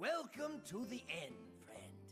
Welcome to the end, friend.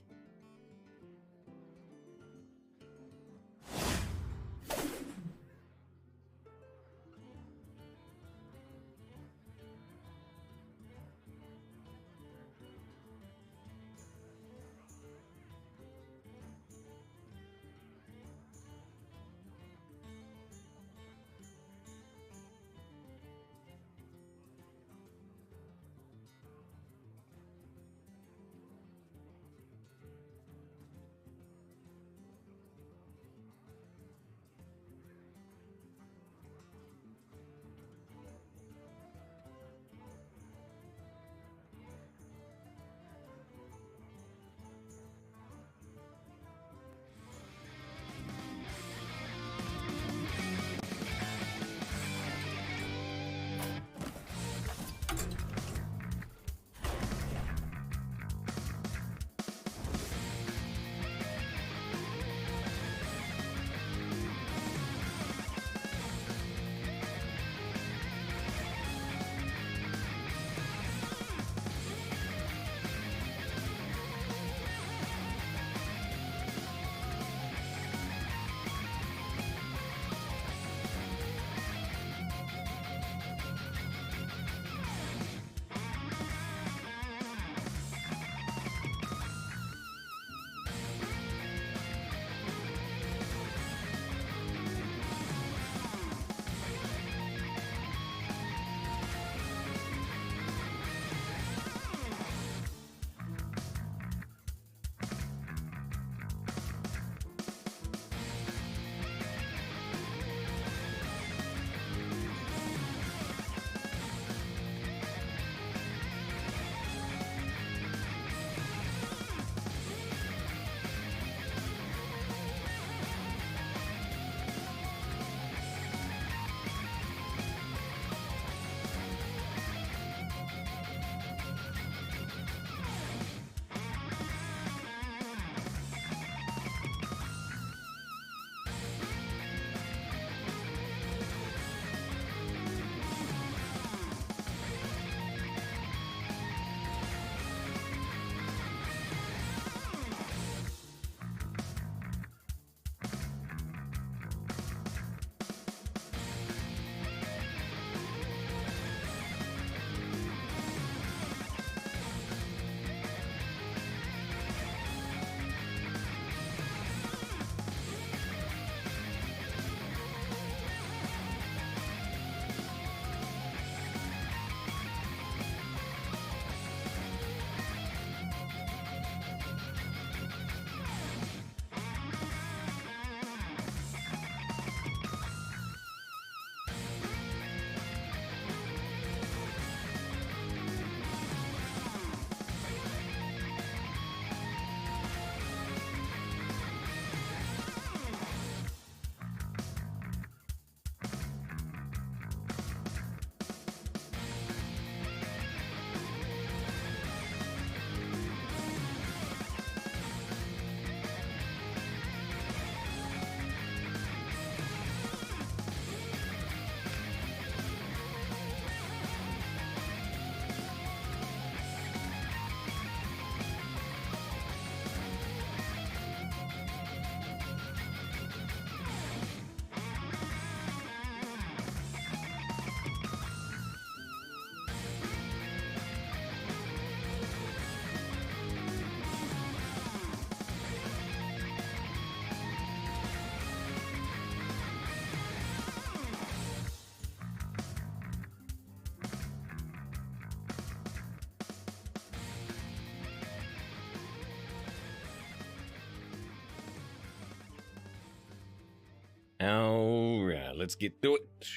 Alright, let's get to it.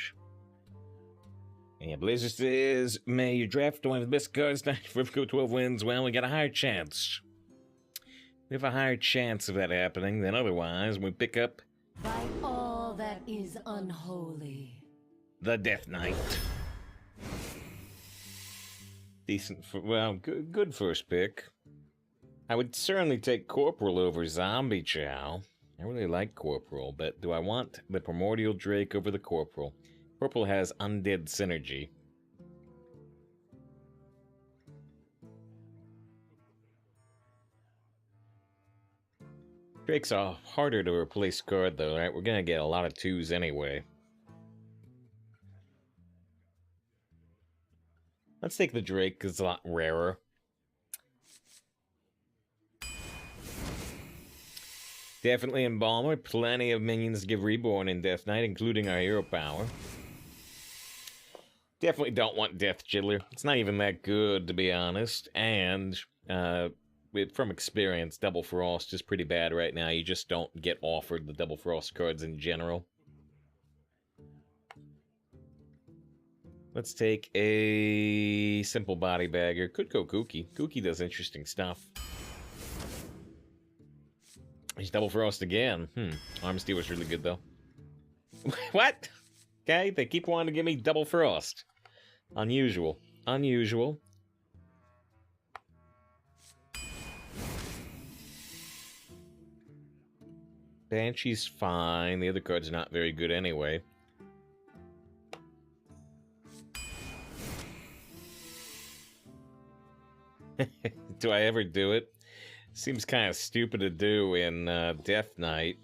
Yeah, Blazer says, may your draft one of the best cards tonight for go 12 wins. Well, we got a higher chance. We have a higher chance of that happening than otherwise. We pick up By all that is unholy. the Death Knight. Decent, well, good first pick. I would certainly take Corporal over Zombie Chow. I really like Corporal, but do I want the Primordial Drake over the Corporal? Corporal has undead synergy. Drake's a harder to replace card, though, right? We're gonna get a lot of 2s anyway. Let's take the Drake, because it's a lot rarer. Definitely Embalmer. Plenty of minions to give Reborn in Death Knight, including our hero power. Definitely don't want Death Chiller. It's not even that good, to be honest. And, from experience, Double Frost is pretty bad right now. You just don't get offered the Double Frost cards in general. Let's take a simple body bagger. Could go Kooky. Kooky does interesting stuff. He's Double Frost again. Arm Stealer's really good, though. What? Okay, they keep wanting to give me Double Frost. Unusual. Unusual. Banshee's fine. The other card's not very good anyway. Do I ever do it? Seems kind of stupid to do in Death Knight.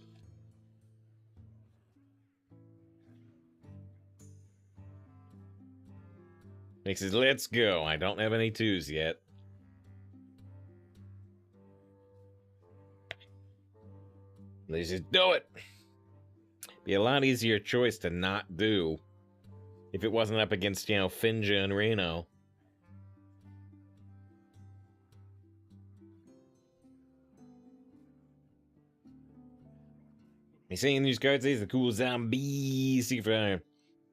He says, let's go. I don't have any 2s yet. Let's just do it. Be a lot easier choice to not do if it wasn't up against, you know, Finja and Reno. You seeing these cards? These are the cool zombies. See if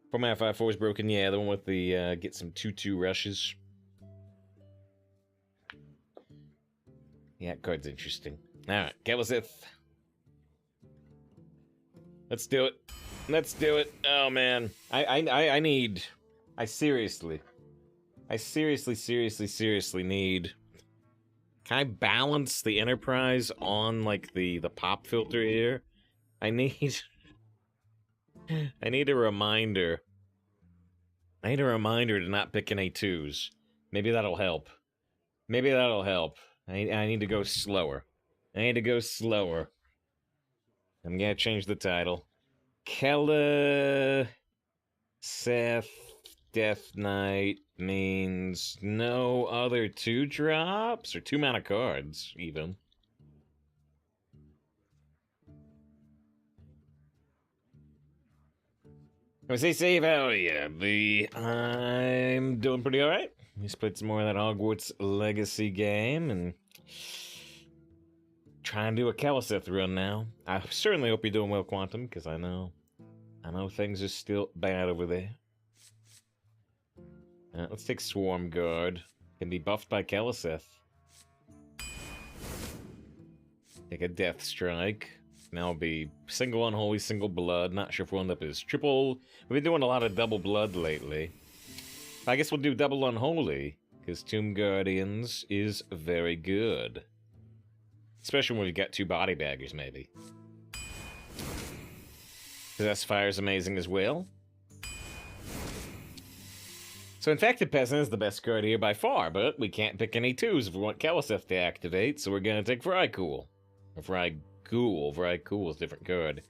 Format 5-4 is broken. Yeah, the one with the get some 2/2 rushes. Yeah, that card's interesting. Alright, Kelesith. Let's do it. Let's do it. Oh man. I seriously need. Can I balance the Enterprise on like the pop filter here? I need a reminder. I need a reminder to not pick any 2s. Maybe that'll help. Maybe that'll help. I need to go slower. I need to go slower. I'm gonna change the title. Kella Seth Death Knight means no other 2-drops? Or 2-mana cards, even. I say save, oh yeah, I'm doing pretty alright. Just played some more of that Hogwarts Legacy game and trying to do a Kelesith run now. I certainly hope you're doing well, Quantum, because I know things are still bad over there. Let's take Swarm Guard. Can be buffed by Kelesith. Take a Death Strike. Now it'll be single Unholy, single Blood. Not sure if we'll end up as triple. We've been doing a lot of double Blood lately. I guess we'll do double Unholy, because Tomb Guardians is very good. Especially when we've got 2 body baggers, maybe. Possess Fire is amazing as well. So Infected Peasant is the best card here by far, but we can't pick any 2s if we want Kelesith to activate, so we're gonna take Vryghoul. Or Vryghoul is a different card.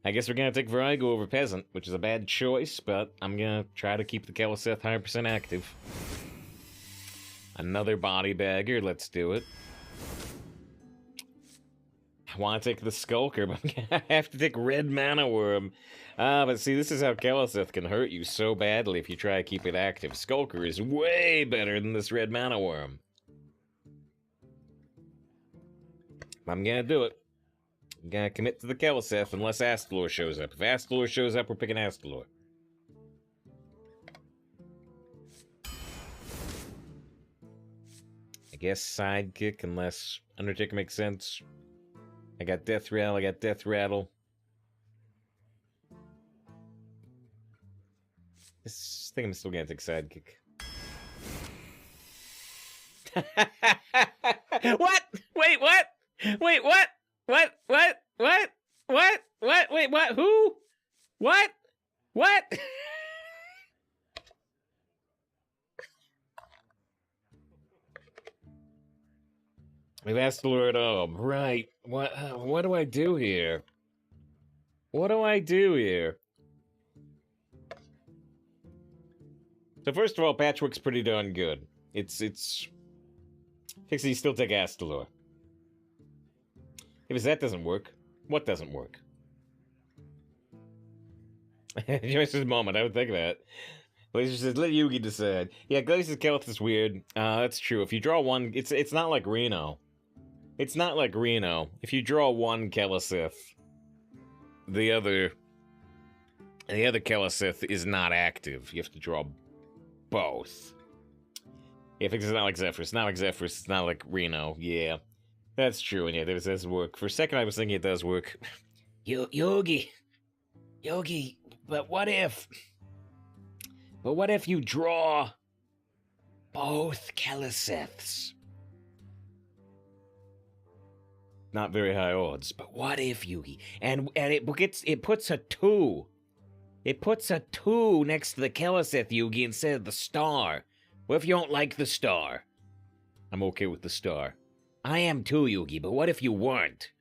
I guess we're gonna take Vryghoul over Peasant, which is a bad choice, but I'm gonna try to keep the Kelesith 100% active. Another body bagger, let's do it. I want to take the Skulker, but I'm gonna have to take Red Mana Worm. But see, this is how Kelesith can hurt you so badly if you try to keep it active. Skulker is way better than this Red Mana Worm. I'm gonna do it. I'm gonna commit to the Kelesith unless Astalor shows up. If Astalor shows up, we're picking Astalor. I guess Sidekick, unless Undertaker makes sense. I got Death Rattle, I think I'm still gonna take Sidekick. What? Wait, what? Wait, what? What? Wait, what? Who? What? What? We've asked the Lord, oh, right. What do I do here? What do I do here? So first of all, Patchwork's pretty darn good. It's... Pixie, still take Astalor. If that doesn't work, what doesn't work? Just a moment, I would think of that. Glacier says, let Yugi decide. Yeah, Glacier's Kelth is weird. That's true. If you draw one, it's not like Reno. It's not like Reno. If you draw one Kelesith, the other Kelesith is not active. You have to draw both. Yeah, I think it's not like Zephyrus. It's not like Zephyrus. It's not like Reno. Yeah, that's true. And yeah, it does work. For a second, I was thinking it does work. Yogi, but what if you draw both Kelesiths? Not very high odds, but what if, Yugi? And it puts a 2. It puts a 2 next to the Kelesith, Yugi, instead of the star. What if you don't like the star? I'm okay with the star. I am too, Yugi, but what if you weren't?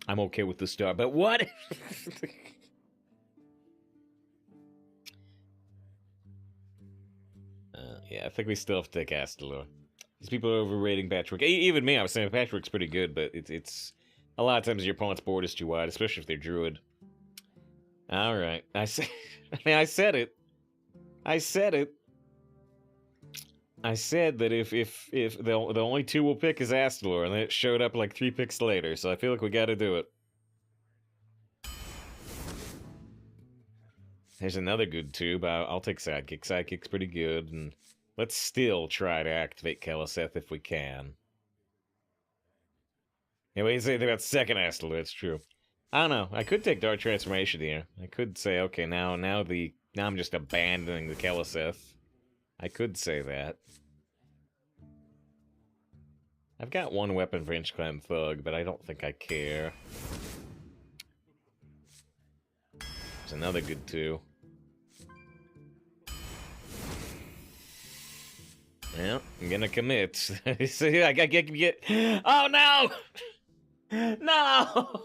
I'm okay with the star, but what if... Yeah, I think we still have to take Astalor. These people are overrating Patchwork. Even me, I was saying Patchwork's pretty good, but it's a lot of times your opponent's board is too wide, especially if they're Druid. All right, I said it. I said that if the only 2 we'll pick is Astalor, and then it showed up like 3 picks later, so I feel like we got to do it. There's another good 2, but I'll take Sidekick. Sidekick's pretty good, and let's still try to activate Keleseth if we can. Anyway, you say about second Astalor, that's true. I don't know. I could take Dark Transformation here. I could say, okay, now I'm just abandoning the Keleseth. I could say that. I've got 1 weapon for Inch Clan Thug, but I don't think I care. There's another good 2. Well, I'm gonna commit. See, I get. Oh no! No!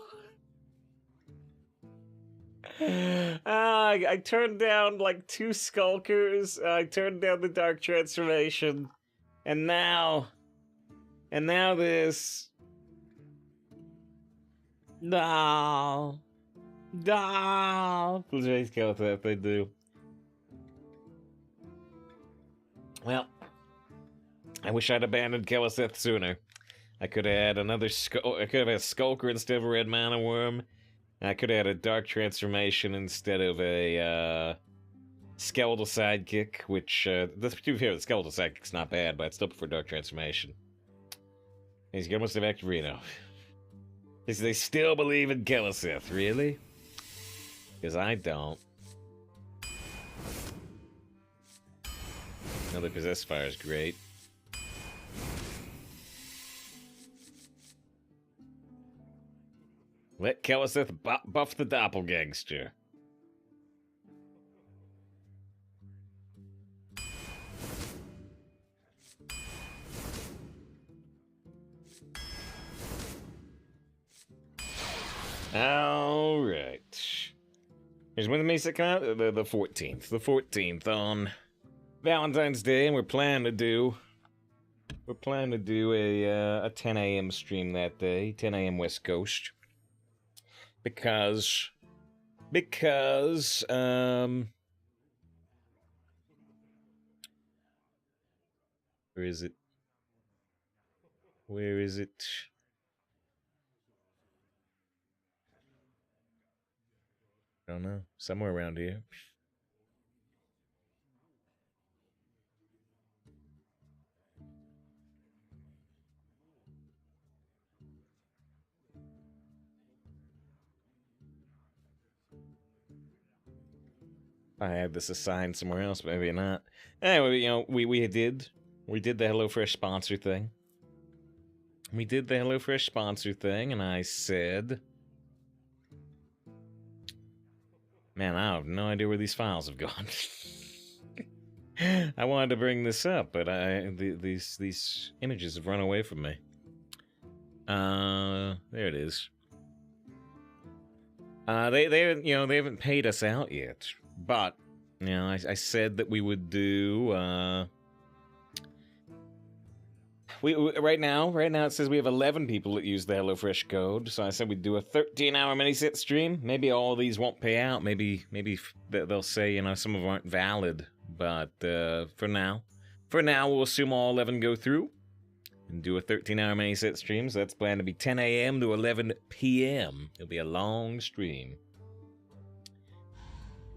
I turned down like 2 Skulkers. I turned down the Dark Transformation, and now this. No. Please kill that they do. Well, I wish I'd abandoned Keleseth sooner. I could have had another I could have had a Skulker instead of a Red Mana Worm. I could have had a Dark Transformation instead of a Skeletal Sidekick, which, to be fair, the Skeletal Sidekick's not bad, but I'd still prefer Dark Transformation. He's almost have active Reno. They still believe in Keleseth, really? Because I don't. Another Possessed Fire is great. Let Keleseth buff the Doppelgangster. All right. Here's when the Miniset come out. The 14th. The 14th on Valentine's Day, and we're planning to do a 10 a.m. stream that day, 10 a.m. West Coast, because where is it? Where is it? I don't know. Somewhere around here. I have this assigned somewhere else, but maybe not. Anyway, you know, we did the HelloFresh sponsor thing. We did the HelloFresh sponsor thing, and I said, man, I have no idea where these files have gone. I wanted to bring this up, but these images have run away from me. There it is. They haven't paid us out yet, but I said that we would do. Right now it says we have 11 people that use the HelloFresh code. So I said we'd do a 13-hour Miniset stream. Maybe all these won't pay out. Maybe they'll say some of them aren't valid. But for now we'll assume all 11 go through and do a 13-hour Miniset stream. So that's planned to be 10 a.m. to 11 p.m. It'll be a long stream.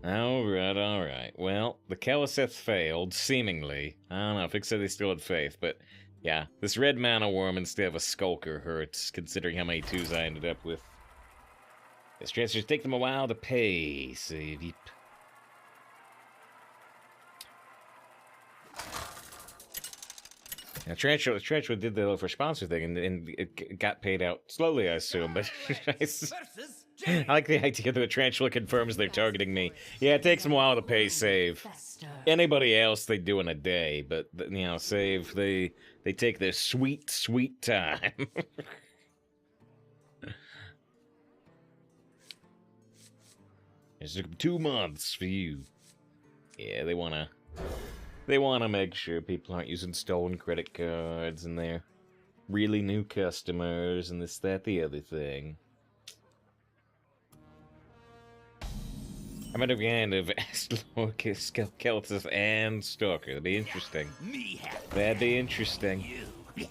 All right. Well, the Kelliseth failed, seemingly. I don't know. Fix said they still had faith, but yeah, this red mana worm instead of a skulker hurts, considering how many 2s I ended up with. This transfers take them a while to pay. Save it. Now, Tarantula did the for sponsor thing, and it got paid out slowly, I assume, but I like the idea that Tarantula confirms they're targeting me. Yeah, it takes them a while to pay save. Anybody else they do in a day, but save they take their sweet time. It took 2 months for you. Yeah, they wanna make sure people aren't using stolen credit cards and they're really new customers and this, that, the other thing. I'm at the end of Keltis and Stalker. That'd be interesting. That'd be interesting. Yeah,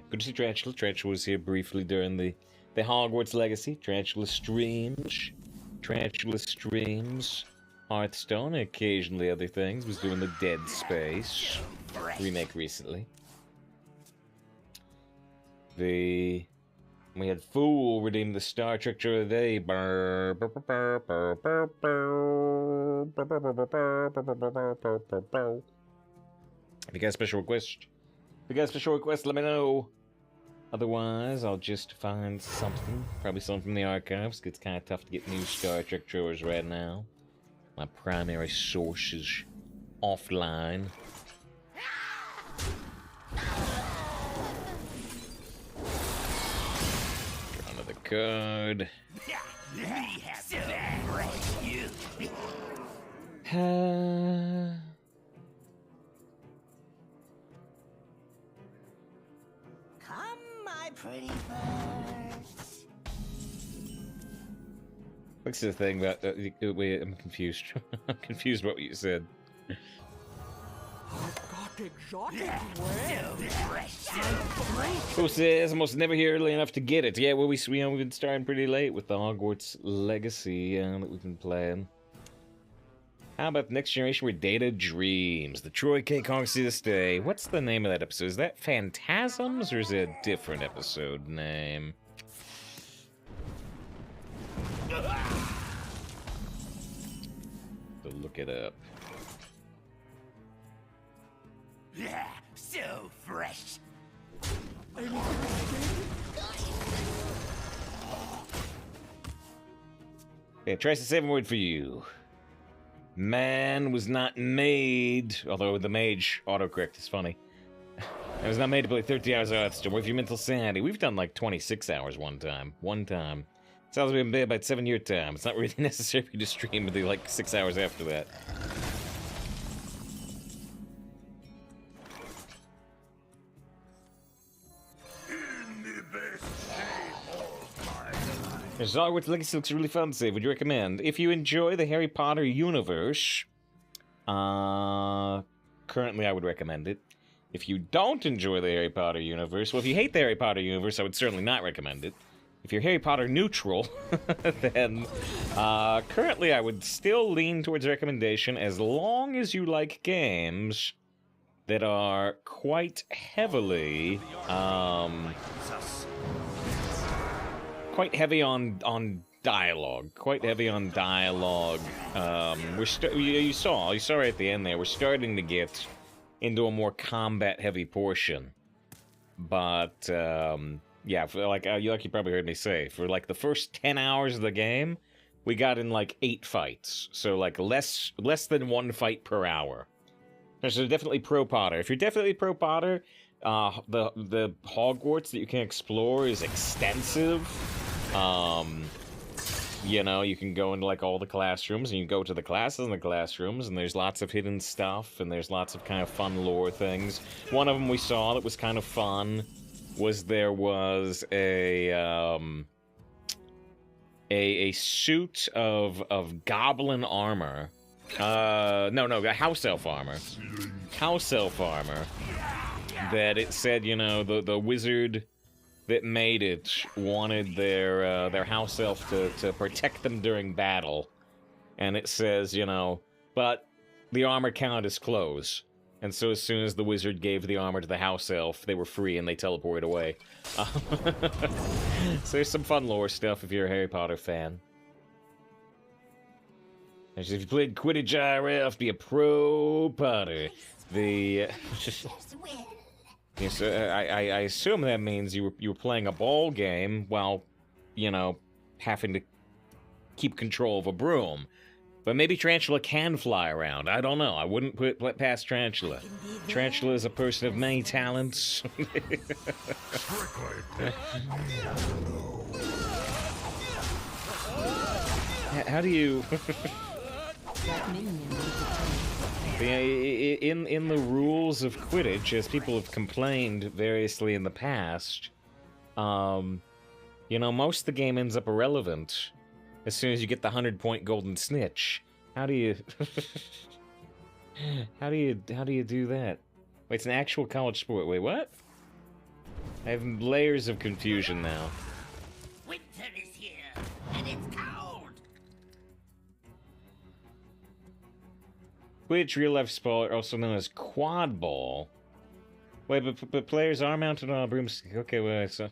good to see Tarantula. Tarantula was here briefly during the Hogwarts Legacy. Tarantula streams. Hearthstone, and occasionally other things. Was doing the Dead Space remake recently. We had Fool redeem the Star Trek Show of the Day. If you got a special request, let me know. Otherwise, I'll just find something. Probably something from the archives. It's kind of tough to get new Star Trek trailers right now. My primary source is offline. Draw another card. Come, my pretty birds. What's the thing about... wait, I'm confused. I'm confused about what you said. Who says almost never here early enough to get it? Yeah, well, we've been starting pretty late with the Hogwarts Legacy that we've been playing. How about the Next Generation where Data Dreams? The Troy K. Congress this day. What's the name of that episode? Is that Phantasms or is it a different episode name? So look it up. Yeah, so fresh. Yeah, tries the 7 word for you. Man was not made, although the mage autocorrect is funny. I was not made to play 30 hours of Hearthstone. With your mental sanity. We've done like 26 hours one time. Sounds like we've been about 7-year time. It's not really necessary to stream with like 6 hours after that. Hogwarts Legacy looks really fun to save. Would you recommend? If you enjoy the Harry Potter universe, currently I would recommend it. If you don't enjoy the Harry Potter universe, well, if you hate the Harry Potter universe, I would certainly not recommend it. If you're Harry Potter neutral, then currently I would still lean towards recommendation as long as you like games that are quite heavily, quite heavy on dialogue. You saw right at the end there, we're starting to get into a more combat-heavy portion. But, yeah, like you probably heard me say, for like the first 10 hours of the game, we got in like 8 fights. So like less than 1 fight per hour. So definitely pro Potter. If you're definitely pro Potter, the Hogwarts that you can explore is extensive. You know, you can go into like all the classrooms, and you go to the classes in the classrooms, and there's lots of hidden stuff, and there's lots of kind of fun lore things. One of them we saw that was kind of fun was there was a suit of goblin armor. No, house elf armor. House elf armor. That it said, you know, the wizard that made it wanted their house elf to protect them during battle. And it says, you know, but the armor count is close. And so as soon as the wizard gave the armor to the house elf, they were free and they teleported away. So there's some fun lore stuff if you're a Harry Potter fan. And if you played Quidditch IRL, be a pro Potter. Yes, I assume that means you were playing a ball game while, you know, having to keep control of a broom. But maybe Tarantula can fly around. I don't know. I wouldn't put past Tarantula. Tarantula is a person of many talents. How do you... In the rules of Quidditch, as people have complained variously in the past, you know, most of the game ends up irrelevant as soon as you get the 100-point golden snitch. How do you... how do you do that? Wait, it's an actual college sport. Wait, what? I have layers of confusion now. Winter is here, and it's cold. Quidditch real-life sport, also known as quad ball. Wait, but players are mounted on a broomstick. Okay, wait, so...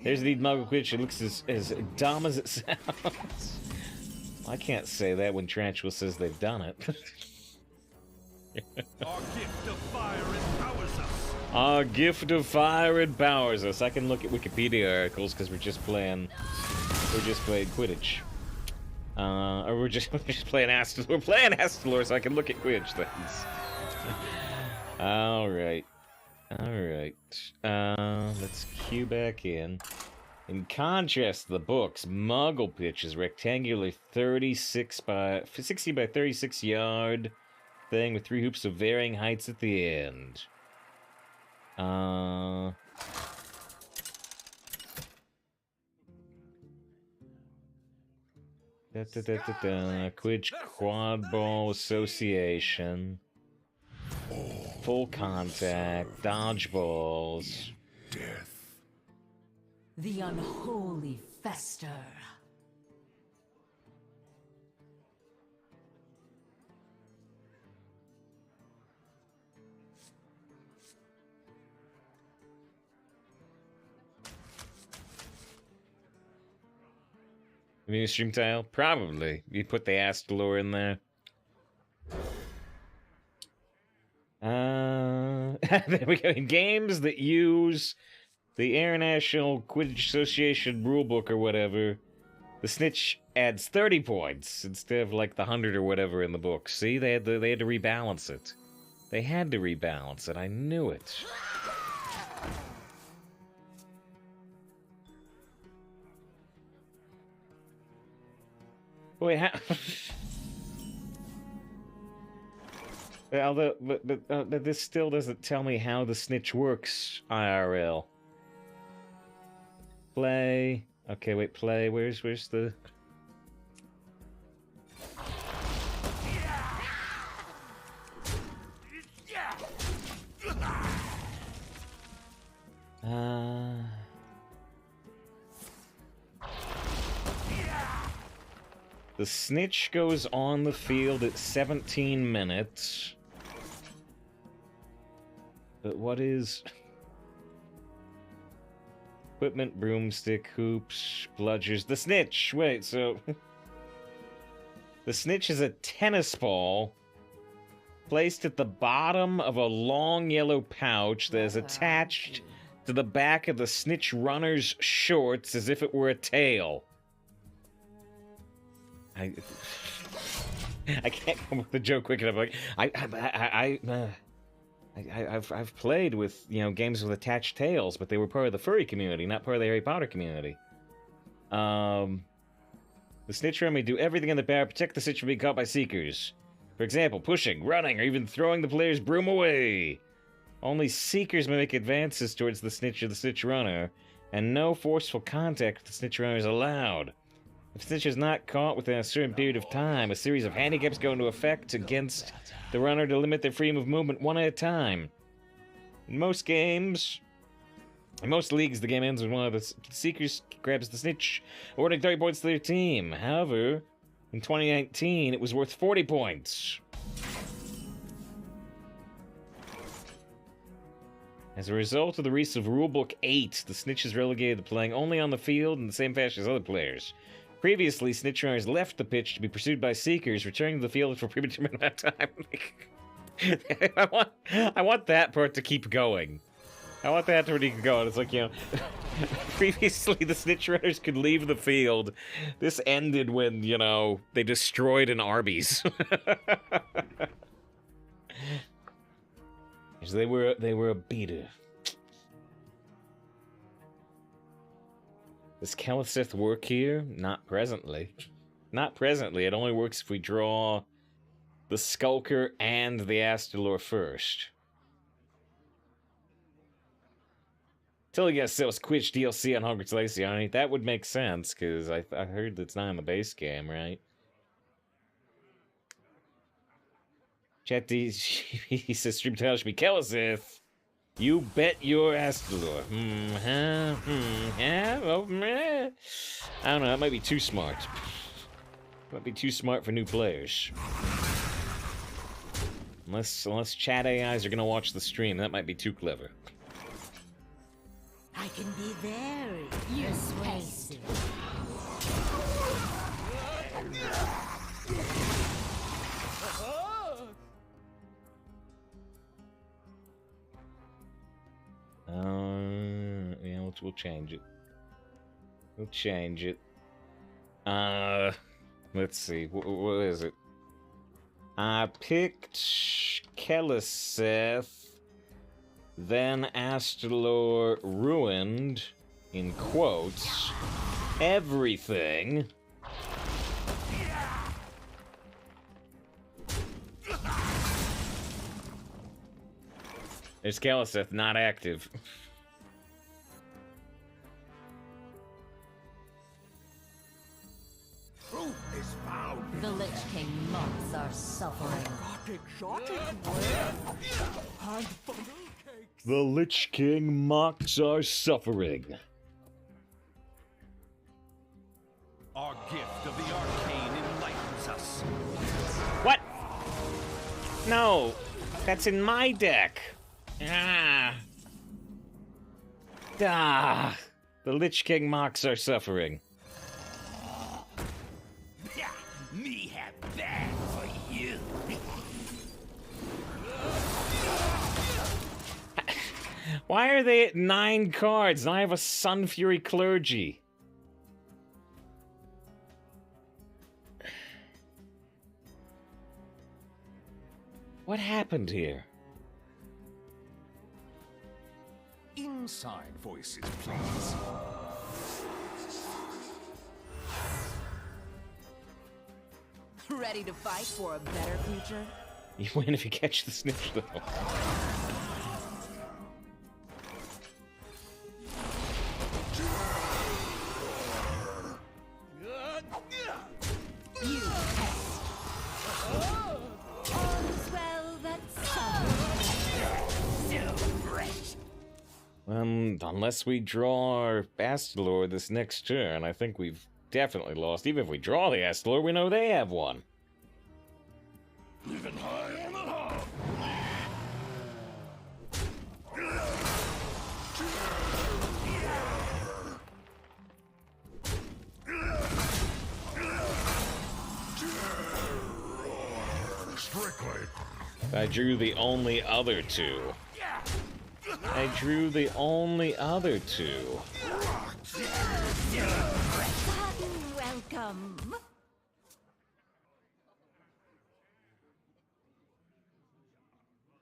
There's the Muggle Quidditch. It looks as dumb as it sounds. I can't say that when Tarantula says they've done it. Our gift of fire empowers us. Our gift of fire empowers us. I can look at Wikipedia articles because we're just playing Quidditch. Or we're just playing Astalor. We're playing Astalor, so I can look at Quidditch things. Alright. Let's cue back in. In contrast to the books, Muggle Pitch is rectangular 60 by 36 yard thing with 3 hoops of varying heights at the end. Quidditch Quad Ball Association. Full contact, dodgeballs. Death. The unholy fester. You mean a stream tile? Probably. You put the Astalor in there. There we go. In games that use the International Quidditch Association rulebook or whatever, the snitch adds 30 points instead of like the 100 or whatever in the book. See, they had to rebalance it. They had to rebalance it. I knew it. Wait, how? Although, but this still doesn't tell me how the snitch works, IRL. Play. Okay, wait, play. Where's the... The snitch goes on the field at 17 minutes. But what is... Equipment, broomstick, hoops, bludgers. The snitch! Wait, so... The snitch is a tennis ball placed at the bottom of a long yellow pouch that is attached to the back of the snitch runner's shorts as if it were a tail. I can't come up with a joke quick enough. Like I I've played with, you know, games with attached tails, but they were part of the furry community, not part of the Harry Potter community. The snitch army do everything in their power to protect the snitch from being caught by seekers. For example, pushing, running, or even throwing the player's broom away. Only seekers may make advances towards the snitch or the snitch runner, and no forceful contact with the snitch runner is allowed. If the snitch is not caught within a certain period of time, a series of handicaps go into effect against the runner to limit their freedom of movement one at a time. In most games, in most leagues, the game ends when one of the seekers grabs the snitch, awarding 30 points to their team. However, in 2019, it was worth 40 points. As a result of the release of Rulebook 8, the snitch is relegated to playing only on the field in the same fashion as other players. Previously, snitch runners left the pitch to be pursued by seekers, returning to the field for a predetermined amount of time. I want that part to keep going. I want that to keep going. It's like, you know, previously the snitch runners could leave the field. This ended when, you know, they destroyed an Arby's. They were a beater. Does Kelesith work here? Not presently. Not presently. It only works if we draw the Skulker and the Astalor first. Till you get sales Quiche DLC on Hogwarts Legacy, that would make sense, because I heard it's not in the base game, right? Chat, he says stream title should be Kelesith. You bet your Astalor. I don't know, that might be too smart. Might be too smart for new players. Unless chat AIs are gonna watch the stream, that might be too clever. I can be very persuasive. Yeah, we'll change it. We'll change it. Let's see. What is it? I picked Kelesith, then Astalor ruined, in quotes, everything. There's Kelesith, not active. Truth is found. The Lich King monks are suffering. The Lich King mocks our suffering. Our gift of the arcane enlightens us. What? No, that's in my deck. Ah. The Lich King mocks our suffering. Me have bad for you. Why are they at 9 cards and I have a Sun Fury Clergy? What happened here? Inside voices, please. Ready to fight for a better future? You win if you catch the snitch, though. You pest! All's well that's So fresh. Unless we draw our Astalor this next turn, I think we've definitely lost. Even if we draw the Astalor, we know they have one. Living high on the hog. Strictly. I drew the only other two. I drew the only other two. welcome.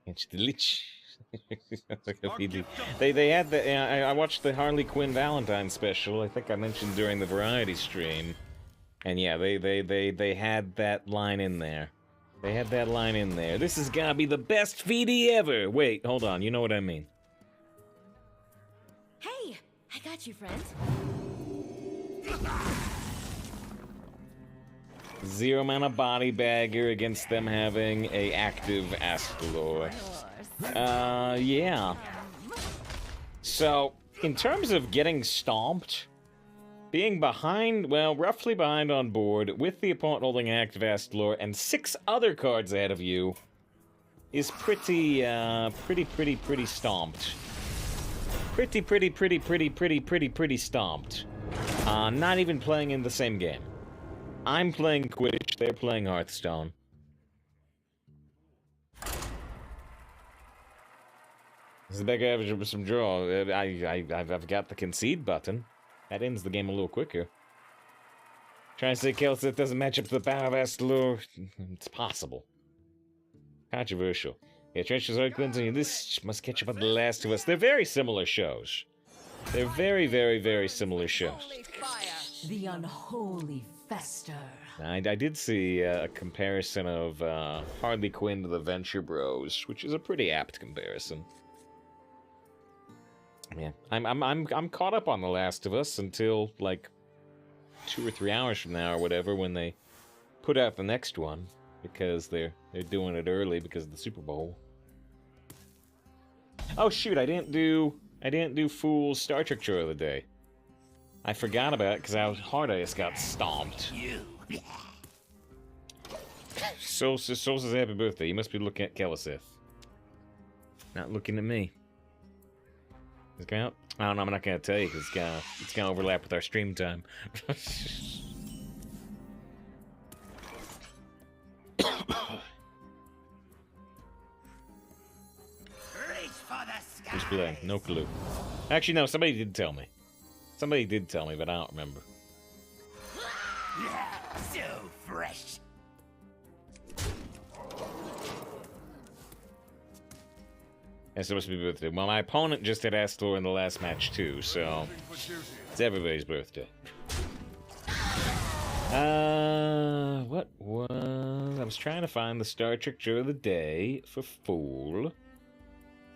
It's the Lich. Like a VD. They had the I watched the Harley Quinn Valentine special. I think I mentioned during the variety stream, and yeah, they had that line in there. They had that line in there. This is gonna be the best VD ever. Wait, hold on. You know what I mean? Hey, I got you, friend. Zero amount of body bagger against them having a active Astalor. Yeah. So, in terms of getting stomped, being behind, well, roughly behind on board, with the opponent holding active Astalor and 6 other cards ahead of you, is pretty stomped. Pretty stomped. Not even playing in the same game. I'm playing Quidditch, they're playing Hearthstone. This is the big average of some draw. I've got the concede button. That ends the game a little quicker. Trying to say Kelset doesn't match up to the power of Astalor. It's possible. Controversial. Yeah, Trench's Art Cleansing, this must catch up on The Last of Us. They're very similar shows. They're very similar shows. The unholy fester. I did see a comparison of Harley Quinn to the Venture Bros, which is a pretty apt comparison. Yeah, I'm caught up on The Last of Us until like 2 or 3 hours from now or whatever when they put out the next one, because they're doing it early because of the Super Bowl. Oh shoot, I didn't do Fool's Star Trek Show of the day. I forgot about it because how hard I just got stomped. Sol says happy birthday. You must be looking at Kelliseth. Not looking at me. Is it going out? I don't know, I'm not gonna tell you because it's gonna overlap with our stream time. Who's playing? No clue. Actually, no, somebody did tell me. Somebody did tell me, but I don't remember. So fresh. It's supposed to be birthday. Well, my opponent just had Astalor in the last match too, so it's everybody's birthday. What was... I was trying to find the Star Trek Show of the day for Fool.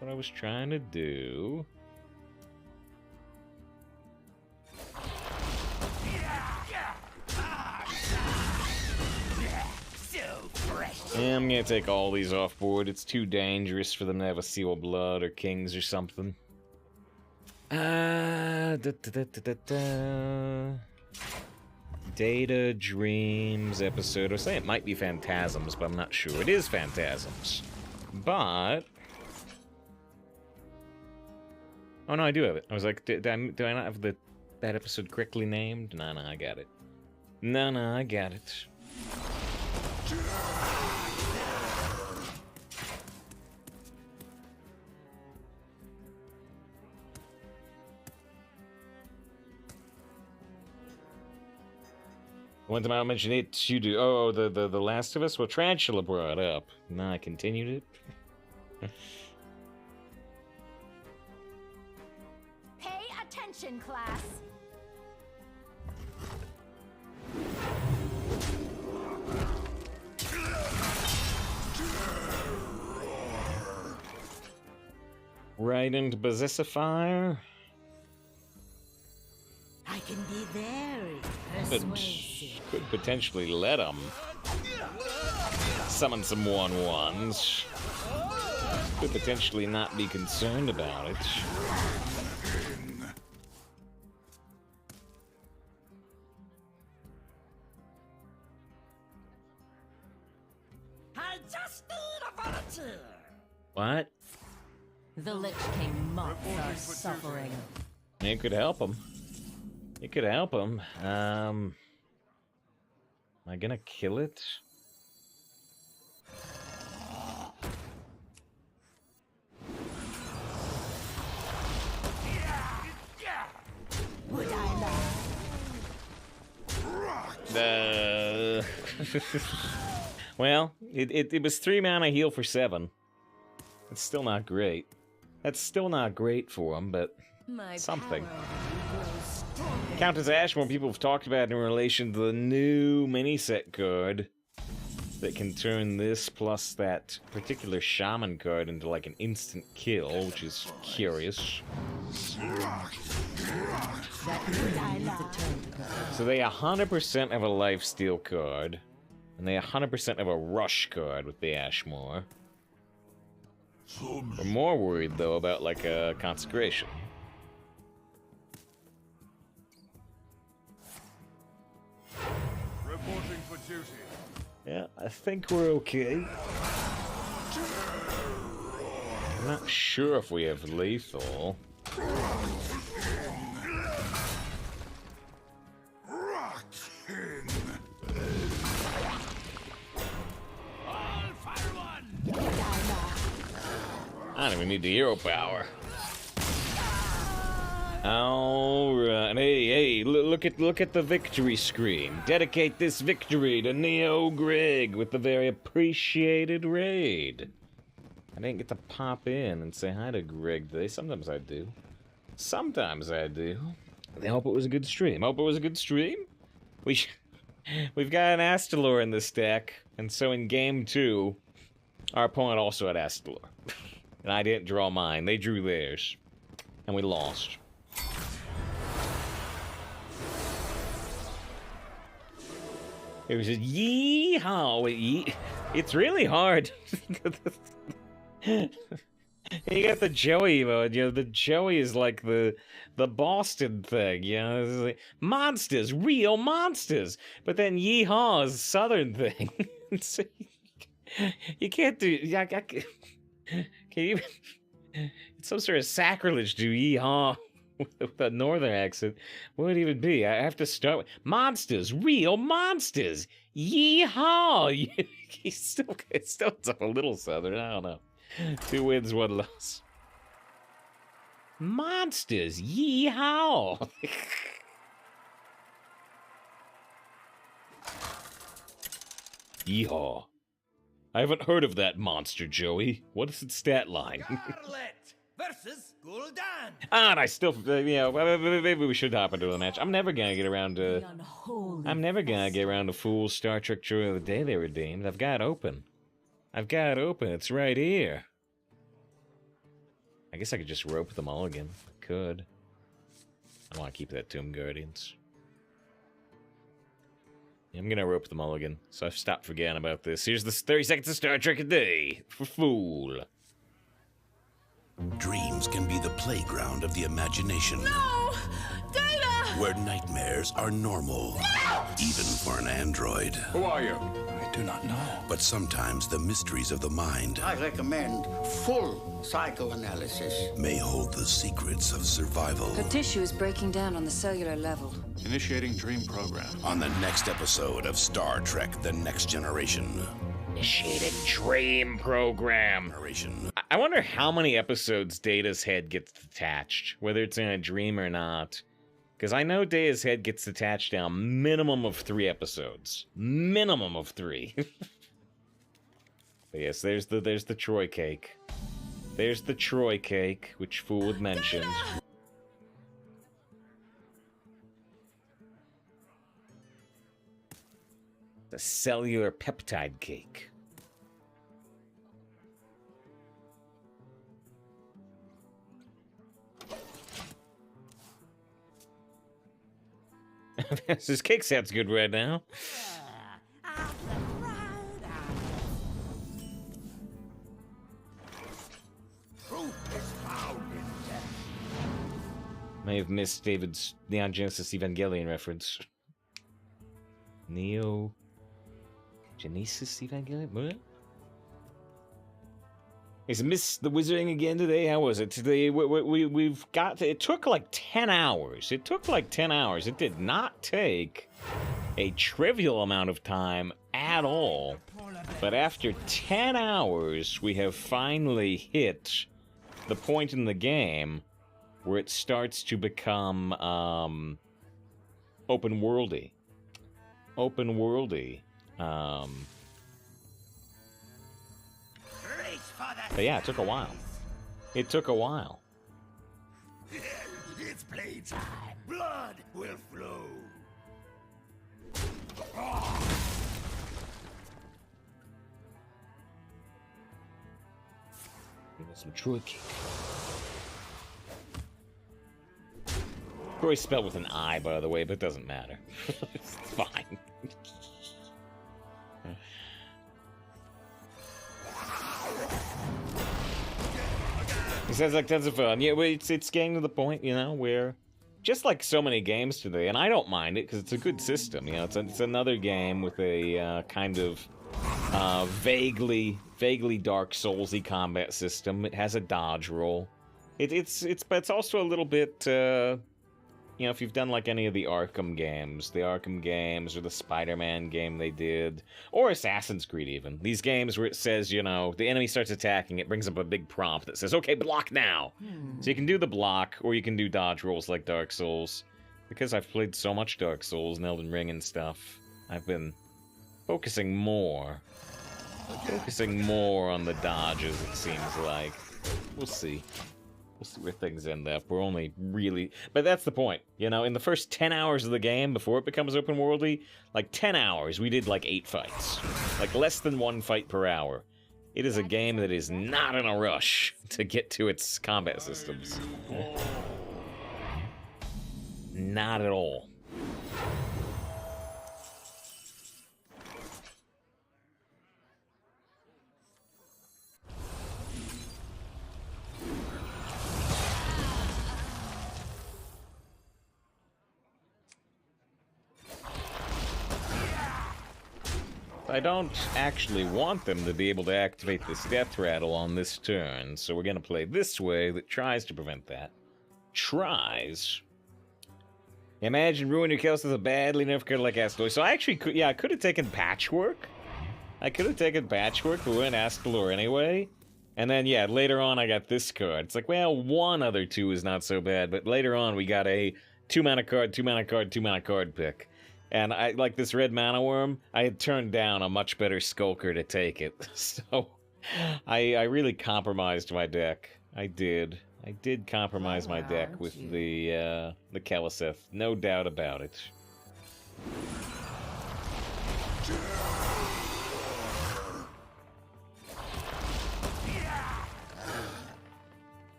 What I was trying to do... Yeah, I'm gonna take all these off board. It's too dangerous for them to have a Seal of Blood or Kings or something. Data Dreams episode. I was saying it might be Phantasms, but I'm not sure. It is Phantasms. But... oh no, I do have it. I was like, do I not have that episode correctly named? No, I got it. No, I got it. One time I mentioned it, you do. Oh, the Last of Us? Well, Tarantula brought it up. And I continued it. Pay attention, class. Right into Possessifier. I can be very persuasive. Could potentially let him summon some 1/1s. Could potentially not be concerned about it. I just need a volunteer. What? The Lich King mocks our suffering. It could help him. It could help him. Am I gonna kill it? Would I lie? Well, it was 3 mana heal for 7. It's still not great. That's still not great for him, but My something. power grows stronger. Countess Ashmore, people have talked about in relation to the new Miniset card that can turn this plus that particular shaman card into like an instant kill, which is curious. That really needs a turn to go. So they 100% have a lifesteal card, and they 100% have a rush card with the Ashmore. We're more worried though about like a consecration. Reporting for duty. Yeah, I think we're okay. I'm not sure if we have lethal. All fire one. I don't even need the hero power. Alright, hey, look at the victory screen. Dedicate this victory to Neo Greg with the very appreciated raid. I didn't get to pop in and say hi to Greg today. Sometimes I do. Sometimes I do. I hope it was a good stream. Hope it was a good stream. We've got an Astalor in this deck, and so in game 2, our opponent also had Astalor. And I didn't draw mine. They drew theirs. And we lost. It was a yee-haw. It's really hard. You got the Joey mode, you know, the Joey is like the Boston thing, you know, it's like, monsters, real monsters. But then yeehaw is a southern thing. So you can't do, can you, it's some sort of sacrilege to do yeehaw with a northern accent. What would it even be? I have to start with monsters, real monsters, yeehaw. It still sounds a little southern, I don't know. 2 wins, 1 loss. Monsters, yeehaw! Yeehaw. I haven't heard of that monster, Joey. What is its stat line? Scarlet versus Gul'dan. And I still, you know, maybe we should hop into the match. I'm never gonna get around to... The unholy I'm never gonna get around to full Star Trek Joy of the Day they redeemed. I've got it open. It's right here. I guess I could just rope them all again. Could. I want to keep that Tomb Guardians. Yeah, I'm gonna rope them all again, so I've stopped forgetting about this. Here's the 30 seconds of Star Trek a day for Fool. Dreams can be the playground of the imagination. No! Data! Where nightmares are normal. No! Even for an android. Who are you? I do not know. But sometimes the mysteries of the mind I recommend full psychoanalysis. may hold the secrets of survival. Her tissue is breaking down on the cellular level. Initiating dream program. On the next episode of Star Trek: The Next Generation. Initiating Dream Program. I wonder how many episodes Data's head gets detached, whether it's in a dream or not. Because I know Data's head gets detached down a minimum of 3 episodes. Minimum of 3. But yes, there's the Troy cake. There's the Troy cake, which Fool had mentioned. The cellular peptide cake. This cake sounds good right now. Truth is found in death. May have missed David's Neon Genesis Evangelion reference. Neo Genesis Evangelion? What? Is Miss the Wizarding again today? How was it today? We've got... It took like 10 hours. It took like 10 hours. It did not take a trivial amount of time at all. But after 10 hours, we have finally hit the point in the game where it starts to become open worldy. Open worldy. Reach for the But yeah, it took a while. It took a while. It's playtime. Blood will flow. Give us some Troy cake. Troy's spelled with an I, by the way, but it doesn't matter. It's fine. He says like tons of fun. Yeah, well, it's getting to the point, you know, where just like so many games today, and I don't mind it because it's a good system. You know, it's another game with a kind of vaguely Dark Soulsy combat system. It has a dodge roll. But it's also a little bit. You know, if you've done like any of the Arkham games or the Spider-Man game they did, or Assassin's Creed even, these games where it says, you know, the enemy starts attacking, it brings up a big prompt that says, okay, block now. So you can do the block, or you can do dodge rolls like Dark Souls. Because I've played so much Dark Souls and Elden Ring and stuff, I've been focusing more on the dodges, it seems like. We'll see. We'll see where things end up. We're only really... But that's the point. You know, in the first 10 hours of the game, before it becomes open worldy, like 10 hours, we did like 8 fights. Like less than 1 fight per hour. It is a game that is not in a rush to get to its combat systems. Not at all. I don't actually want them to be able to activate this death rattle on this turn, so we're gonna play this way that tries to prevent that. Tries. Imagine ruin your kills with a badly nerfed card like Astalor. So I actually could, yeah, I could have taken Patchwork. I could have taken Patchwork, but we're in Astalor anyway. And then, yeah, later on I got this card. It's like, well, one other 2 is not so bad, but later on we got a 2-mana card, 2-mana card, 2-mana card pick. And I like this red mana worm, I had turned down a much better Skulker to take it. So I really compromised my deck. I did compromise my deck with the Keleseth, no doubt about it.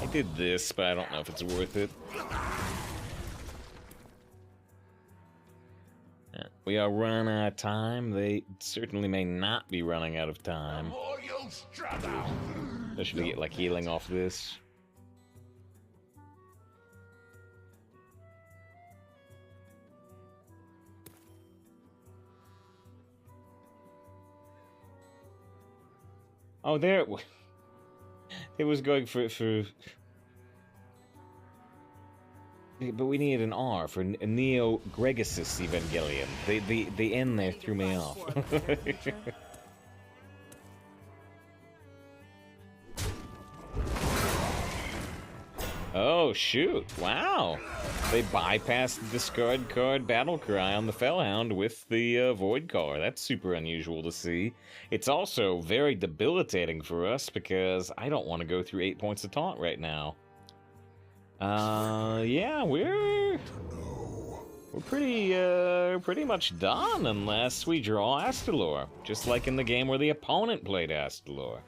I did this, but I don't know if it's worth it. Yeah, we are running out of time. They certainly may not be running out of time. Especially to get like healing off this. Oh, there it was. It was going for... But we needed an R for Neo Gregasis Evangelion. The N there threw me off. Oh, shoot. Wow. They bypassed the discard card battle cry on the Fellhound with the Void Caller. That's super unusual to see. It's also very debilitating for us because I don't want to go through 8 points of taunt right now. Yeah, we're pretty much done unless we draw Astalor, just like in the game where the opponent played Astalor.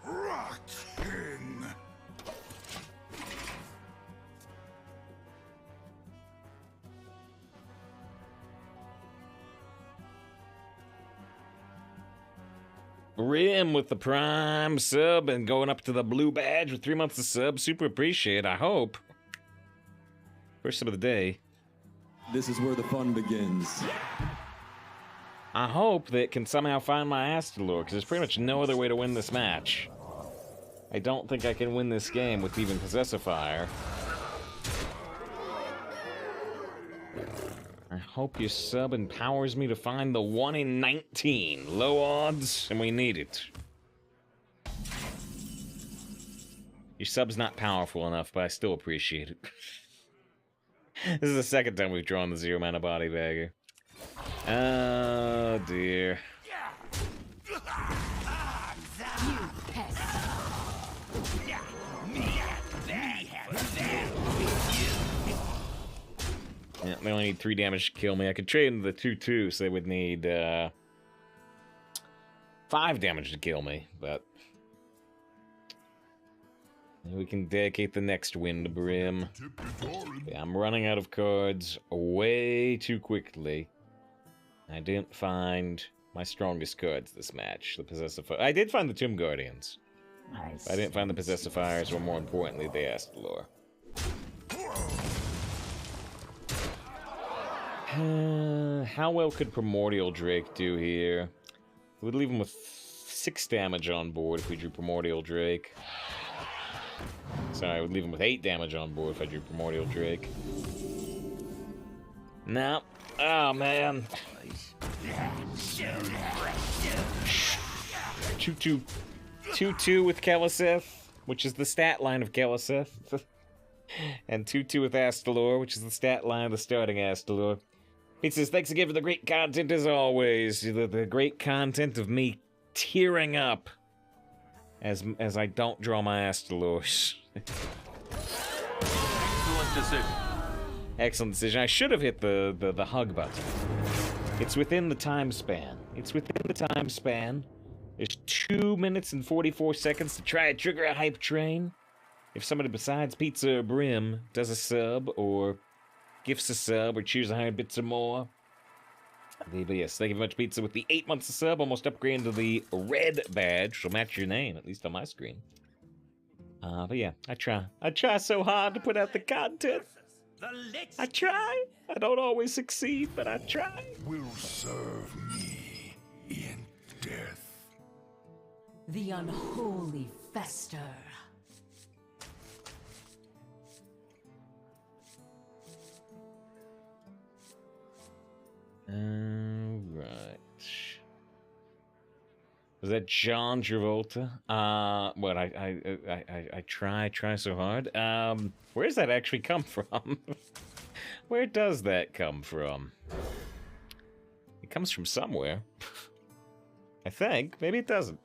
Rim with the Prime sub and going up to the blue badge with 3 months of sub. Super appreciate, I hope. First sub of the day. This is where the fun begins. I hope that it can somehow find my Astalor, because there's pretty much no other way to win this match. I don't think I can win this game with even Possessifier. I hope your sub empowers me to find the 1 in 19. Low odds, and we need it. Your sub's not powerful enough, but I still appreciate it. This is the second time we've drawn the 0 mana body bagger. Oh dear. Pest. Yeah, they only need 3 damage to kill me. I could trade into the 2/2, so they would need 5 damage to kill me, but we can dedicate the next win to Brim. Yeah, I'm running out of cards way too quickly. I didn't find my strongest cards this match. The Possessive I did find the Tomb Guardians. I didn't find the Possessifiers, or more importantly, the Astalor. How well could Primordial Drake do here? We would leave him with 6 damage on board if we drew Primordial Drake. Sorry, I would leave him with 8 damage on board if I drew Primordial Drake. No. Oh, man. 2/2 with Keliseth, which is the stat line of Keliseth. And 2/2 with Astalor, which is the stat line of the starting Astalor. He says, thanks again for the great content as always. The great content of me tearing up as I don't draw my Astalors. Excellent decision. Excellent decision. I should have hit the hug button. It's within the time span. It's within the time span. There's 2 minutes and 44 seconds to try and trigger a hype train. If somebody besides Pizza or Brim does a sub, or gifts a sub, or cheers 100 bits or more. But yes, thank you very much, Pizza, with the 8 months of sub, almost upgrading to the red badge, which will match your name, at least on my screen. But yeah, I try so hard to put out the content. I try. I don't always succeed, but I try. Will serve me in death. The unholy fester. Right. Was that John Travolta? What I try so hard. Where does that actually come from? Where does that come from? It comes from somewhere. I think. Maybe it doesn't.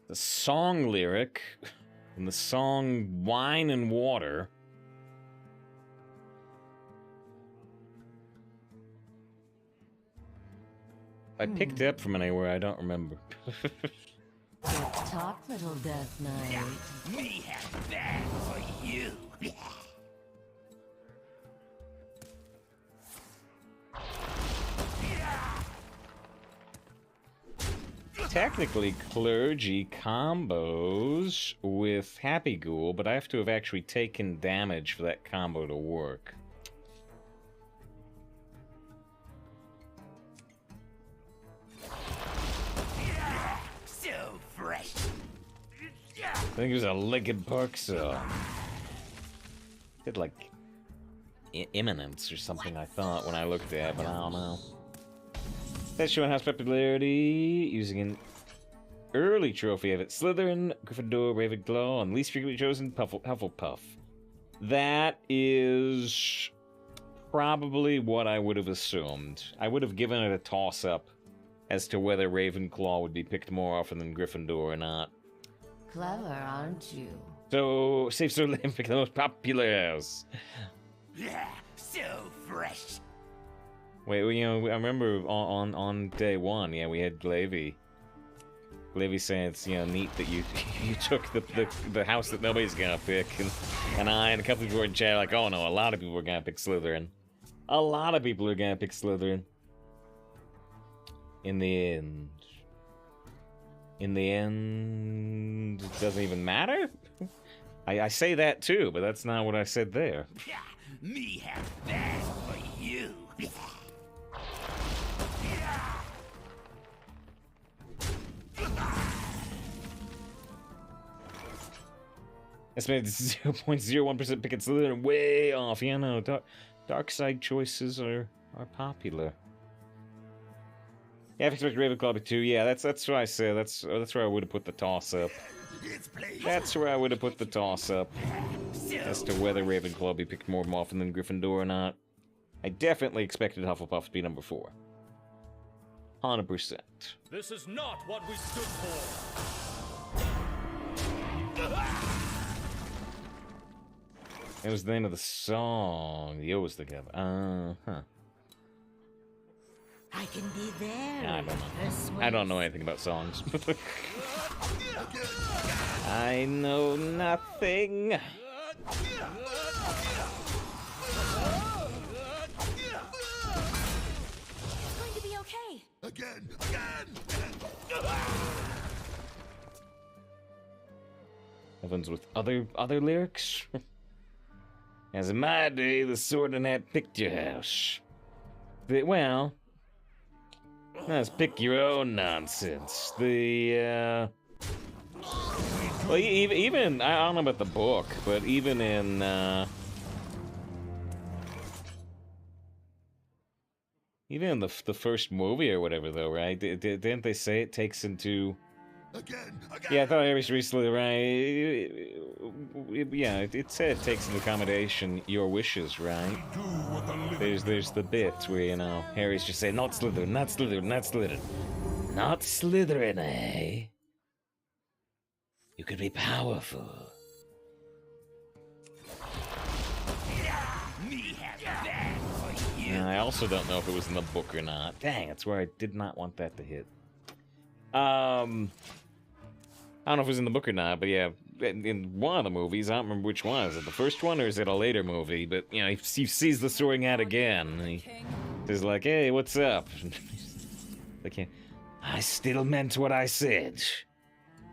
The song lyric in the song Wine and Water. I picked up from anywhere, I don't remember. Talk, little Death Knight. Me have that for you. Technically, Clergy combos with Happy Ghoul, but I have to have actually taken damage for that combo to work. So fresh. I think it was a Linkin Park song. Did like Imminence or something, I thought, when I looked at it, but I don't know. That's showing house popularity, using an early trophy of it. Slytherin, Gryffindor, Ravenclaw, and least frequently chosen, Hufflepuff. That is probably what I would have assumed. I would have given it a toss-up as to whether Ravenclaw would be picked more often than Gryffindor or not. Clever, aren't you? So, Safe Sir Lamb pick the most popular house. So fresh. Wait, well, you know, I remember on day one, yeah, we had Glavy. Glavy saying it's, you know, neat that you took the house that nobody's gonna pick, and I and a couple people were in chat like, oh no, a lot of people are gonna pick Slytherin. A lot of people are gonna pick Slytherin. In the end, it doesn't even matter. I say that too, but that's not what I said there. Me have that for you. Estimated 0.01% pick and Slytherin, way off. Yeah, no, dark side choices are popular. Yeah, I expect Ravenclaw to be 2. Yeah, that's what I said. That's where I would have put the toss up. That's where I would have put the toss up as to whether Ravenclaw be picked more often than Gryffindor or not. I definitely expected Hufflepuff to be number 4. 100%. This is not what we stood for. It was the name of the song. The O was together. Huh. I can be there. I don't know. I don't know anything about songs. I know nothing. It's going to be okay. Again! Everyone's with other lyrics. As in my day, the sword and hat picked your house. Well, that's pick your own nonsense. Well, even I don't know about the book, but even in the first movie or whatever, though, right? Didn't they say it takes into? Again! Yeah, I thought I was recently right. Yeah, it said it takes into accommodation your wishes, right? There's the bit where, you know, Harry's just saying, not Slytherin, not Slytherin, not Slytherin. Not Slytherin, eh? You could be powerful. Yeah, I also don't know if it was in the book or not. Dang, that's where I did not want that to hit. I don't know if it was in the book or not, but yeah, in one of the movies, I don't remember which one. Is it the first one or is it a later movie? But, you know, he sees the Soaring Hat again. And he's like, hey, what's up? Like, I still meant what I said.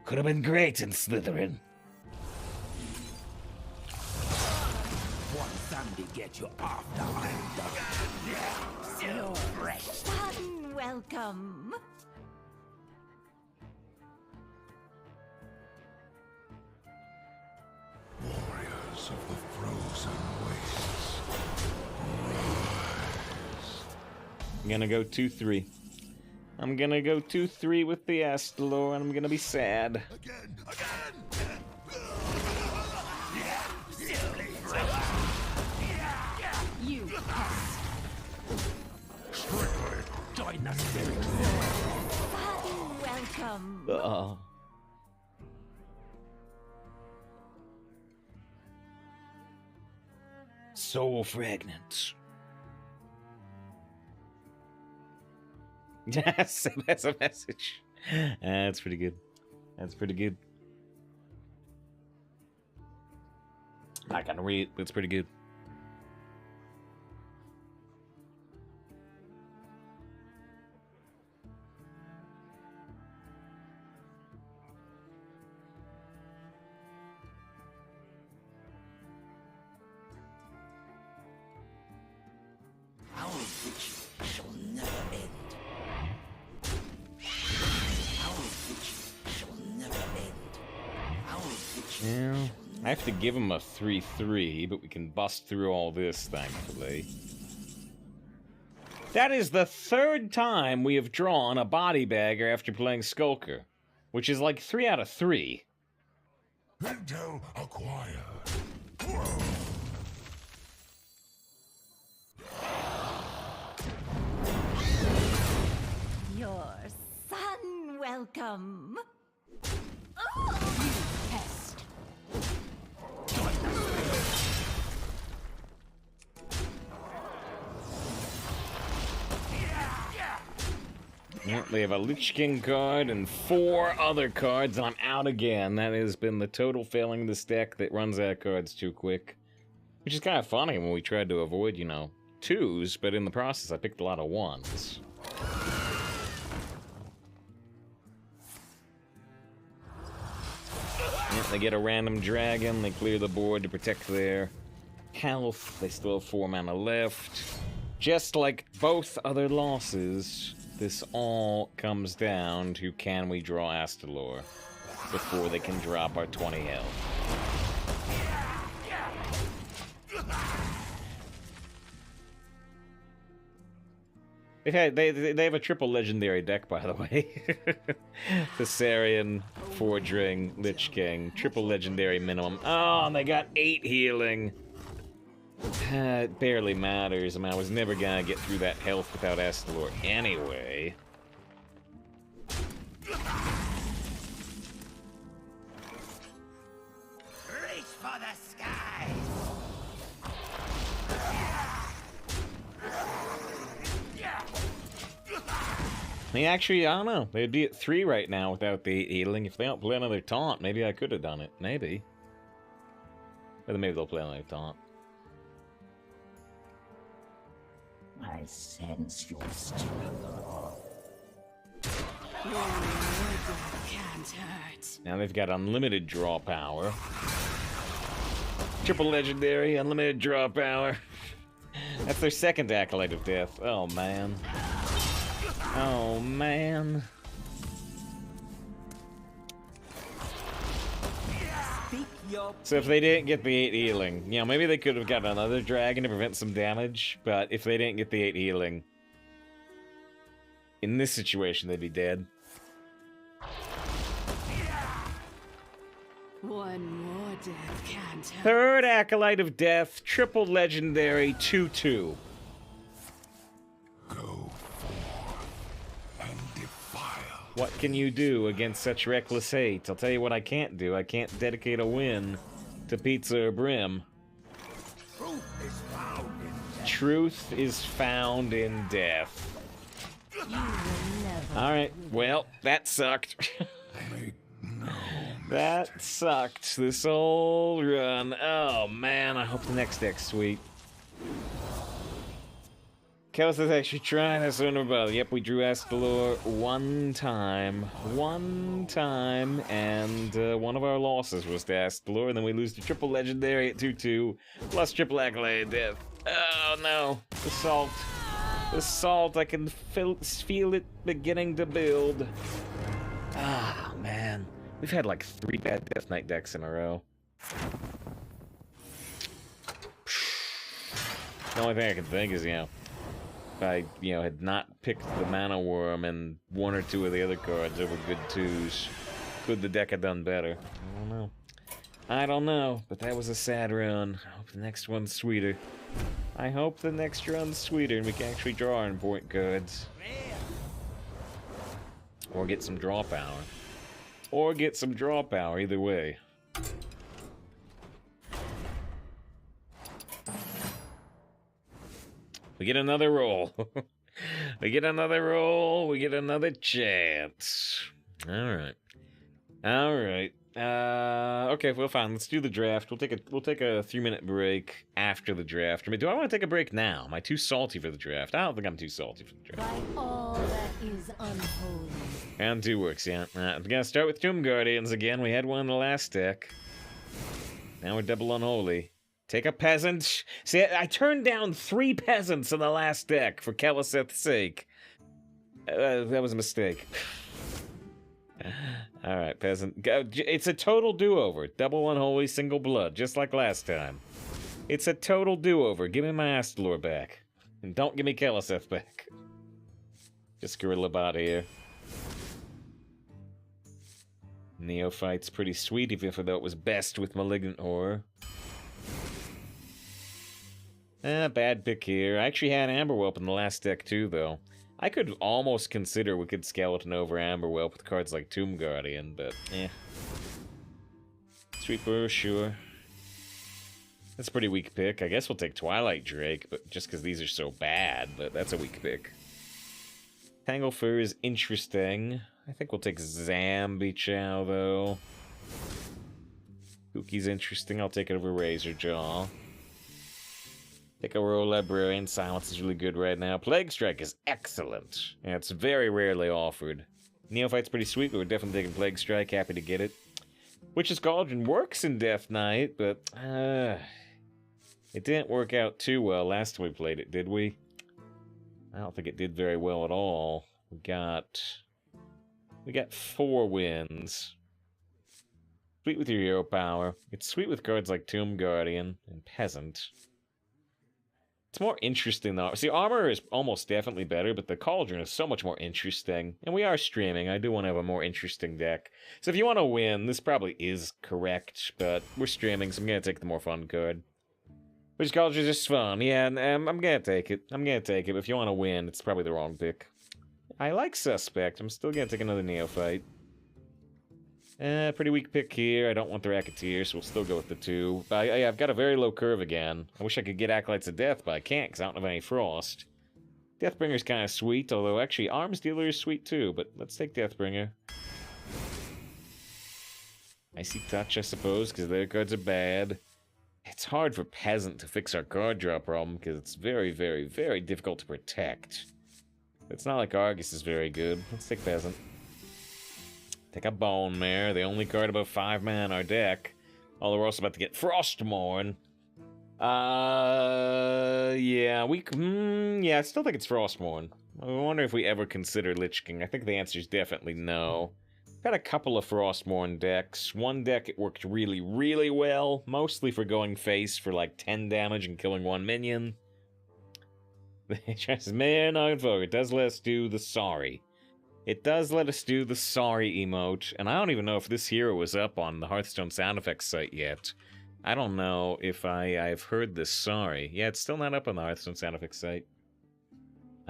Could have been great in Slytherin. One Sunday get you off the island. So fresh. Fun welcome. Warriors of the frozen wastes. I'm gonna go 2-3. I'm gonna go 2-3 with the Astalor, and I'm gonna be sad. Again! You pest. Join the spirit. Fun welcome. Soul fragments. Yes, that's a message. That's pretty good. That's pretty good. I gotta read it, but it's pretty good. Our witch shall never end. Our witch shall never end. Our witch Yeah, I have to give him a 3-3, but we can bust through all this, thankfully. That is the 3rd time we have drawn a body bagger after playing Skulker, which is like 3 out of 3. Intel acquired. Your son welcome. Oh, you pest. Well, they have a Lich King card and 4 other cards, and I'm out again. That has been the total failing of this deck that runs out of cards too quick. Which is kind of funny when we tried to avoid, you know, 2s, but in the process I picked a lot of 1s. Yeah, they get a random dragon, they clear the board to protect their health. They still have 4 mana left. Just like both other losses, this all comes down to can we draw Astalor before they can drop our 20 health. They have a triple legendary deck, by the way. Thessarian, Forge Ring, Lich King, triple legendary minimum. Oh, and they got 8 healing. It barely matters. I mean, I was never gonna get through that health without Astalor anyway. Reach for the skies! I mean, actually, I don't know. They'd be at 3 right now without the 8 healing. If they don't play another taunt, maybe I could have done it. Maybe. Or then maybe they'll play another taunt. I sense your struggle. Your murder can't hurt. Now they've got unlimited draw power. Triple legendary, unlimited draw power. That's their second Acolyte of Death. Oh, man. Oh, man. So if they didn't get the 8 healing, you know, maybe they could have gotten another dragon to prevent some damage, but if they didn't get the 8 healing, in this situation, they'd be dead. One more death can't hurt. Third Acolyte of Death, triple legendary, 2/2. Go forth and defile. What can you do against such reckless hate? I'll tell you what I can't do. I can't dedicate a win to Pizza or Brim. Truth is found in death. Truth is found in death. Alright, well, that sucked. That sucked. This whole run. Oh, man, I hope the next deck's sweet. Kels is actually trying us sooner about. Yep, we drew Astalor one time, and one of our losses was to Astalor, and then we lose to triple legendary at 2/2, plus triple Acolyte of Death. Oh no, the salt, I can feel it beginning to build. Ah, man, we've had like 3 bad Death Knight decks in a row. The only thing I can think is, if I, had not picked the Mana Worm and 1 or 2 of the other cards over good 2s, could the deck have done better? I don't know, but that was a sad run. I hope the next one's sweeter. I hope the next run's sweeter and we can actually draw our important cards. Or get some draw power. Either way. We get another roll. We get another chance. Alright. Okay, well, fine. Let's do the draft. We'll take a 3-minute break after the draft. I mean, do I want to take a break now? Am I too salty for the draft? I don't think I'm too salty for the draft. By all that is unholy. Round 2 works, yeah. We're gonna start with Tomb Guardians again. We had one in the last deck. Now we're double unholy. Take a peasant. See, I turned down 3 peasants in the last deck for Keliseth's sake. That was a mistake. Alright, peasant. It's a total do-over. Double unholy, single blood, just like last time. It's a total do-over. Give me my Astalor back. And don't give me Keliseth back. Just Gorilla Bot here. Neophyte's pretty sweet, even though it was best with Malignant Horror. Bad pick here. I actually had Amberwhelp in the last deck too, though. I could almost consider Wicked Skeleton over Amberwhelp with cards like Tomb Guardian, but Sweeper, sure. That's a pretty weak pick. I guess we'll take Twilight Drake, but just because these are so bad, but that's a weak pick. Tanglefur is interesting. I think we'll take Zambi Chow, though. Kookie's interesting. I'll take it over Razorjaw. Take a Royal Librarian. Silence is really good right now. Plague Strike is excellent. And it's very rarely offered. Neophyte's pretty sweet, but we're definitely taking Plague Strike. Happy to get it. Witch's Cauldron works in Death Knight, but it didn't work out too well last time we played it, did we? I don't think it did very well at all. We got 4 wins. Sweet with your hero power. It's sweet with cards like Tomb Guardian and Peasant. It's more interesting, though. See, armor is almost definitely better, but the cauldron is so much more interesting. And we are streaming. I do want to have a more interesting deck. So if you want to win, this probably is correct, but we're streaming, so I'm going to take the more fun card. Which cauldron is just fun. Yeah, I'm going to take it. I'm going to take it, but if you want to win, it's probably the wrong pick. I like Suspect. I'm still going to take another Neophyte. Pretty weak pick here. I don't want the Racketeer, so we'll still go with the 2. But I've got a very low curve again. I wish I could get Acolytes of Death, but I can't because I don't have any Frost. Deathbringer's kind of sweet, although actually Arms Dealer is sweet too, but let's take Deathbringer. Icy Touch, I suppose, because their cards are bad. It's hard for Peasant to fix our card draw problem because it's very, very, very difficult to protect. It's not like Argus is very good. Let's take Peasant. Take a Bone Mare, the only card above 5 mana in our deck. Although we're also about to get Frostmourne. Yeah, yeah, I still think it's Frostmourne. I wonder if we ever consider Lich King. I think the answer is definitely no. Got a couple of Frostmourne decks. One deck it worked really, really well, mostly for going face for like 10 damage and killing 1 minion. Just man on vote. It does let us do the sorry. It does let us do the sorry emote, and I don't even know if this hero was up on the Hearthstone sound effects site yet. I don't know if I've heard this sorry. Yeah, it's still not up on the Hearthstone sound effects site.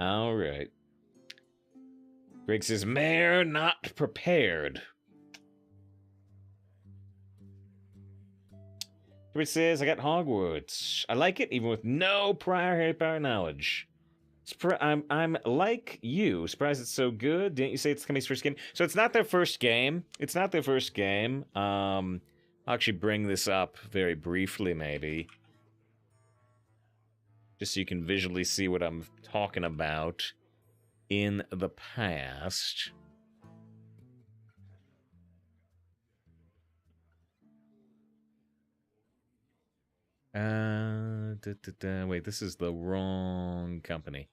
Alright. Greg says, Mayor not prepared. It says, I got Hogwarts. I like it even with no prior Harry Potter knowledge. I'm like you, surprised it's so good. Didn't you say it's the company's first game? So it's not their first game. It's not their first game. I'll actually bring this up very briefly, maybe. Just so you can visually see what I'm talking about in the past. Wait, this is the wrong company.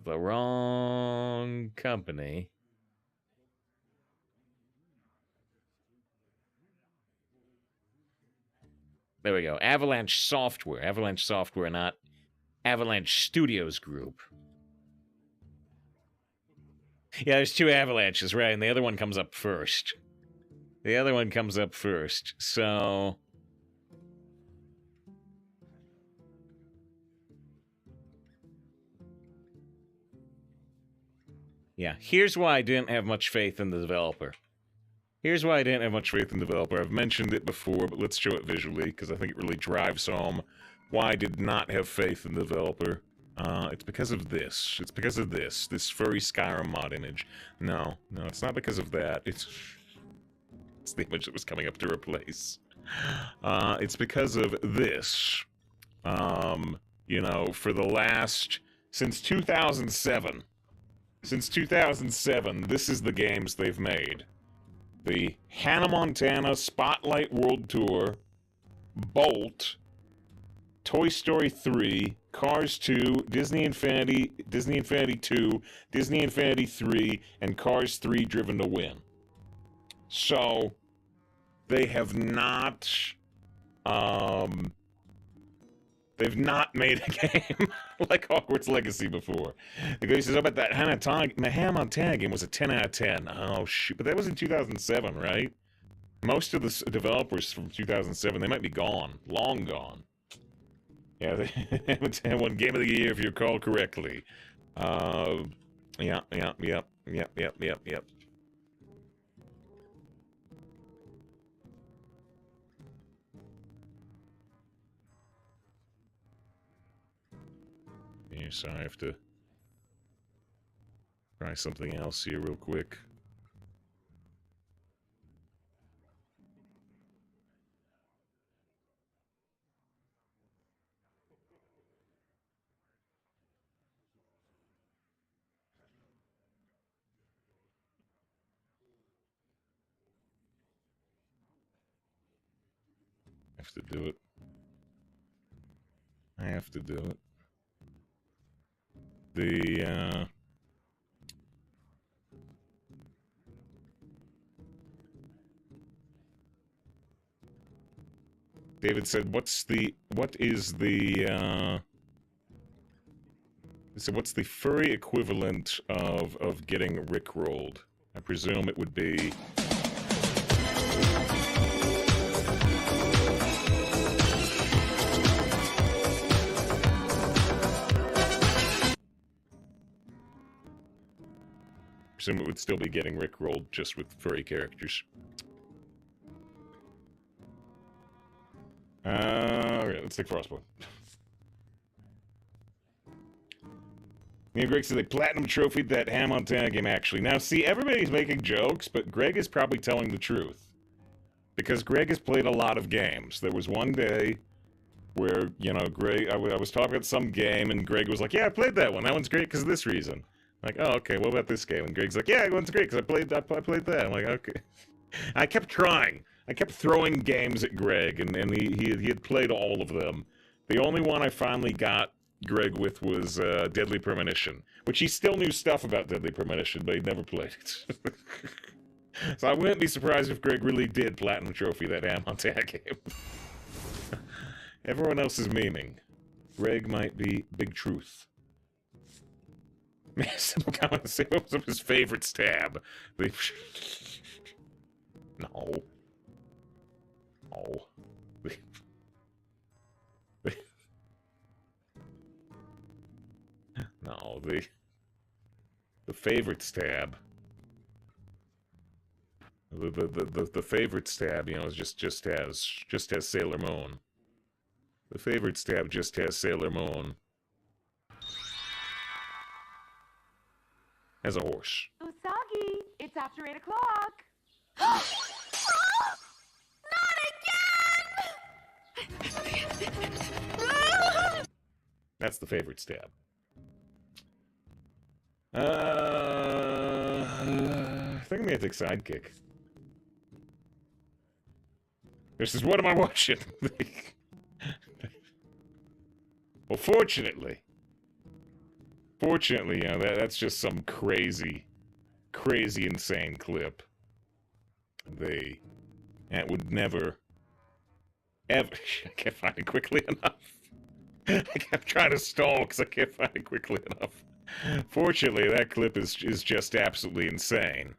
The wrong company. There we go. Avalanche Software. Avalanche Software, not Avalanche Studios Group. Yeah, there's 2 Avalanches, right? And the other one comes up first. The other one comes up first. So... yeah, here's why I didn't have much faith in the developer. Here's why I didn't have much faith in the developer. I've mentioned it before, but let's show it visually, because I think it really drives home why I did not have faith in the developer. It's because of this. It's because of this furry Skyrim mod image. No, it's not because of that. It's the image that was coming up to replace. It's because of this. You know, for the last... since 2007... Since 2007, this is the games they've made. The Hannah Montana Spotlight World Tour, Bolt, Toy Story 3, Cars 2, Disney Infinity 2, Disney Infinity 3, and Cars 3 Driven to Win. So, they have not, they've not made a game like Hogwarts Legacy before. The guy says, I bet that Hannah Montana game was a 10 out of 10. Oh, shoot. But that was in 2007, right? Most of the developers from 2007, they might be gone. Long gone. Yeah, they haven't won Game of the Year, if you recall correctly. Yep. So I have to try something else here real quick. I have to do it. I have to do it. David said, what is the So what's the furry equivalent of getting rickrolled? I presume it would be... I presume it would still be getting rickrolled, just with furry characters. Okay, let's take Frostboy. Me and Greg said they platinum trophied that Hannah Montana game, actually. Now, see, everybody's making jokes, but Greg is probably telling the truth. Because Greg has played a lot of games. There was one day where, you know, Greg, I was talking about some game, and Greg was like, yeah, I played that one. That one's great because of this reason. Like, oh, okay, what about this game? And Greg's like, yeah, that one's great because I played that. I'm like, okay. I kept trying. I kept throwing games at Greg, and he had played all of them. The only one I finally got Greg with was Deadly Premonition, which he still knew stuff about Deadly Premonition, but he'd never played it. So I wouldn't be surprised if Greg really did platinum trophy that Hannah Montana game. Everyone else is memeing. Greg might be Big Truth. Simple comment to say what was his favorite stab. No. Oh. No, the favorite stab. The favorite stab, you know, is just has Sailor Moon. The favorite stab just has Sailor Moon. As a horse. Usagi, it's after 8 o'clock. That's the favorite stab. I think I'm gonna take Sidekick. This is what am I watching? Well, fortunately, you know, that's just some crazy, insane clip. That would never, ever. I can't find it quickly enough. I'm trying to stall because I can't find it quickly enough. Fortunately, that clip is just absolutely insane.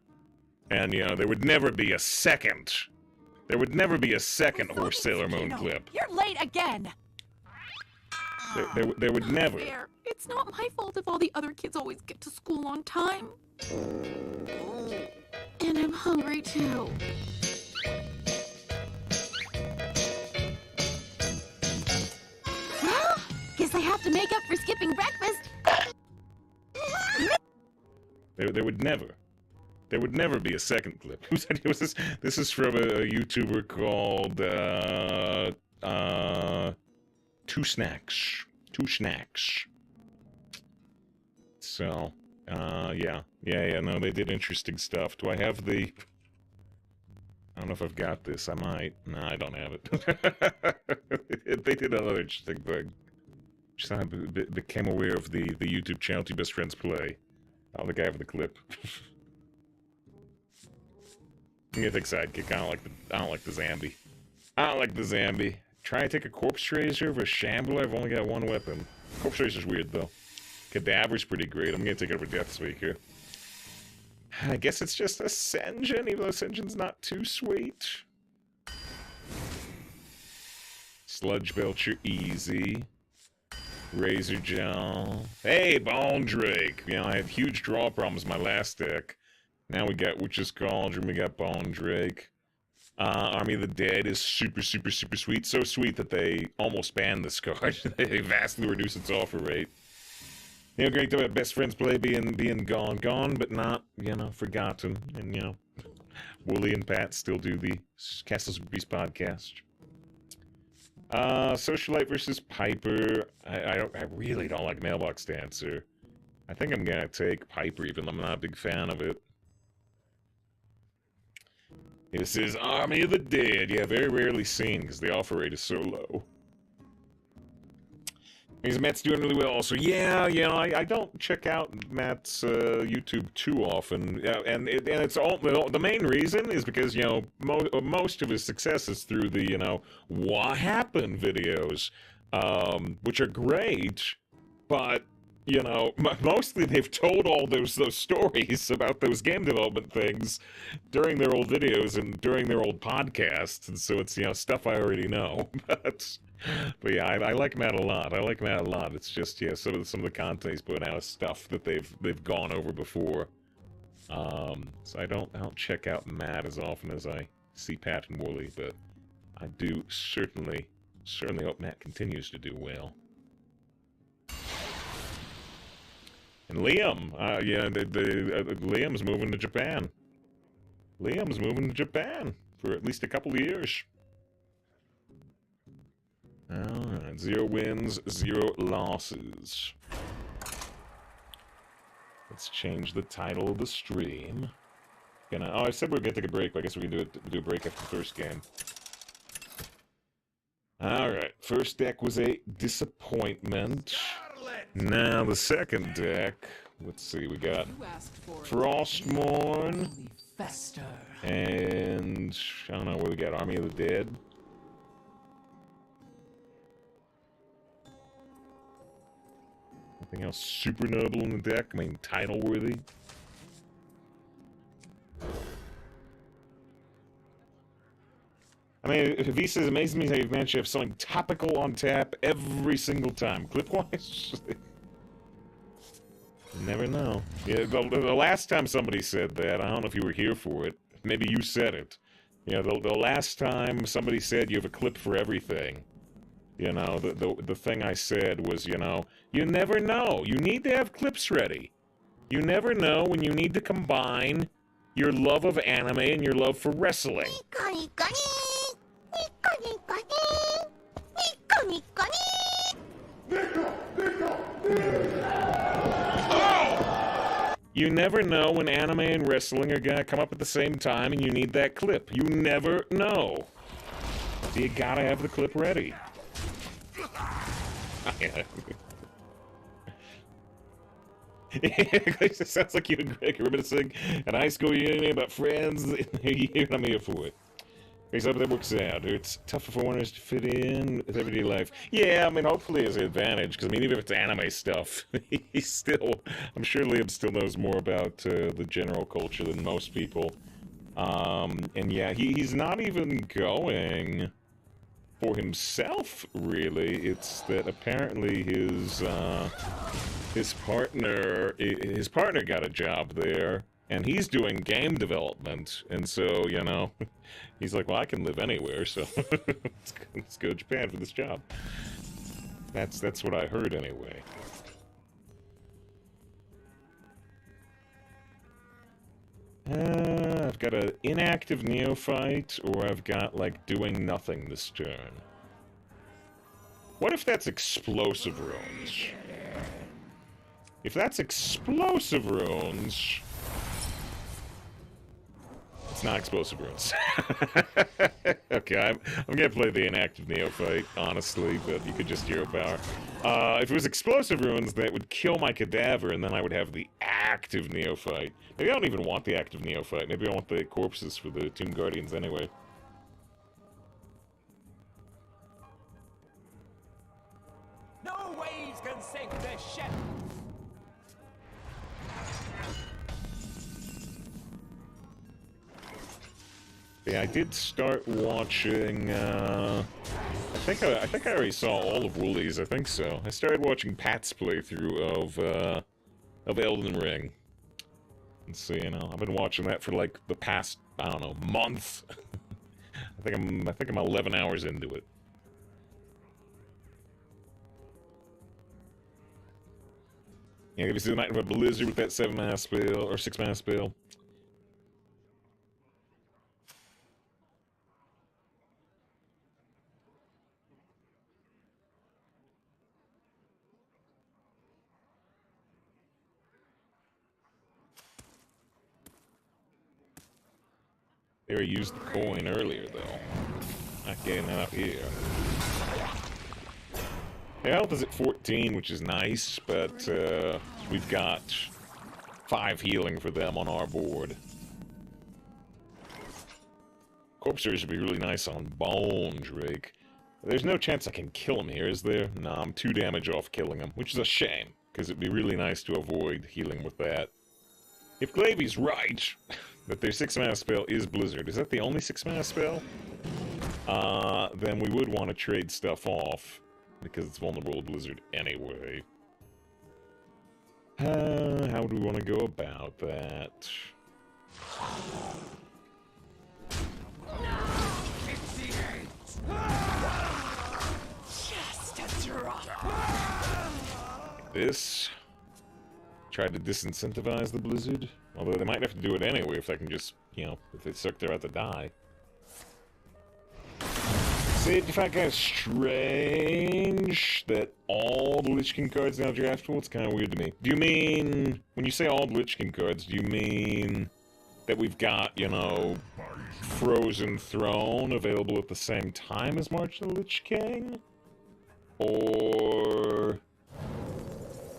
And, you know, there would never be a second. There would never be a second Horse Sailor Moon clip. You're late again. There would never. Fair. It's not my fault if all the other kids always get to school on time. And I'm hungry too. Well, guess I have to make up for skipping breakfast. There would never be a second clip. Who said it was this? This is from a YouTuber called Two Snacks. So, yeah, no, they did interesting stuff. Do I have the... I don't know if I've got this. I might. No, I don't have it. They did another interesting thing. Just I became aware of the YouTube channel Two Best Friends Play. Oh, the guy with the clip. I'm gonna take Sidekick. I don't like the Zambi. I don't like the Zambi. Try and take a Corpse Raiser over a Shambler. I've only got one weapon. Corpse Raiser's weird though. Cadaver's pretty great. I'm gonna take it over Deathspeaker. I guess it's just Ascension, even though Ascension's not too sweet. Sludge Belcher, easy. Razor Gel. Hey, Bone Drake! You know, I had huge draw problems my last deck. Now we got Witch's Cauldron, we got Bone Drake. Army of the Dead is super sweet. So sweet that they almost banned this card. They vastly reduce its offer rate. You know, great about Best Friends Play being gone, but not, you know, forgotten. And, you know, Wooly and Pat still do the Castles of Beast podcast. Socialite versus Piper. I really don't like Mailbox Dancer. I think I'm gonna take Piper, even though I'm not a big fan of it. This is Army of the Dead. Yeah, very rarely seen because the offer rate is so low. Because Matt's doing really well also. Yeah, you know, I don't check out Matt's YouTube too often. And it's all, the main reason is because, you know, most of his success is through the, you know, what happened videos, which are great, but you know, mostly they've told all those stories about those game development things during their old videos and during their old podcasts, and so it's, you know, stuff I already know. But yeah, I like Matt a lot. I like Matt a lot. It's just, yeah, some of the content he's putting out is stuff that they've gone over before. So I don't check out Matt as often as I see Pat and Wooly, but I do certainly hope Matt continues to do well. And Liam, yeah, Liam's moving to Japan. Liam's moving to Japan for at least a couple of years. Alright, 0 wins, 0 losses. Let's change the title of the stream. Oh, I said we were gonna take a break, but I guess we can do a break after the first game. Alright, first deck was a disappointment. Now the second deck, let's see, we got Frostmourne, and I don't know what we got, Army of the Dead. Anything else super notable in the deck? I mean, title-worthy? I mean, if he says, amazes me how you've managed to have something topical on tap every single time. Clip-wise? You never know. Yeah, the last time somebody said that, I don't know if you were here for it. Maybe you said it. You know, the last time somebody said you have a clip for everything. You know, the thing I said was, you know, you never know. You need to have clips ready. You never know when you need to combine your love of anime and your love for wrestling. You never know when anime and wrestling are gonna come up at the same time and you need that clip. You never know. So you gotta have the clip ready. It sounds like you and Greg are reminiscing an high school reunion about friends. I'm here for it. Because that works out. It's tough for foreigners to fit in with everyday life. Yeah, I mean, hopefully it's an advantage, because I mean, even if it's anime stuff, I'm sure Liam still knows more about the general culture than most people. And yeah, he's not even going for himself, really. It's that apparently his partner got a job there, and he's doing game development, and so, you know, he's like, well, I can live anywhere, so let's go to Japan for this job. That's what I heard anyway. I've got an inactive neophyte, or I've got, like, doing nothing this turn. What if that's explosive runes? If that's explosive runes... It's not explosive runes. Okay, I'm gonna play the inactive neophyte, honestly, but you could just hero power. If it was explosive runes, that would kill my cadaver, and then I would have the active neophyte. Maybe I don't even want the active neophyte. Maybe I want the corpses for the Tomb Guardians anyway. No ways can sink the ship. Yeah, I did start watching, I think I already saw all of Wooly's, I think so. I started watching Pat's playthrough of Elden Ring. And so, you know, I've been watching that for like the past, I don't know, month. I think I'm 11 hours into it. Yeah, if you see the Night of a Blizzard with that 7-mana spell, or 6-mana spell. There, used the coin earlier, though. Not getting that up here. Health is at 14, which is nice, but we've got 5 healing for them on our board. Corpse Surge would be really nice on Bone Drake. There's no chance I can kill him here, is there? No, I'm 2 damage off killing him, which is a shame, because it'd be really nice to avoid healing with that. If Glavy's right, that their 6-mana spell is Blizzard, is that the only 6-mana spell? Then we would want to trade stuff off, because it's vulnerable to Blizzard anyway. How do we want to go about that? This. Try to disincentivize the Blizzard. Although they might have to do it anyway if they can just, you know, if they suck, they're about to die. See, if I kind of strange that all the Lich King cards now draftable, it's kind of weird to me. Do you mean, when you say all the Lich King cards, do you mean that we've got, you know, Frozen Throne available at the same time as March of the Lich King? Or...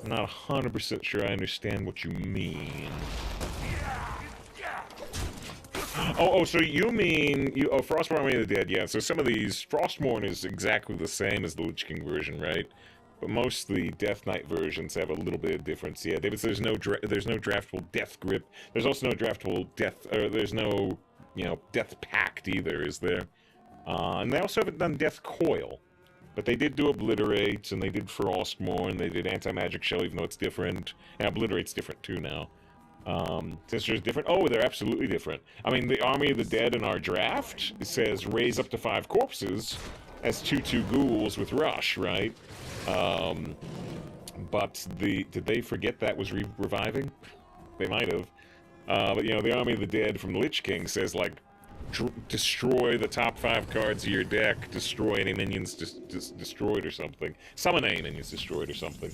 I'm not 100% sure I understand what you mean. Oh, so you mean... Frostborn Army of the Dead, yeah. So some of these... Frostborn is exactly the same as the Lich King version, right? But most of the Death Knight versions have a little bit of difference. Yeah, David, there's no draftable Death Grip. There's also no draftable Death... there's no, you know, Death Pact either, is there? And they also haven't done Death Coil. But they did do Obliterate, and they did Frostmourne, they did Anti-Magic Shell, even though it's different. And Obliterate's different, too, now. Sister's different? Oh, they're absolutely different. I mean, the Army of the Dead in our draft, it says raise up to 5 corpses as 2/2 ghouls with Rush, right? But did they forget that was reviving? They might have. But, you know, the Army of the Dead from the Lich King says, like, destroy the top 5 cards of your deck, destroy any minions destroyed or something. Summon any minions destroyed or something.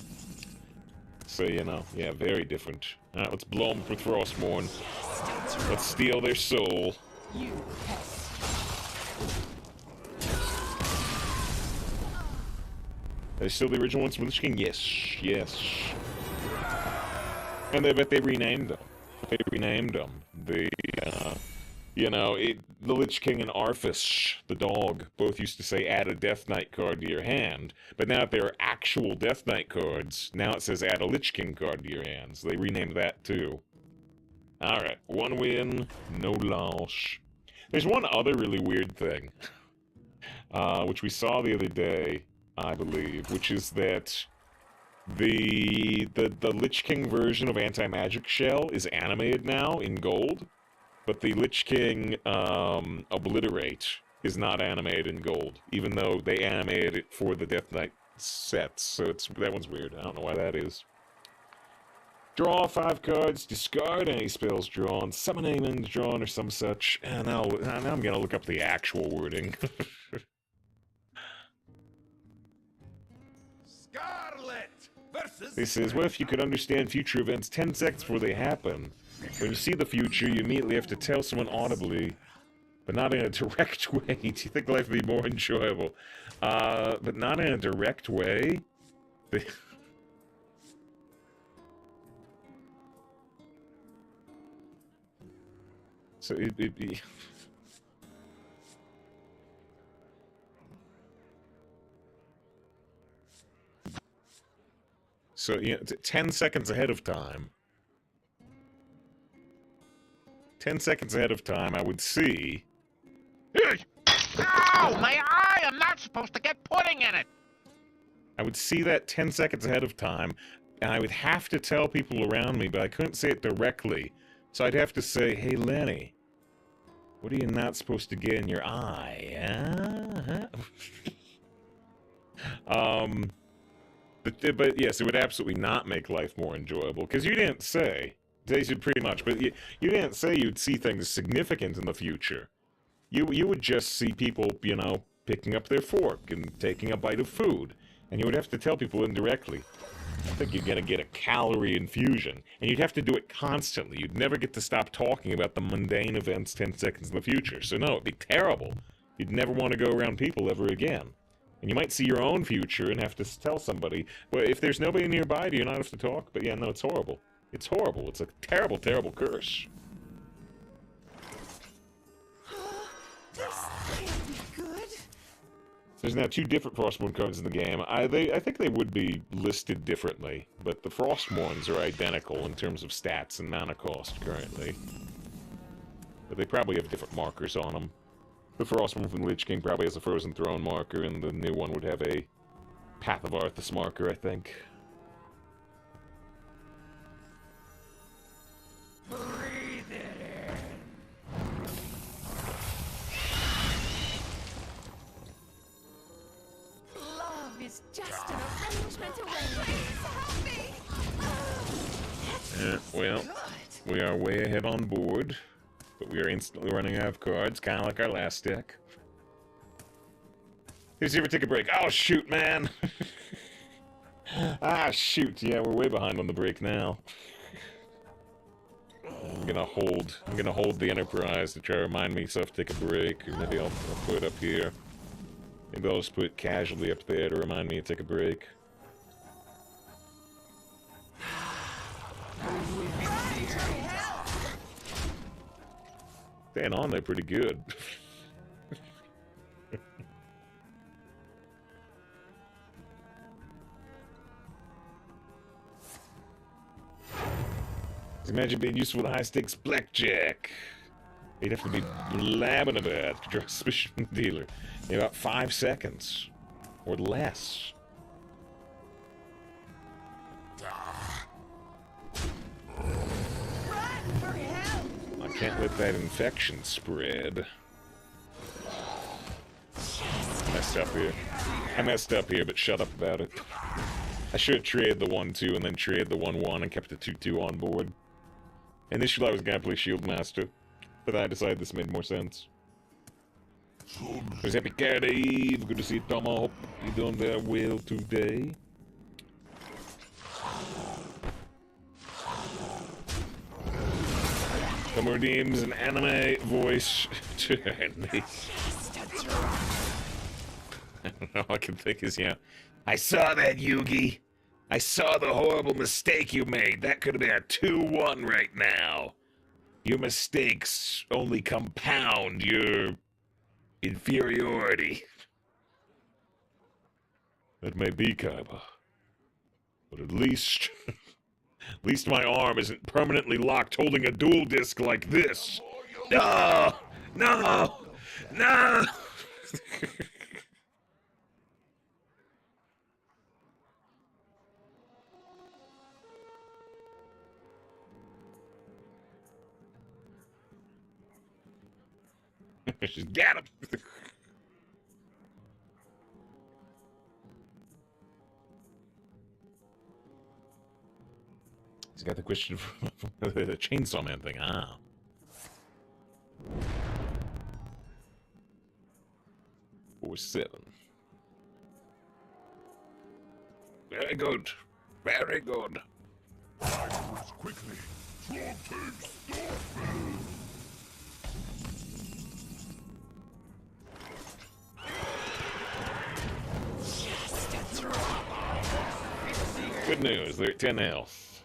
So, you know, yeah, very different. Alright, let's blow them with Frostmourne. Let's steal their soul. Are they still the original ones from Lich King? Yes, yes. And I bet they renamed them. You know, the Lich King and Arthas, the dog, both used to say add a Death Knight card to your hand. But now that there are actual Death Knight cards, now it says add a Lich King card to your hands. They renamed that too. Alright, 1 win, no loss. There's one other really weird thing, which we saw the other day, I believe, which is that the Lich King version of Anti-Magic Shell is animated now in gold. But the Lich King Obliterate is not animated in gold, even though they animated it for the Death Knight sets. So that one's weird. I don't know why that is. Draw 5 cards, discard any spells drawn, summon any minions drawn, or some such. And now I'm gonna look up the actual wording. Scarlet versus. This is, what if you could understand future events 10 seconds before they happen? When you see the future, you immediately have to tell someone audibly, but not in a direct way. Do you think life would be more enjoyable? But not in a direct way? So it'd be... So, you know, 10 seconds ahead of time. 10 seconds ahead of time, I would see... Ow! My eye! I'm not supposed to get pudding in it! I would see that 10 seconds ahead of time, and I would have to tell people around me, but I couldn't say it directly. So I'd have to say, hey, Lenny, what are you not supposed to get in your eye, huh? But yes, it would absolutely not make life more enjoyable, because you didn't say... They should pretty much, but you didn't say you'd see things significant in the future. You would just see people, you know, picking up their fork and taking a bite of food, and you would have to tell people indirectly. I think you're gonna get a calorie infusion, and you'd have to do it constantly. You'd never get to stop talking about the mundane events 10 seconds in the future. So no, it'd be terrible. You'd never want to go around people ever again. And you might see your own future and have to tell somebody. Well, if there's nobody nearby, do you not have to talk? But yeah, no, it's horrible. It's horrible. It's a terrible, terrible curse. This can't be good. There's now 2 different Frostmourne cards in the game. I think they would be listed differently, but the Frostmournes are identical in terms of stats and mana cost currently. But they probably have different markers on them. The Frostmourne from Lich King probably has a Frozen Throne marker, and the new one would have a Path of Arthas marker, I think. Breathe it in. Love is just an arrangement away. Please help me. Well, we are way ahead on board, but we are instantly running out of cards, kind of like our last deck. Did you ever take a break? Oh, shoot, man! Ah, shoot. Yeah, we're way behind on the break now. I'm gonna hold the Enterprise to try to remind myself to take a break, or maybe I'll put it up here. Maybe I'll just put Casualty up there to remind me to take a break. Staying on there pretty good. Imagine being useful with high-stakes blackjack. You'd have to be blabbing about to draw suspicion from the dealer in about 5 seconds. Or less. I can't let that infection spread. I messed up here, but shut up about it. I should have traded the 1-2 and then traded the 1-1 and kept the 2-2 on board. Initially I was gonna play Shield Master, but I decided this made more sense. There's Happy Cardi, good to see you, Tom. I hope you're doing very well today. Tom redeems an anime voice to Andy. All I can think is, yeah, I saw that, Yugi. I saw the horrible mistake you made. That could have been a 2-1 right now. Your mistakes only compound your inferiority. That may be, Kaiba. But at least my arm isn't permanently locked holding a dual disc like this. No! No! No! Just get him! He's got the question from the Chainsaw Man thing. Ah. Or 7. Very good. Very good. Quickly. Good news, they're at 10 health.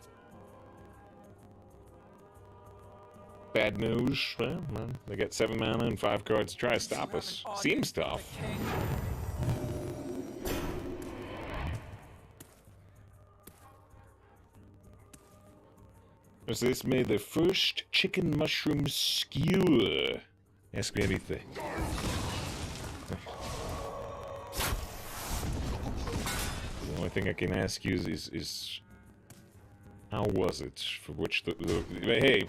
Bad news, well, they got 7 mana and 5 cards to try to stop us. Seems tough. Was this made the first chicken mushroom skewer? Ask me anything. The only thing I can ask you is how was it? For which the hey,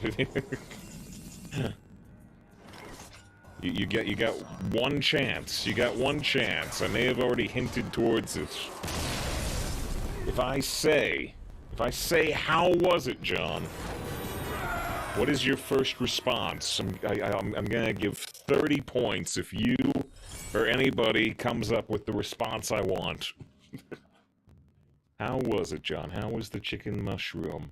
you got one chance. You got one chance. I may have already hinted towards it. If I say, how was it, John? What is your first response? I'm gonna give 30 points if you or anybody comes up with the response I want. How was it, John? How was the chicken mushroom?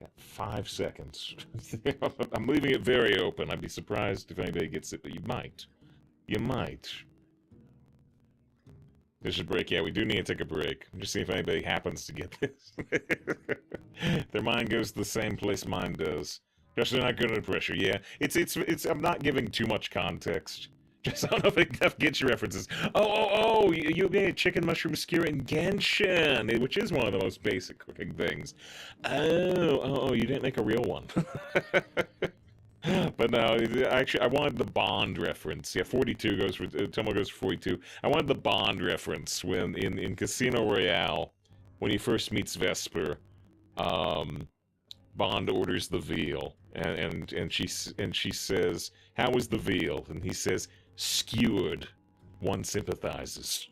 Got 5 seconds. I'm leaving it very open. I'd be surprised if anybody gets it, but you might. You might. There's a break. Yeah, we do need to take a break. I'm just seeing if anybody happens to get this. Their mind goes to the same place mine does. Especially not good under pressure. Yeah, it's. I'm not giving too much context. Just I don't know if it gets your references. Oh! You made a chicken mushroom skewer in Genshin, which is one of the most basic cooking things. Oh! You didn't make a real one. But no, actually, I wanted the Bond reference. Yeah, 42 goes for Tomo goes for 42. I wanted the Bond reference when in Casino Royale, when he first meets Vesper, Bond orders the veal, and she says, "How is the veal?" And he says, "Skewered. One sympathizes."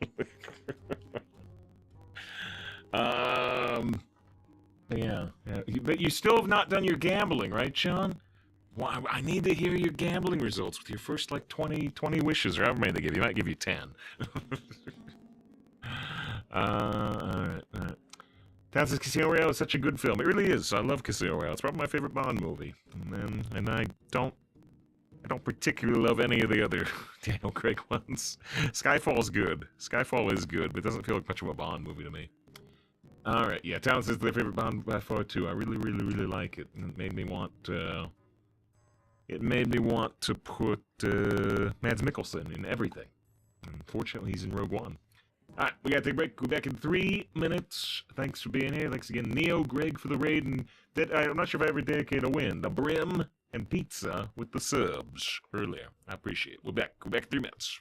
Yeah. But you still have not done your gambling, right, Sean? Well, I need to hear your gambling results with your first, like, 20 wishes, or however many they give you. They might give you 10. Alright. Townsend's Casino Royale is such a good film. It really is. I love Casino Royale. It's probably my favorite Bond movie. And I don't particularly love any of the other Daniel Craig ones. Skyfall's good. Skyfall is good, but it doesn't feel like much of a Bond movie to me. Alright, yeah, Townsend's their favorite Bond by far, too. I really, really, really like it. And it made me want to put Mads Mikkelsen in everything. Unfortunately, he's in Rogue One. Alright, we gotta take a break. We'll be back in 3 minutes. Thanks for being here. Thanks again, Neo, Greg, for the raid. And I'm not sure if I ever dedicated a win. The Brim and Pizza with the subs earlier. I appreciate it. We'll be back. We'll be back in 3 minutes.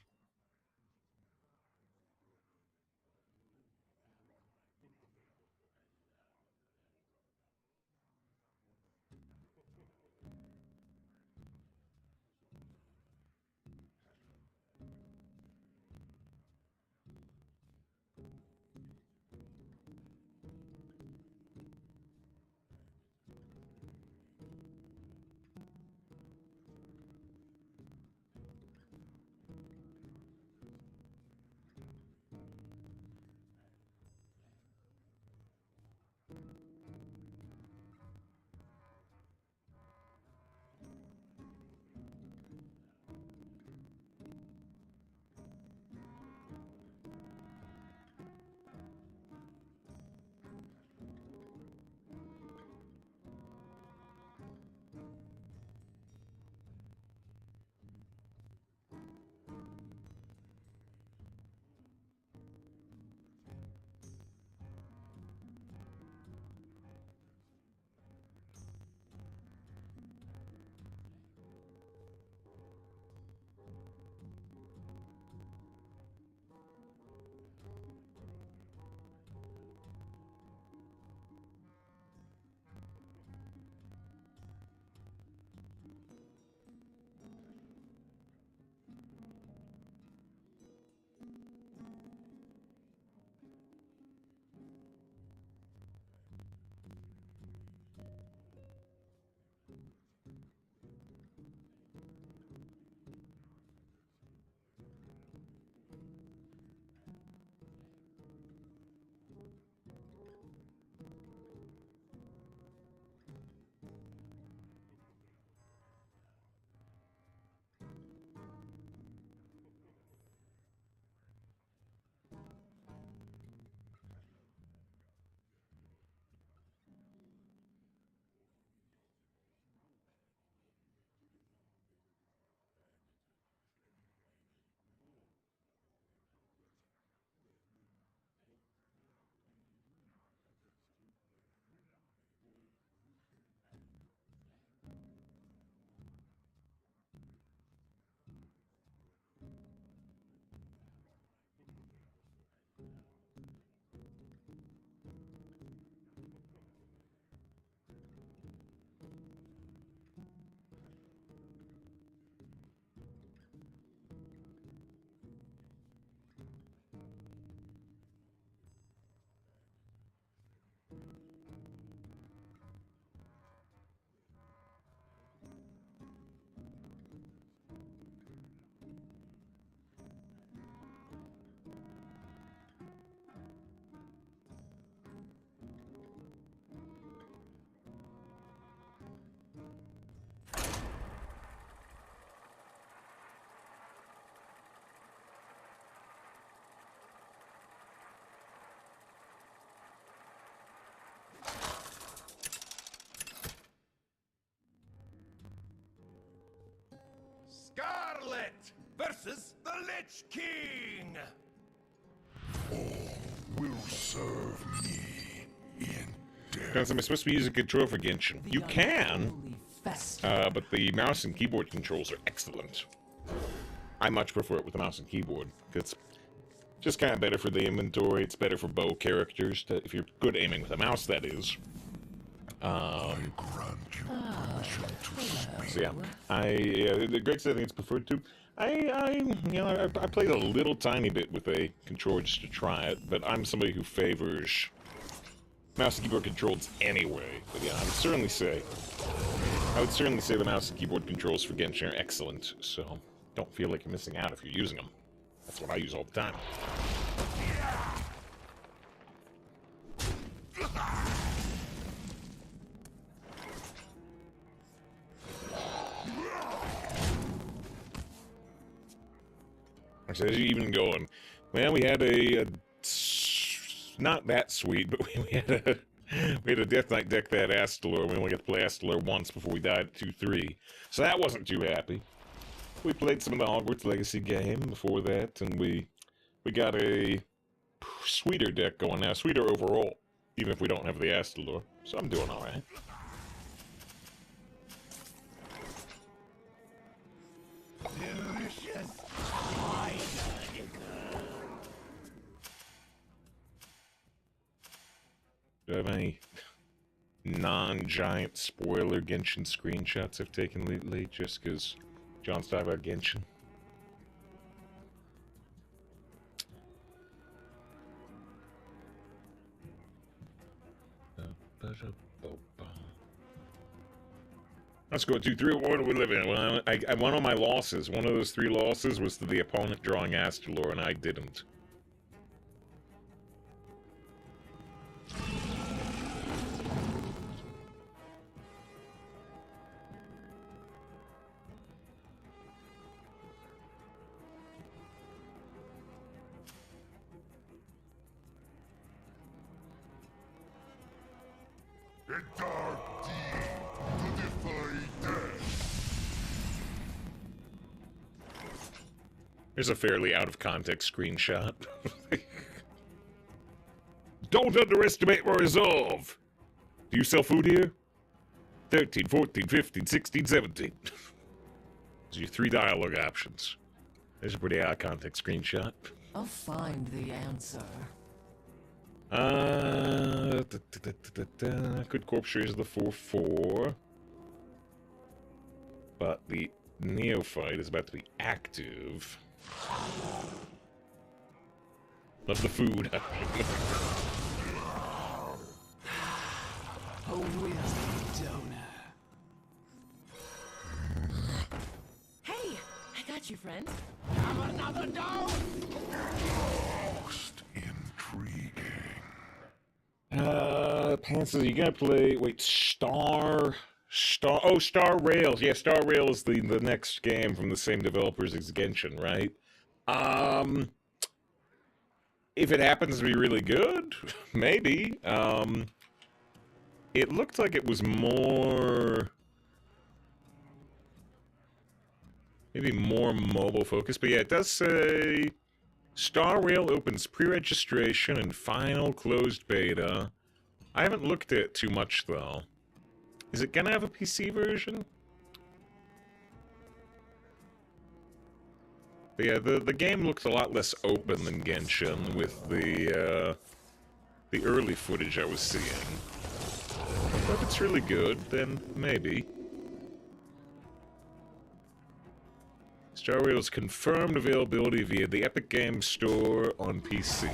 Scarlet versus the Lich King. Will serve me in Guys, am I supposed to be using a control for Genshin? You can, but the mouse and keyboard controls are excellent. I much prefer it with the mouse and keyboard. It's just kind of better for the inventory. It's better for bow characters, if you're good aiming with a mouse, that is. So yeah, Greg said I think it's preferred to. I played a little tiny bit with a controller just to try it, but I'm somebody who favors mouse and keyboard controls anyway. But yeah, I would certainly say the mouse and keyboard controls for Genshin are excellent. So don't feel like you're missing out if you're using them. That's what I use all the time. So as you even going, well, we had a not that sweet, but we had a Death Knight deck that Astalor. We only got to play Astalor once before we died at 2-3, so that wasn't too happy. We played some of the Hogwarts Legacy game before that, and we got a sweeter deck going now, sweeter overall, even if we don't have the Astalor. So I'm doing all right. Delicious. Do I have any non-giant spoiler Genshin screenshots I've taken lately, just because John's talking about Genshin? Let's go 2-3. What do we live in? Well, I won all my losses. One of those 3 losses was to the opponent drawing Astalor, and I didn't. a dark deed to defy death. Here's a fairly out-of-context screenshot. Don't underestimate my resolve! Do you sell food here? 13, 14, 15, 16, 17. Those are your 3 dialogue options. There's a pretty out-of-context screenshot. I'll find the answer. Good corpse raise is the 4-4. But the neophyte is about to be active. Love the food. A wisdom donor. Hey, I got you, friend. Have another dose! Most intriguing. Pants, you gotta play, wait, Star Rail. Yeah, Star Rail is the next game from the same developers as Genshin, right? If it happens to be really good, maybe. It looked like it was more... maybe more mobile focused, but yeah, it does say... Star Rail opens pre-registration and final closed beta. I haven't looked at it too much, though. Is it gonna have a PC version? But yeah, the game looks a lot less open than Genshin with the early footage I was seeing. But if it's really good, then maybe. Star Rail's confirmed availability via the Epic Games Store on PC.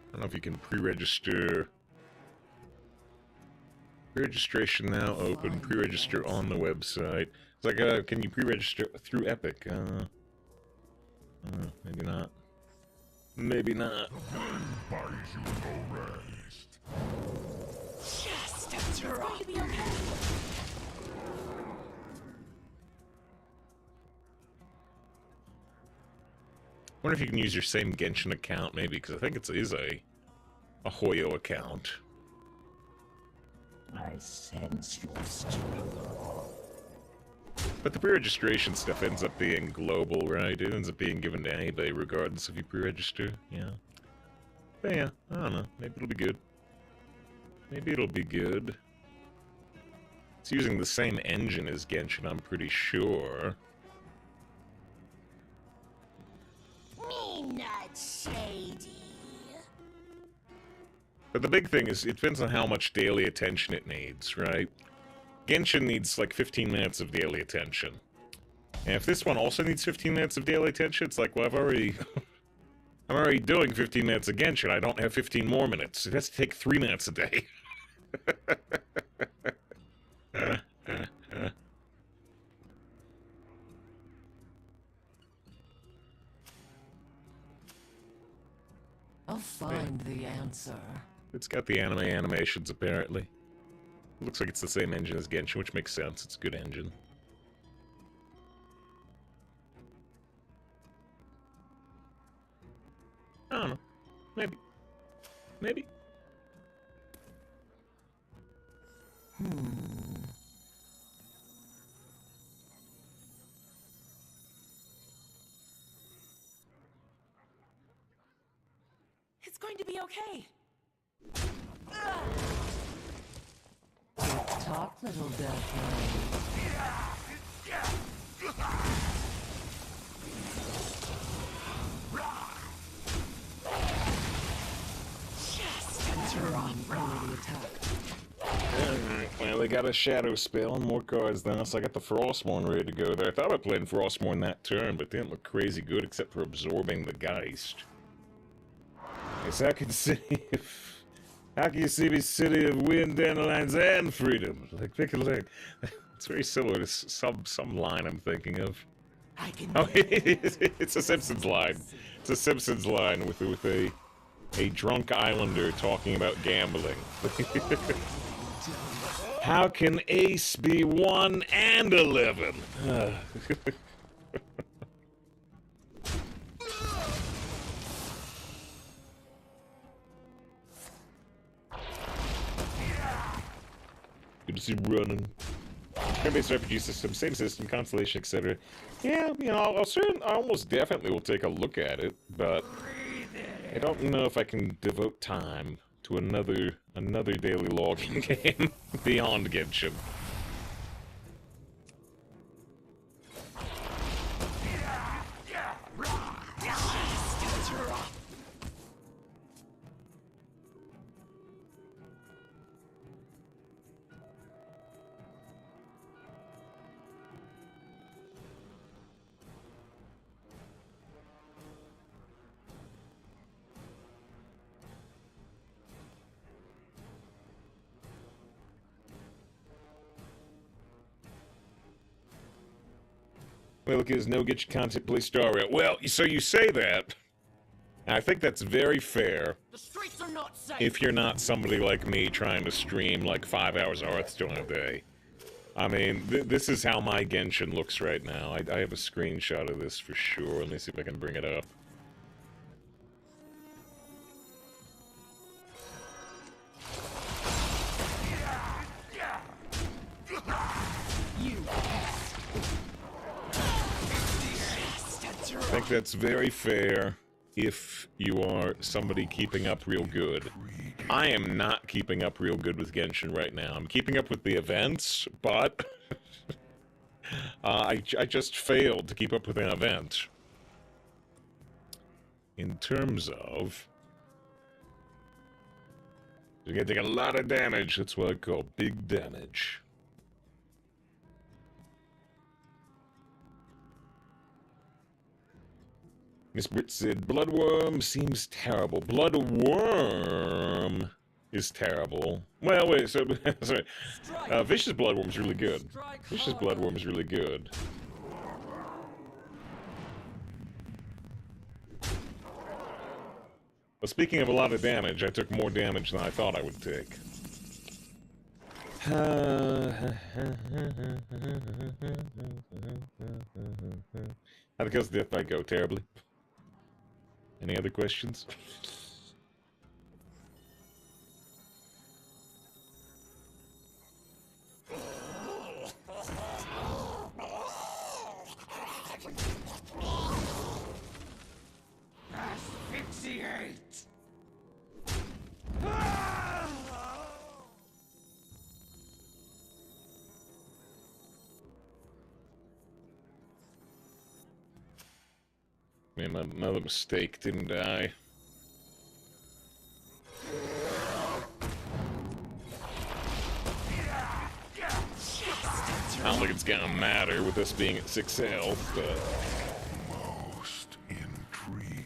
I don't know if you can pre-register. Pre-registration now open. Pre-register on the website. It's like, can you pre-register through Epic? Maybe not. Maybe not. Buys you no rest. Just a drop. Wonder if you can use your same Genshin account, maybe, because I think it is a Hoyo account. I sense your struggle. But the pre-registration stuff ends up being global, right? It ends up being given to anybody, regardless if you pre-register. Yeah. But yeah, I don't know. Maybe it'll be good. Maybe it'll be good. It's using the same engine as Genshin, I'm pretty sure. Me not shady. But the big thing is, it depends on how much daily attention it needs, right? Genshin needs like 15 minutes of daily attention. And if this one also needs 15 minutes of daily attention, it's like, well, I'm already doing 15 minutes of Genshin. I don't have 15 more minutes. It has to take 3 minutes a day. I'll find the answer. It's got the anime animations, apparently. Looks like it's the same engine as Genshin, which makes sense. It's a good engine. I don't know. Maybe. Maybe. It's going to be okay. Talk, little deathling. Already attacked. Alright, well, they got a Shadow spell and more cards now, so I got the Frostmourne ready to go there. I thought about playing Frostmourne that turn, but it didn't look crazy good except for absorbing the Geist. Yes, how can you see me city of wind, dandelions, and freedom? Like, pick a leg. It's very similar to some line I'm thinking of. Oh, it's a Simpsons line. It's a Simpsons line with a drunk islander talking about gambling. How can ace be 1 and 11? Good to see running. Turn-based RPG system, same system, constellation, etc. Yeah, you know, I almost definitely will take a look at it, but I don't know if I can devote time to another daily logging game beyond Genshin. Well, because no get your content, play Star Rail. Well, so you say that. I think that's very fair. The streets are not safe. If you're not somebody like me trying to stream like 5 hours of Hearthstone a day. I mean, this is how my Genshin looks right now. I have a screenshot of this for sure. Let me see if I can bring it up. I think that's very fair if you are somebody keeping up real good. I am not keeping up real good with Genshin right now. I'm keeping up with the events, but I just failed to keep up with an event. In terms of... You're gonna take a lot of damage. That's what I call big damage. Miss Britt said, Bloodworm seems terrible. Bloodworm is terrible. Well, wait, so, sorry. Vicious Bloodworm is really good. Vicious Bloodworm is really good. Well, speaking of a lot of damage, I took more damage than I thought I would take. How because death might go terribly. Any other questions? Asphyxiate! Made another mistake, didn't I? I don't think it's gonna matter with us being at 6 health, but... Most intriguing.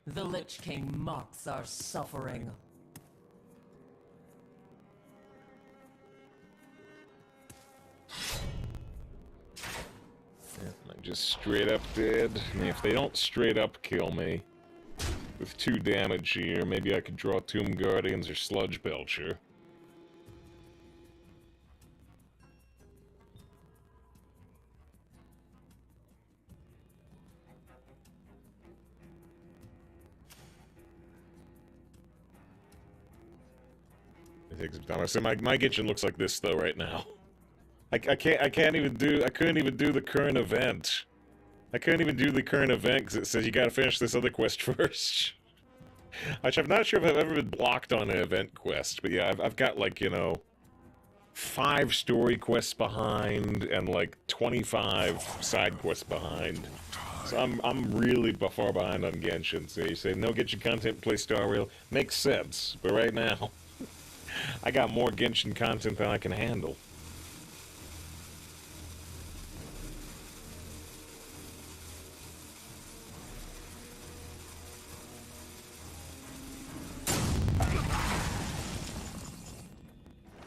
The Lich King mocks our suffering. I'm just straight up dead. I mean, if they don't straight up kill me with 2 damage here, maybe I could draw Tomb Guardians or Sludge Belcher. It takes some time. So my kitchen looks like this though right now. I couldn't even do the current event. I couldn't even do the current event because it says you gotta finish this other quest first. Which I'm not sure if I've ever been blocked on an event quest, but yeah, I've got like, you know, 5 story quests behind and like 25 side quests behind. So I'm really far behind on Genshin. So you say no Genshin content, play Star Rail. Makes sense, but right now I got more Genshin content than I can handle.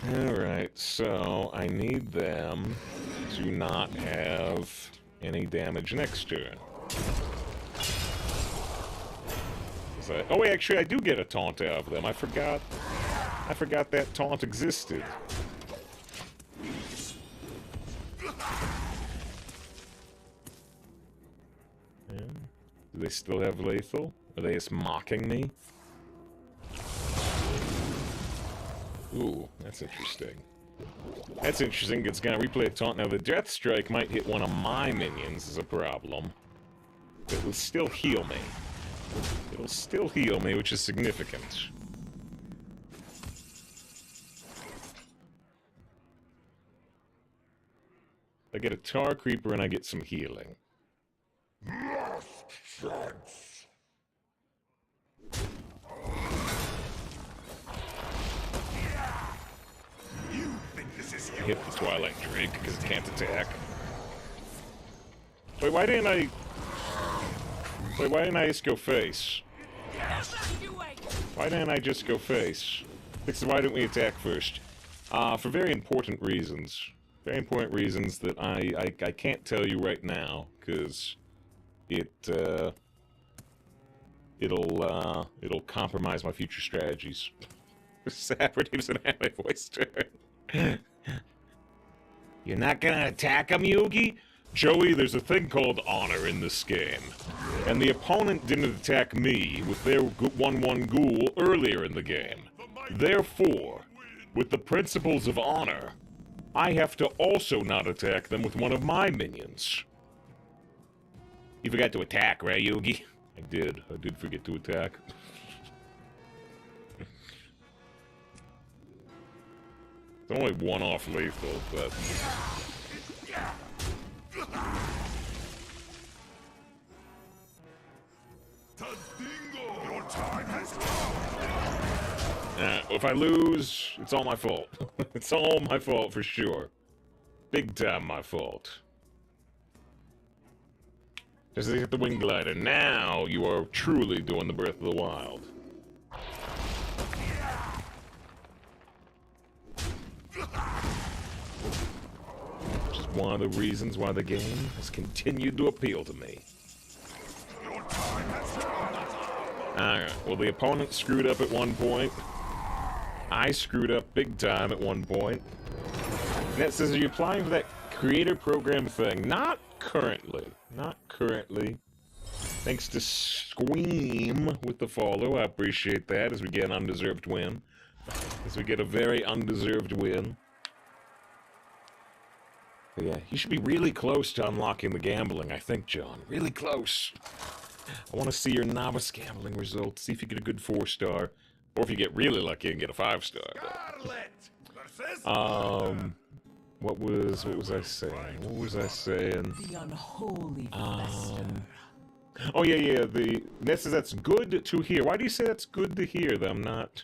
Alright, so I need them to not have any damage next turn. Oh wait, actually I do get a taunt out of them. I forgot that taunt existed. Yeah. Do they still have lethal? Are they just mocking me? Ooh, that's interesting. That's interesting. It's gonna replay a taunt. Now, the Death Strike might hit one of my minions is a problem. But it will still heal me. It'll still heal me, which is significant. I get a Tar Creeper and I get some healing. Last chance. Hit the Twilight Drake because it can't attack. Wait, why didn't I just go face? Why didn't I just go face? Why didn't we attack first? For very important reasons. Very important reasons that I can't tell you right now, because it'll compromise my future strategies. Saturdays an anime voice turn. You're not gonna attack him, Yugi? Joey, there's a thing called honor in this game. And the opponent didn't attack me with their 1-1 ghoul earlier in the game. Therefore, with the principles of honor, I have to also not attack them with one of my minions. You forgot to attack, right, Yugi? I did forget to attack. It's only one-off lethal, but... Your time has come. If I lose, it's all my fault. It's all my fault for sure. Big time my fault. Just hit the Wing Glider. Now you are truly doing the Breath of the Wild. Which is one of the reasons why the game has continued to appeal to me. Alright, well the opponent screwed up at one point. I screwed up big time at one point. And that says, are you applying for that creator program thing? Not currently. Not currently. Thanks to Squeam with the follow. I appreciate that as we get an undeserved win. As we get a very undeserved win. But yeah, you should be really close to unlocking the gambling, I think, John. Really close. I want to see your novice gambling results. See if you get a good 4-star. Or if you get really lucky and get a 5-star. What was I saying? What was I saying? The unholy fester. Oh yeah. That's good to hear. Why do you say that's good to hear? That I'm not.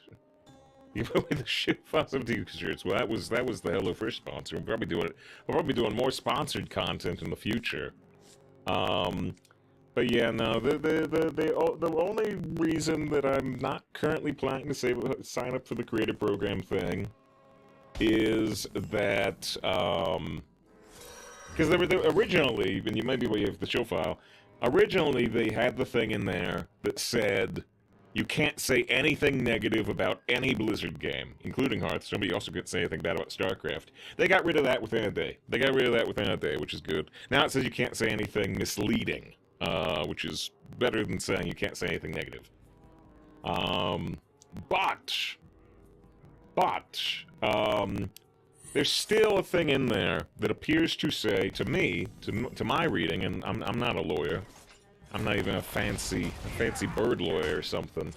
You put me the shit positive t-shirts. Well, that was the HelloFresh sponsor. We'll probably doing more sponsored content in the future. But yeah, no. The only reason that I'm not currently planning to sign up for the creator program thing is that because they originally, and you maybe you have the show file. Originally, they had the thing in there that said you can't say anything negative about any Blizzard game, including Hearthstone, but you also can't say anything bad about StarCraft. They got rid of that within a day. Which is good. Now it says you can't say anything misleading, which is better than saying you can't say anything negative. But there's still a thing in there that appears to say, to me, to my reading, and I'm not a lawyer. I'm not even a fancy bird lawyer or something.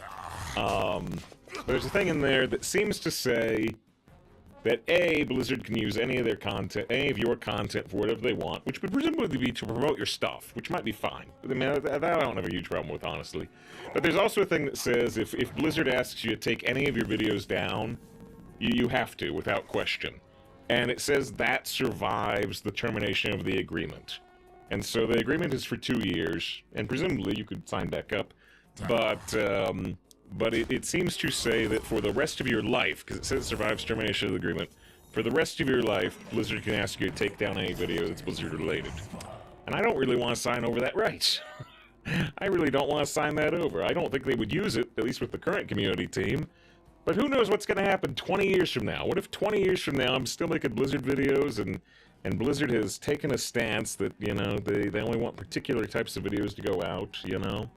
There's a thing in there that seems to say that A, Blizzard can use any of your content for whatever they want, which would presumably be to promote your stuff, which might be fine. I mean, that I don't have a huge problem with, honestly. But there's also a thing that says if Blizzard asks you to take any of your videos down, you have to, without question. And it says that survives the termination of the agreement. And so the agreement is for 2 years, and presumably you could sign back up. But it seems to say that for the rest of your life, because it says it survives termination of the agreement, for the rest of your life, Blizzard can ask you to take down any video that's Blizzard-related. And I don't really want to sign over that right. I really don't want to sign that over. I don't think they would use it, at least with the current community team. But who knows what's going to happen 20 years from now? What if 20 years from now I'm still making Blizzard videos and Blizzard has taken a stance that, you know, they only want particular types of videos to go out, you know?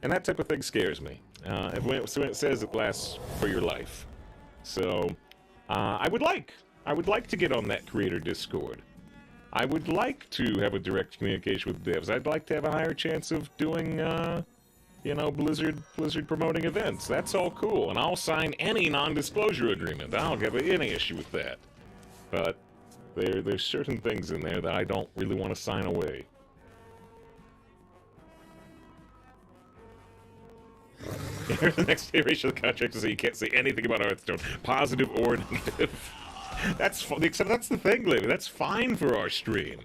And that type of thing scares me. When it says it lasts for your life. So, I would like to get on that creator Discord. I would like to have a direct communication with devs. I'd like to have a higher chance of doing, you know, Blizzard promoting events. That's all cool. And I'll sign any non-disclosure agreement. I don't have any issue with that. But there's certain things in there that I don't really want to sign away. The next iteration of the contract is that you can't say anything about Hearthstone, positive or negative. Except that's the thing, Livy. That's fine for our stream.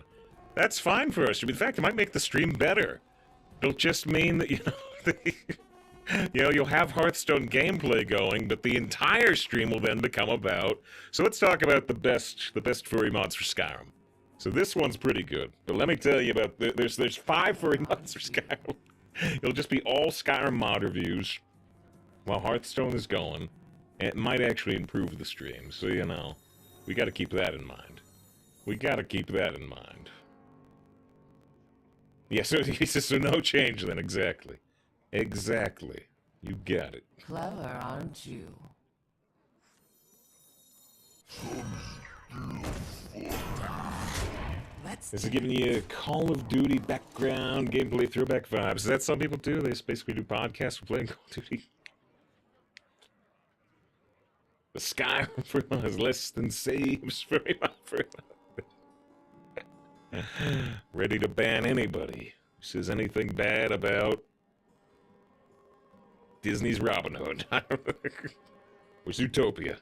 That's fine for our stream. In fact, it might make the stream better. It'll just mean that, you know, you'll have Hearthstone gameplay going, but the entire stream will then become about. So let's talk about the best furry mods for Skyrim. So this one's pretty good, but let me tell you about there's 5 furry mods for Skyrim. It'll just be all Skyrim mod reviews while Hearthstone is going. And it might actually improve the stream, so you know, we got to keep that in mind. Yeah, so he says, so no change then, exactly. You got it. Clever, aren't you? This is giving you Call of Duty background gameplay throwback vibes. Is that some people do? They just basically do podcasts for playing Call of Duty. The Skyrim for is less than saves for ready to ban anybody who says anything bad about Disney's Robin Hood. Or Zootopia.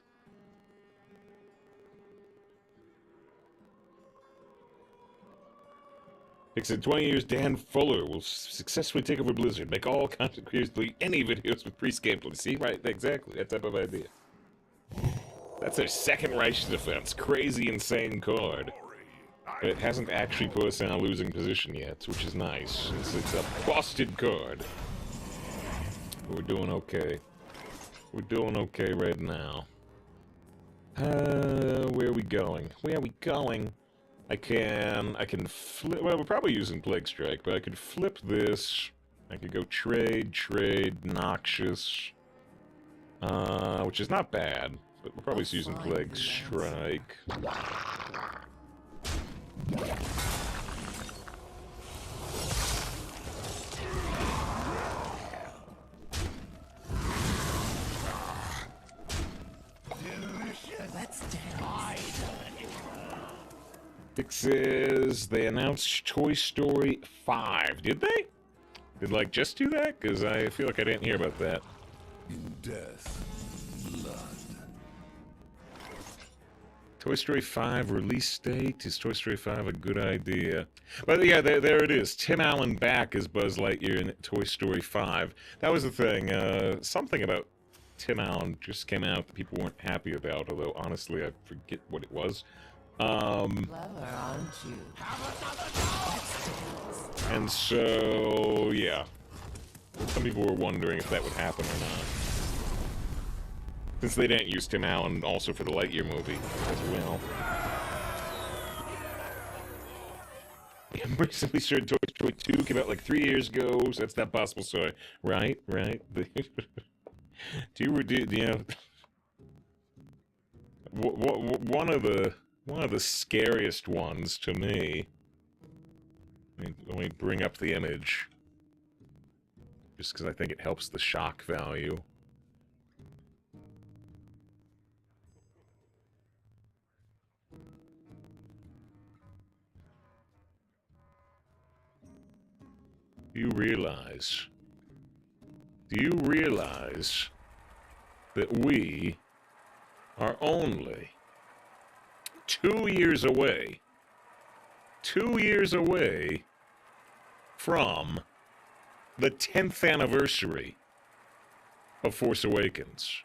In 20 years, Dan Fuller will successfully take over Blizzard, make all content creators delete any videos with priest gameplay. See, right? Exactly. That type of idea. That's their second Righteous Defense. Crazy, insane card. But it hasn't actually put us in a losing position yet, which is nice. It's a busted card. We're doing okay. We're doing okay right now. Where are we going? I can flip, well, we're probably using Plague Strike, but I could flip this I could go trade, noxious. Which is not bad. But we're probably using Plague Strike. It says they announced Toy Story 5. Did they? Did, like, just do that? Because I feel like I didn't hear about that. In death, blood. Toy Story 5 release date? Is Toy Story 5 a good idea? But yeah, there it is. Tim Allen back as Buzz Lightyear in Toy Story 5. That was the thing. Something about Tim Allen just came out that people weren't happy about, although honestly I forget what it was. Clever, aren't you? And so, yeah. Some people were wondering if that would happen or not. Since they didn't use Tim Allen also for the Lightyear movie as well. I'm recently sure Toy Story 2 came out like 3 years ago, so that's not possible, so right. Do you know... One of the scariest ones to me. Let me bring up the image. Just because I think it helps the shock value. Do you realize that we are only 2 years away from the 10th anniversary of Force Awakens?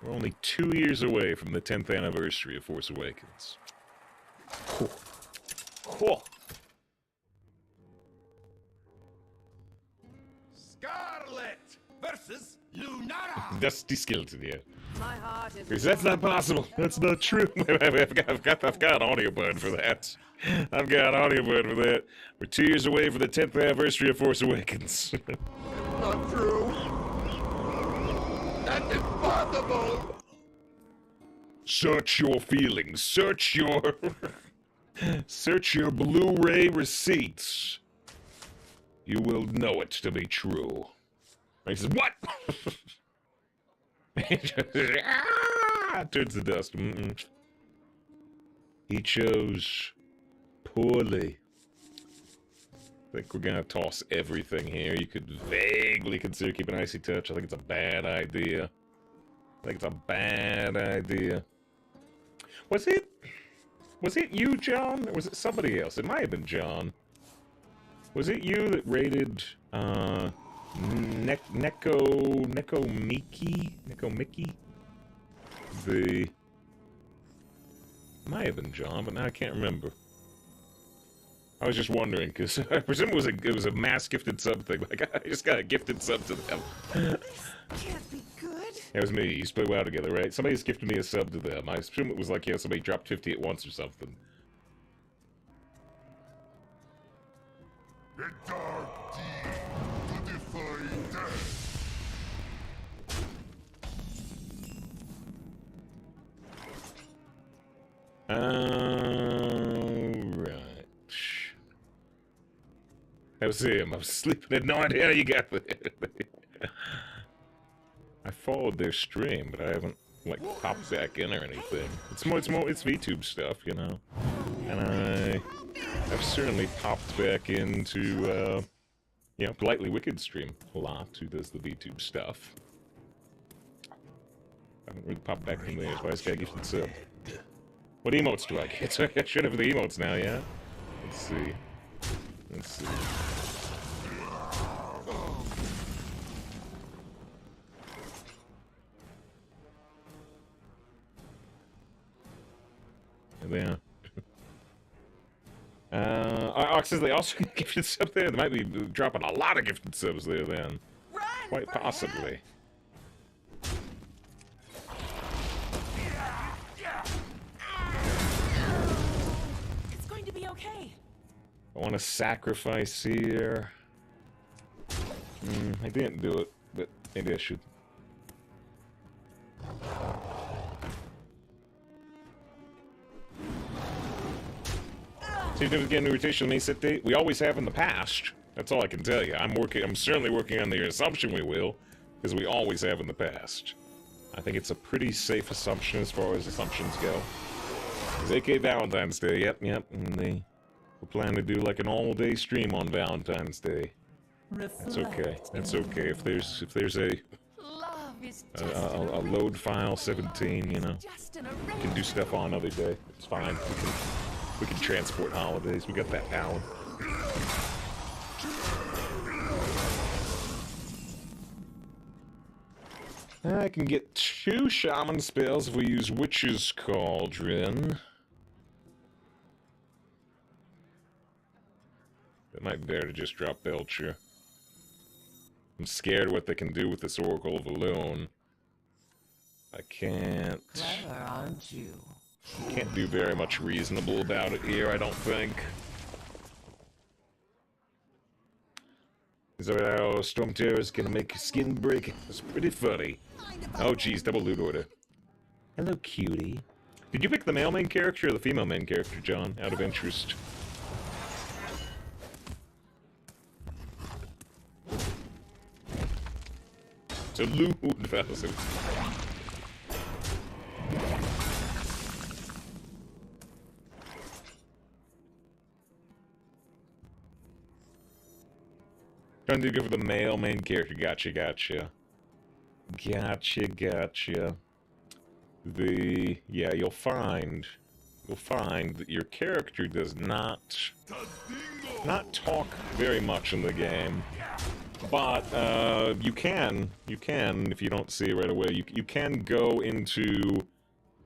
We're only 2 years away from the 10th anniversary of Force Awakens. Cool. Scarlet versus Lunara. Dusty Skeleton, yeah. My heart is... Because that's not possible. That's not true. I've got audio bud for that. I've got audio bud for that. We're 2 years away from the 10th anniversary of Force Awakens. Not true. That's impossible. Search your feelings. Search your Blu-ray receipts. You will know it to be true. And he says, what? Turns to dust. He chose poorly. I think we're gonna toss everything here. You could vaguely consider keeping Icy Touch. I think it's a bad idea. Was it you, John? Or was it somebody else? It might have been John. Was it you that rated Neko Mickey? The... Might have been John, but now I can't remember. I was just wondering, because I presume it was a mass gifted sub thing. Like, I just got a gifted sub to them. This can't be good. It was me. You used to play WoW together, right? Somebody just gifted me a sub to them. I assume it was like, yeah, somebody dropped 50 at once or something. A dark deed to defy death. Alright. That was him. I was sleeping. I had no idea how you got there. I followed their stream, but I haven't like popped back in or anything. It's VTube stuff, you know. And I've certainly popped back into you know, Politely Wicked stream a lot, who does the VTube stuff. I haven't really popped back in there, so I just got gifted sub. What emotes do I get? I should have the emotes now, yeah? Let's see. There. Ox says they also get gifted subs there. They might be dropping a lot of gifted subs there then. Quite possibly. It's going to be okay. I want to sacrifice here. I didn't do it, but maybe I should. See if there's getting a rotation Miniset date? We always have in the past. That's all I can tell you. I'm certainly working on the assumption we will, because we always have in the past. I think it's a pretty safe assumption as far as assumptions go. It's AK Valentine's Day, yep, and we're planning to do like an all-day stream on Valentine's Day. That's okay. That's okay. If there's a load file 17, you know, we can do stuff on another day. It's fine. We can transport holidays. We got that power. I can get 2 shaman spells if we use Witch's Cauldron. It might be better to just drop Belcher. I'm scared what they can do with this Oracle of Alone. I can't... Clever, aren't you? Can't do very much reasonable about it here, I don't think. Is that how Storm Terror is gonna make your skin break? It's pretty funny. Oh geez, double loot order. Hello, cutie. Did you pick the male main character or the female main character, John? Out of interest. So loot thousand. Trying to go for the male main character. Gotcha. Yeah, you'll find that your character does not talk very much in the game, but you can if you don't see it right away. You can go into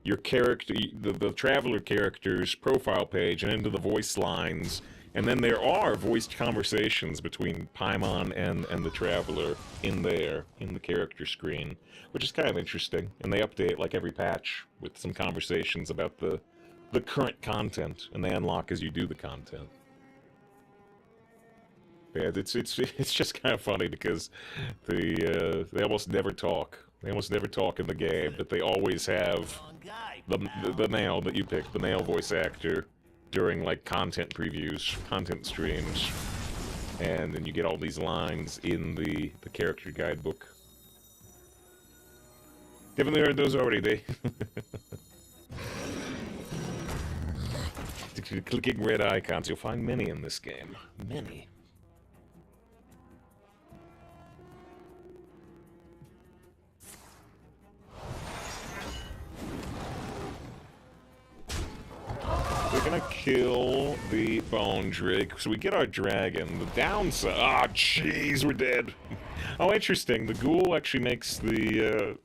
your character, the traveler character's profile page, and into the voice lines. And then there are voiced conversations between Paimon and the Traveler in there, in the character screen, which is kind of interesting. And they update like every patch with some conversations about the current content, and they unlock as you do the content. Yeah, it's just kind of funny because they almost never talk. They almost never talk in the game, but they always have the male that you pick, the male voice actor, during like content previews, content streams, and then you get all these lines in the character guidebook. Definitely heard those already. They clicking red icons. You'll find many in this game. Many. We're gonna kill the Bone Drake, so we get our dragon. The downside... Ah, oh, jeez, we're dead. Oh, interesting. The ghoul actually makes the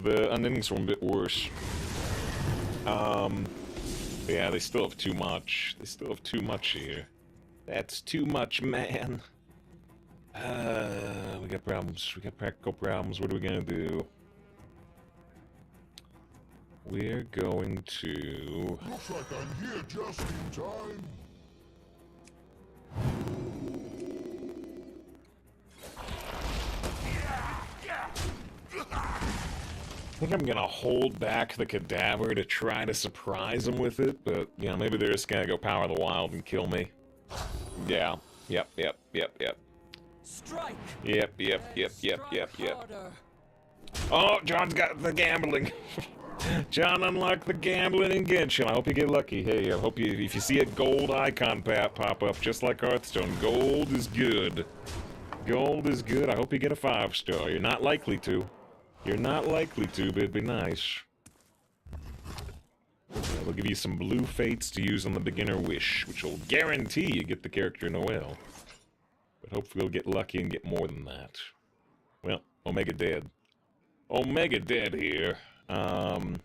Unending Swarm a bit worse. Yeah, they still have too much. They still have too much here. That's too much, man. We got problems. We got practical problems. What are we gonna do? We're going to... Looks like I'm here just in time. I think I'm gonna hold back the cadaver to try to surprise him with it, but, you know, maybe they're just gonna go power the wild and kill me. Yeah. Yep. Strike. Yep. Oh, John's got the gambling. John unlocked the gambling in Genshin. I hope you get lucky. Hey, I hope you, if you see a gold icon pop up, just like Hearthstone, gold is good. Gold is good. I hope you get a 5-star. You're not likely to. You're not likely to, but it'd be nice. We'll give you some blue fates to use on the beginner wish, which will guarantee you get the character Noelle. But hopefully we'll get lucky and get more than that. Well, Omega dead. Omega dead here. Is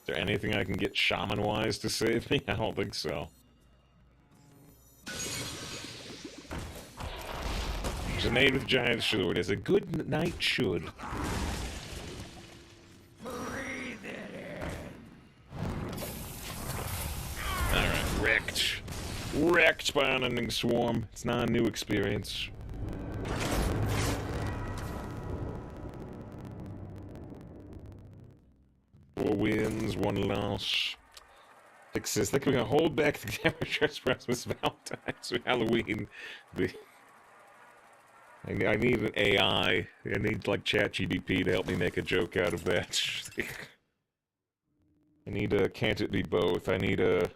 there anything I can get shaman-wise to save me? I don't think so. Grenade with giant sword as a good knight should. Alright, wrecked. Wrecked by Unending Swarm. It's not a new experience. Four wins, one loss. Fixes. Think we're gonna hold back the camera shots for Christmas, Valentine's, or Halloween. I need an AI. I need like ChatGPT to help me make a joke out of that. I need a. Can't it be both? I need a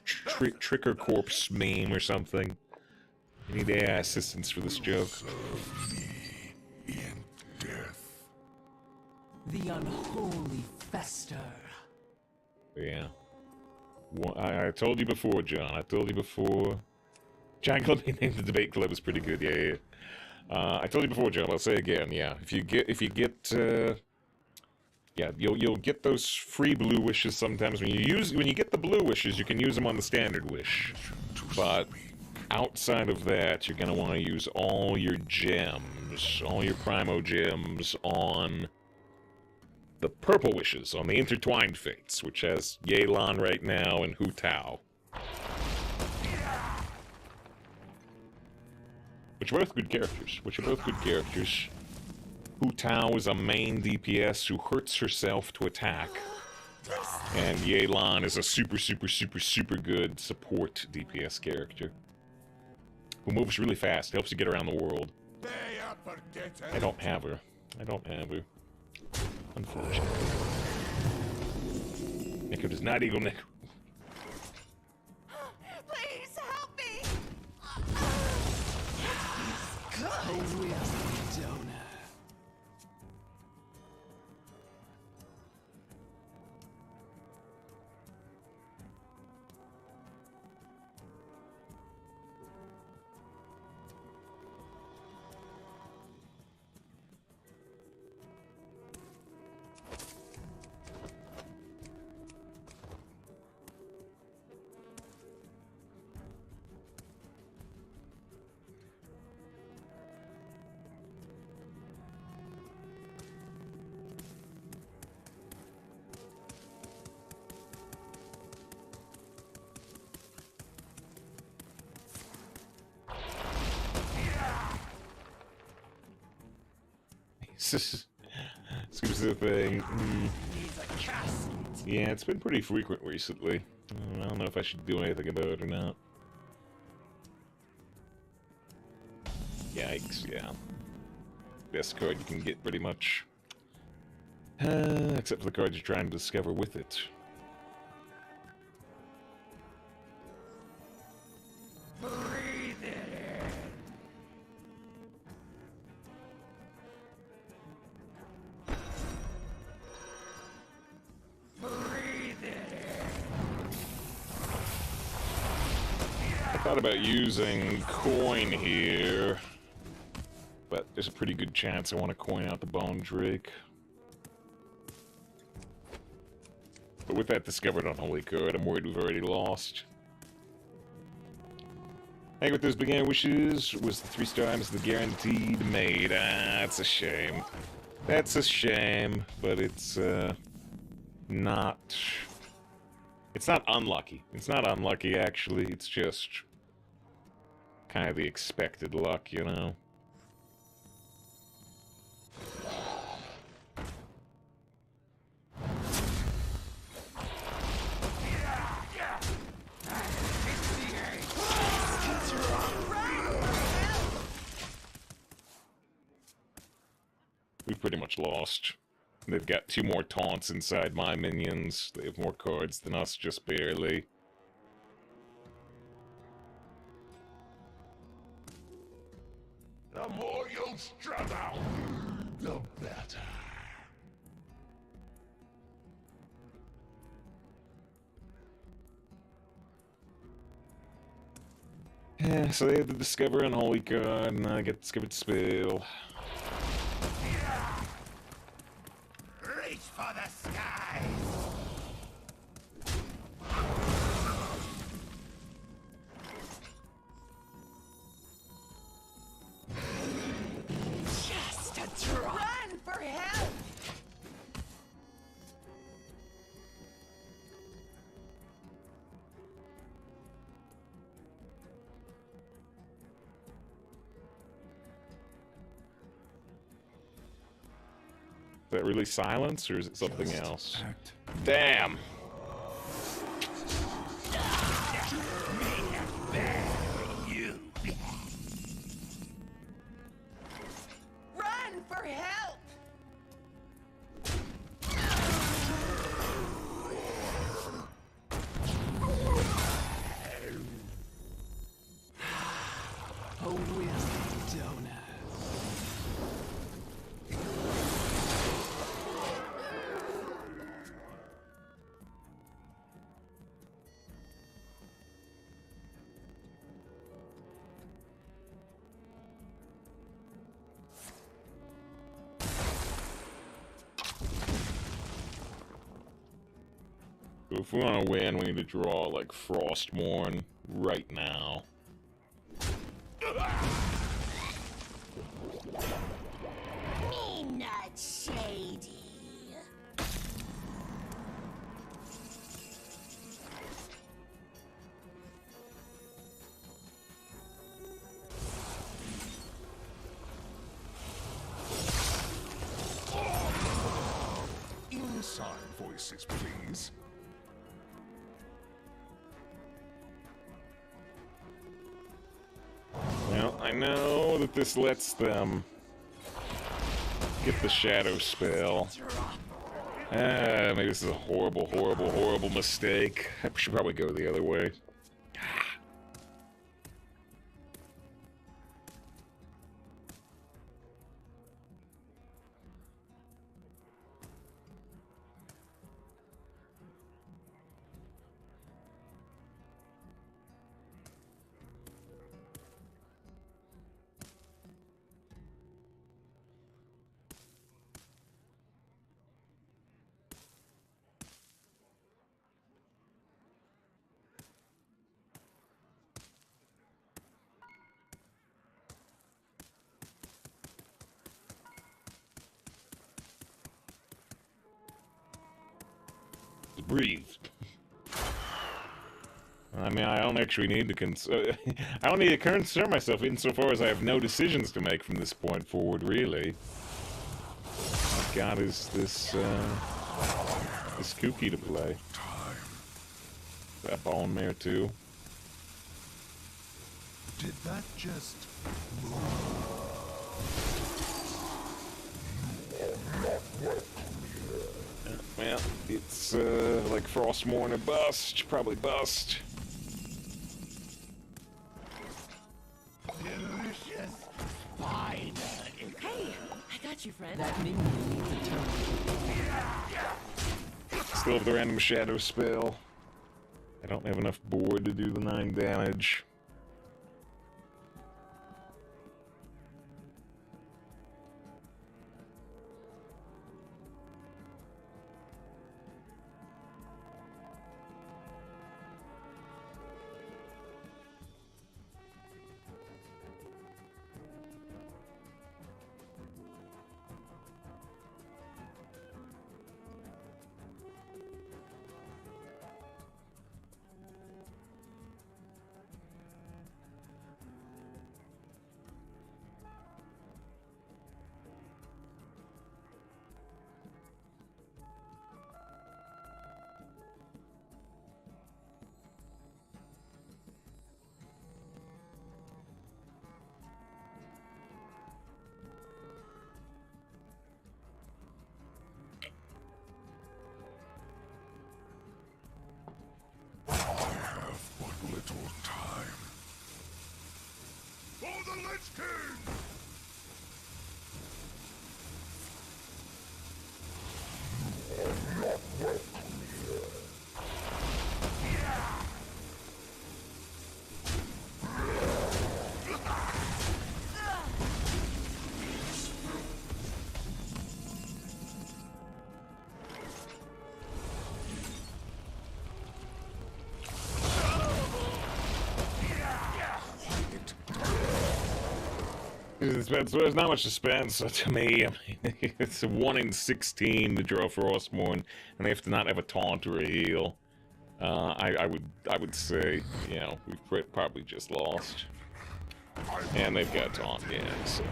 Tricker Corpse meme or something. I need AI assistance for this joke. The unholy fester. Yeah. Well, I told you before, John. I told you before. John Club named the debate club is pretty good. Yeah. I told you before, John. I'll say again. Yeah. If you get, yeah, you'll get those free blue wishes sometimes. When you get the blue wishes, you can use them on the standard wish. But outside of that, you're gonna want to use all your gems, all your primo gems on the purple wishes, on the intertwined fates, which has Yelan right now and Hu Tao. Which are both good characters. Hu Tao is a main DPS who hurts herself to attack. And Yelan is a super good support DPS character. Who moves really fast, helps you get around the world. I don't have her. Unfortunately. Neko does not equal Neko. Please help me! Seems the thing. Yeah, it's been pretty frequent recently. I don't know if I should do anything about it or not. Yikes, yeah. Best card you can get, pretty much. Except for the cards you're trying to discover with it. Thought about using coin here, but there's a pretty good chance I want to coin out the Bone Drake. But with that discovered on Holy Card, I'm worried we've already lost. I think with those beginner wishes was the 3-star items the guaranteed made. That's a shame. That's a shame, but it's not. It's not unlucky. It's not unlucky, actually. It's just kind of the expected luck, you know? We've pretty much lost. They've got 2 more taunts inside my minions. They have more cards than us, just barely. The more you struggle, the better. Yeah, so they had to discover Unholy Card, and I get discovered Spell. Reach for the skies! Just a drop. Run for help! that really silence, or is it something else? Damn! Run for help! A whiskey donut. If we want to win, we need to draw like Frostmourne right now. Me not shady. Inside voices, please. Well, I know that this lets them get the shadow spell. Maybe this is a horrible, horrible, horrible mistake. I should probably go the other way. Breathe. I mean, I don't actually need to I don't need to concern myself insofar as I have no decisions to make from this point forward, really. What god is this, this kooky to play? That bone mare, too? Did that just Well, it's, like Frostmourne or bust. Probably bust. Delicious spider. Hey, I got you, friend. That minion needs a turn. Still have the random shadow spell. I don't have enough board to do the 9 damage. There's not much suspense to me. I mean, it's a 1 in 16 to draw Frostmourne, and they have to not have a taunt or a heal. I would say, you know, we've probably just lost, and they've got taunt, yeah. So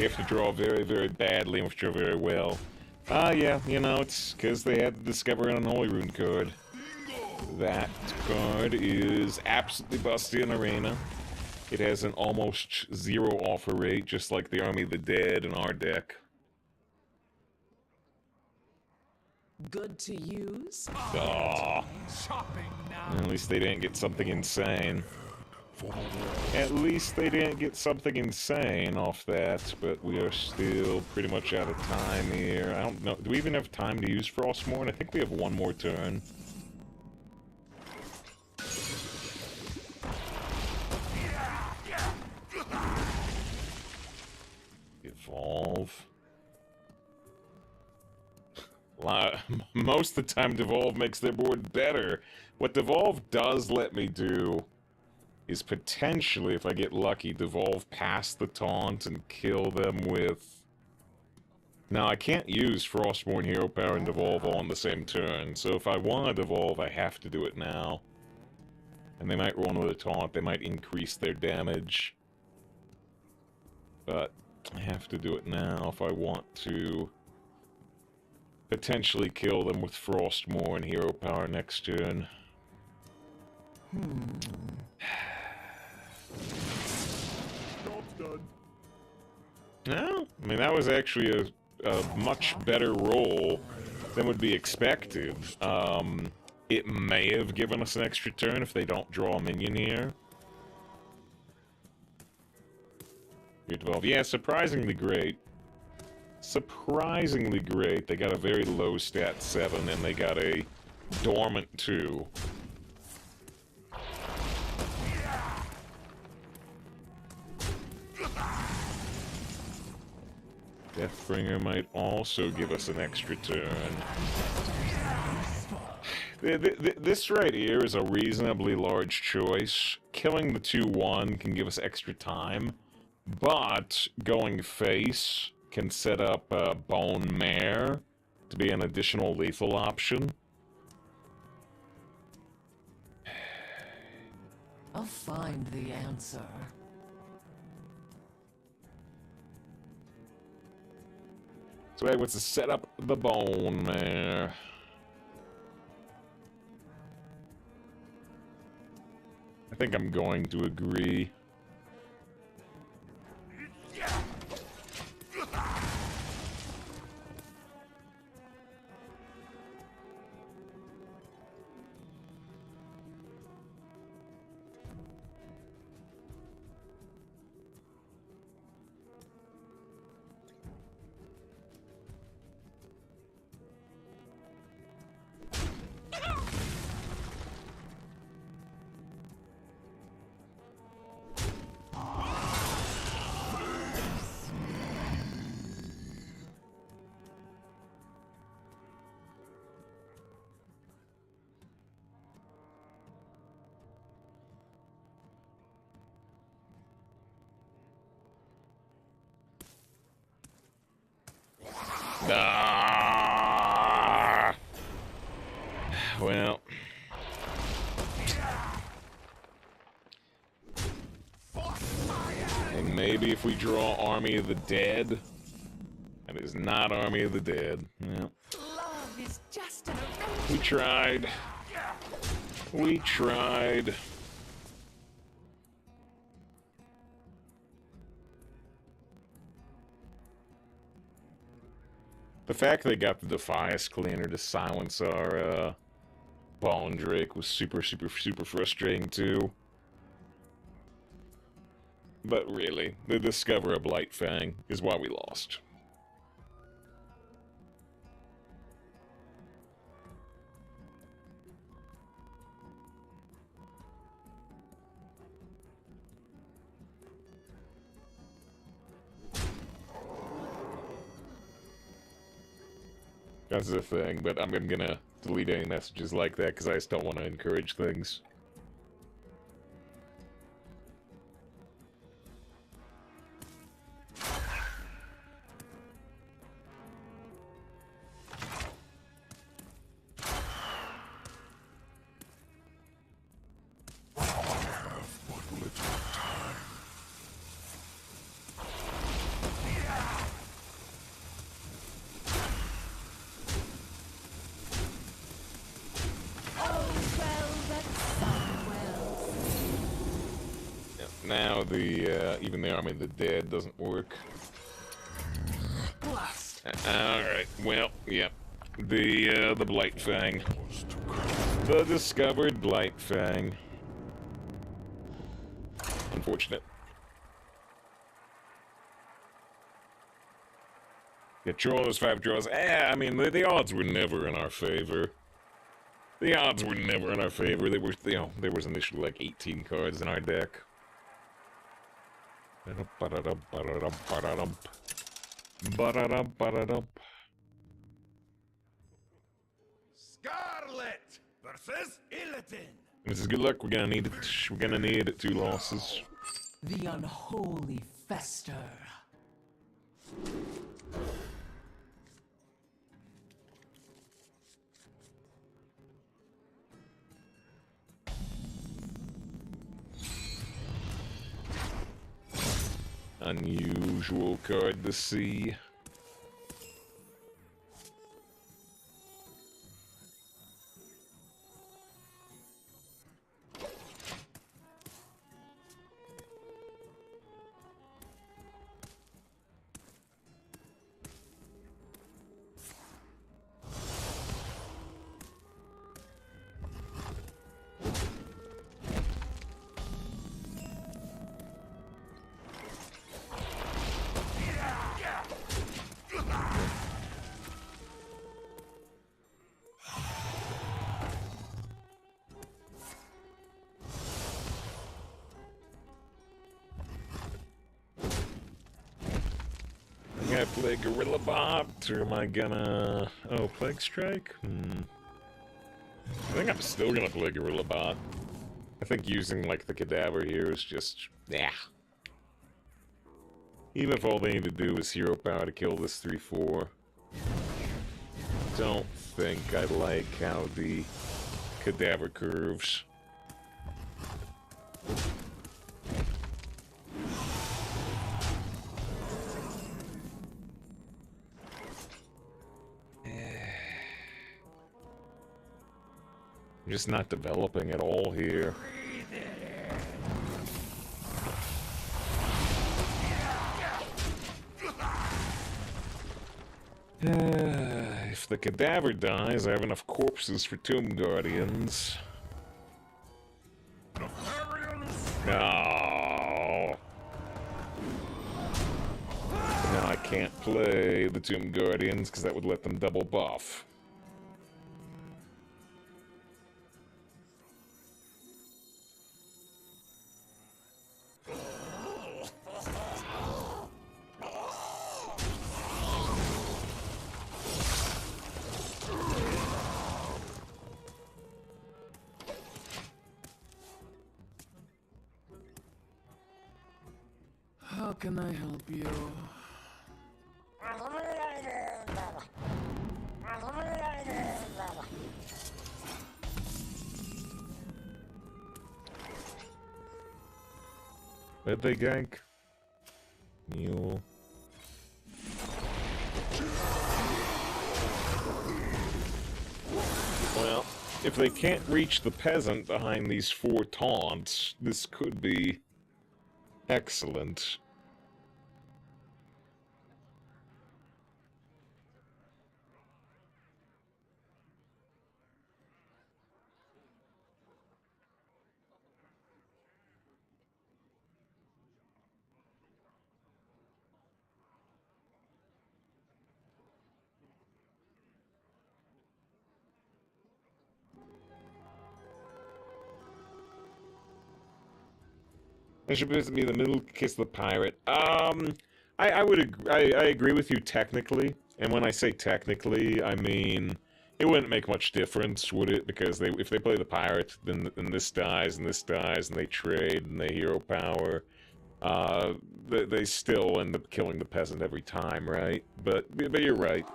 You have to draw very, very badly and have to draw very well. Yeah, you know, it's because they had to discover an Unholy Rune card. That card is absolutely busty in Arena. It has an almost zero offer rate, just like the Army of the Dead in our deck. Good to use. Aww. At least they didn't get something insane. At least they didn't get something insane off that, but we are still pretty much out of time here. I don't know. Do we even have time to use Frostmourne? I think we have one more turn. Evolve. Most of the time, Devolve makes their board better. What Devolve does let me do is potentially, if I get lucky, Devolve past the taunt and kill them with... Now, I can't use Frostmourne Hero Power and Devolve all on the same turn, so if I want to Devolve, I have to do it now. And they might roll with a taunt, they might increase their damage. But I have to do it now if I want to potentially kill them with Frostmourne Hero Power next turn. No, I mean, that was actually a much better roll than would be expected. It may have given us an extra turn if they don't draw a minion here. Yeah, surprisingly great. Surprisingly great. They got a very low stat 7 and they got a dormant 2. Deathbringer might also give us an extra turn. This right here is a reasonably large choice. Killing the 2/1 can give us extra time, but going face can set up Bone Mare to be an additional lethal option. I'll find the answer. So I was to set up the Bone Mare. I think I'm going to agree. Well. And maybe if we draw Army of the Dead. That is not Army of the Dead. Yeah. Love is just an We tried. We tried. The fact they got the Defias Cleaner to silence our Bone Drake was super frustrating too. But really, the Discover a Blightfang is why we lost. That's the thing, but I'm gonna delete any messages like that because I just don't want to encourage things. Now the even the Army of the Dead doesn't work. Alright, well, yep. The Blight Fang. The discovered Blight Fang. Unfortunate. Yeah, draw those 5 draws. I mean, the odds were never in our favor. The odds were never in our favor. They were, you know, there was initially like 18 cards in our deck. Scarlet versus Illidan. This is good luck. We're gonna need it. We're gonna need it. 2 losses. The unholy fester. Unusual card to see. Am I gonna play Gorilla Bot, or am I gonna... Oh, Plague Strike? I think I'm still gonna play Gorilla Bot. I think using, like, the Cadaver here is just... yeah. Even if all they need to do is hero power to kill this 3/4. Don't think I like how the Cadaver curves. I'm just not developing at all here. If the Cadaver dies, I have enough corpses for Tomb Guardians. No. Now I can't play the Tomb Guardians because that would let them double buff. How can I help you? Where'd they gank? Mule. Well, if they can't reach the peasant behind these 4 taunts, this could be excellent. That should be the middle kiss the pirate. I would I agree with you technically, and when I say technically, I mean it wouldn't make much difference, would it? Because if they play the pirate, then this dies and this dies, and they trade and they hero power. They still end up killing the peasant every time, right? But you're right.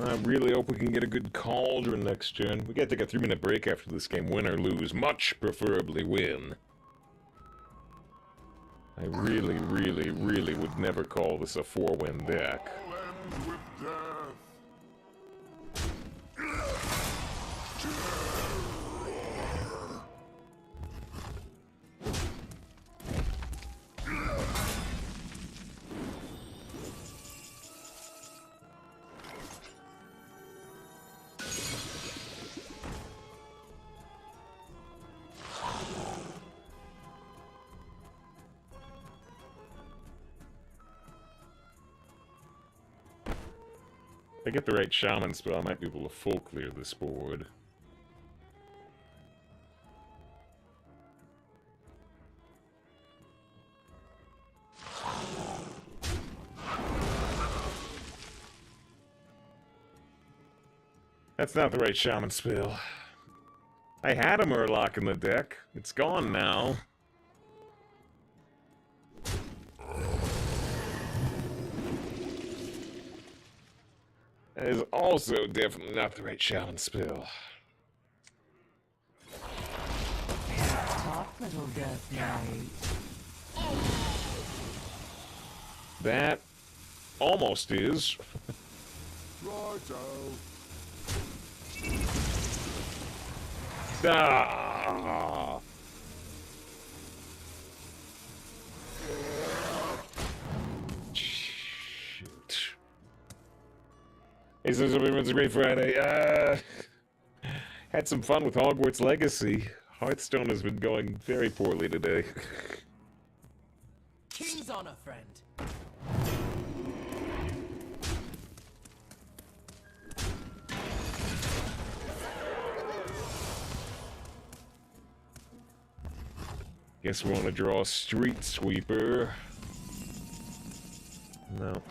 I really hope we can get a good cauldron next gen. We gotta take a 3-minute break after this game, win or lose. Much preferably win. I really, really, really would never call this a 4-win deck. If I get the right shaman spell, I might be able to full clear this board. That's not the right shaman spell. I had a Murloc in the deck. It's gone now. That is also definitely not the right shaman spell. Talk, little Death Knight. That almost is. Ah. Shoot. Hey, so it's a great Friday. Had some fun with Hogwarts Legacy. Hearthstone has been going very poorly today. King's honor, friend. Guess we want to draw a Street Sweeper. No.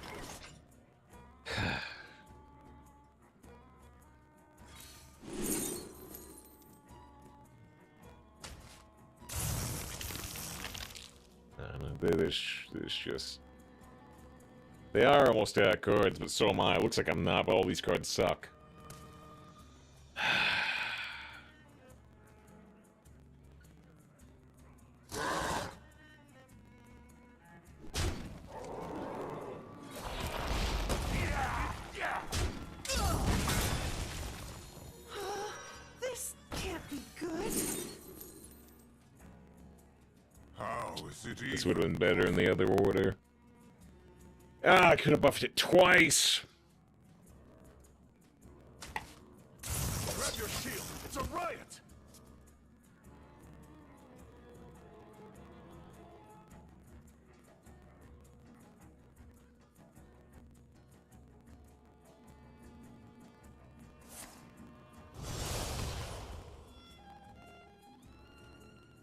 There's just... They are almost out cards, but so am I. It looks like I'm not, but all these cards suck. This can't be good. How is it This would have been better in the other order. Ah, I could have buffed it twice! Grab your shield. It's a riot.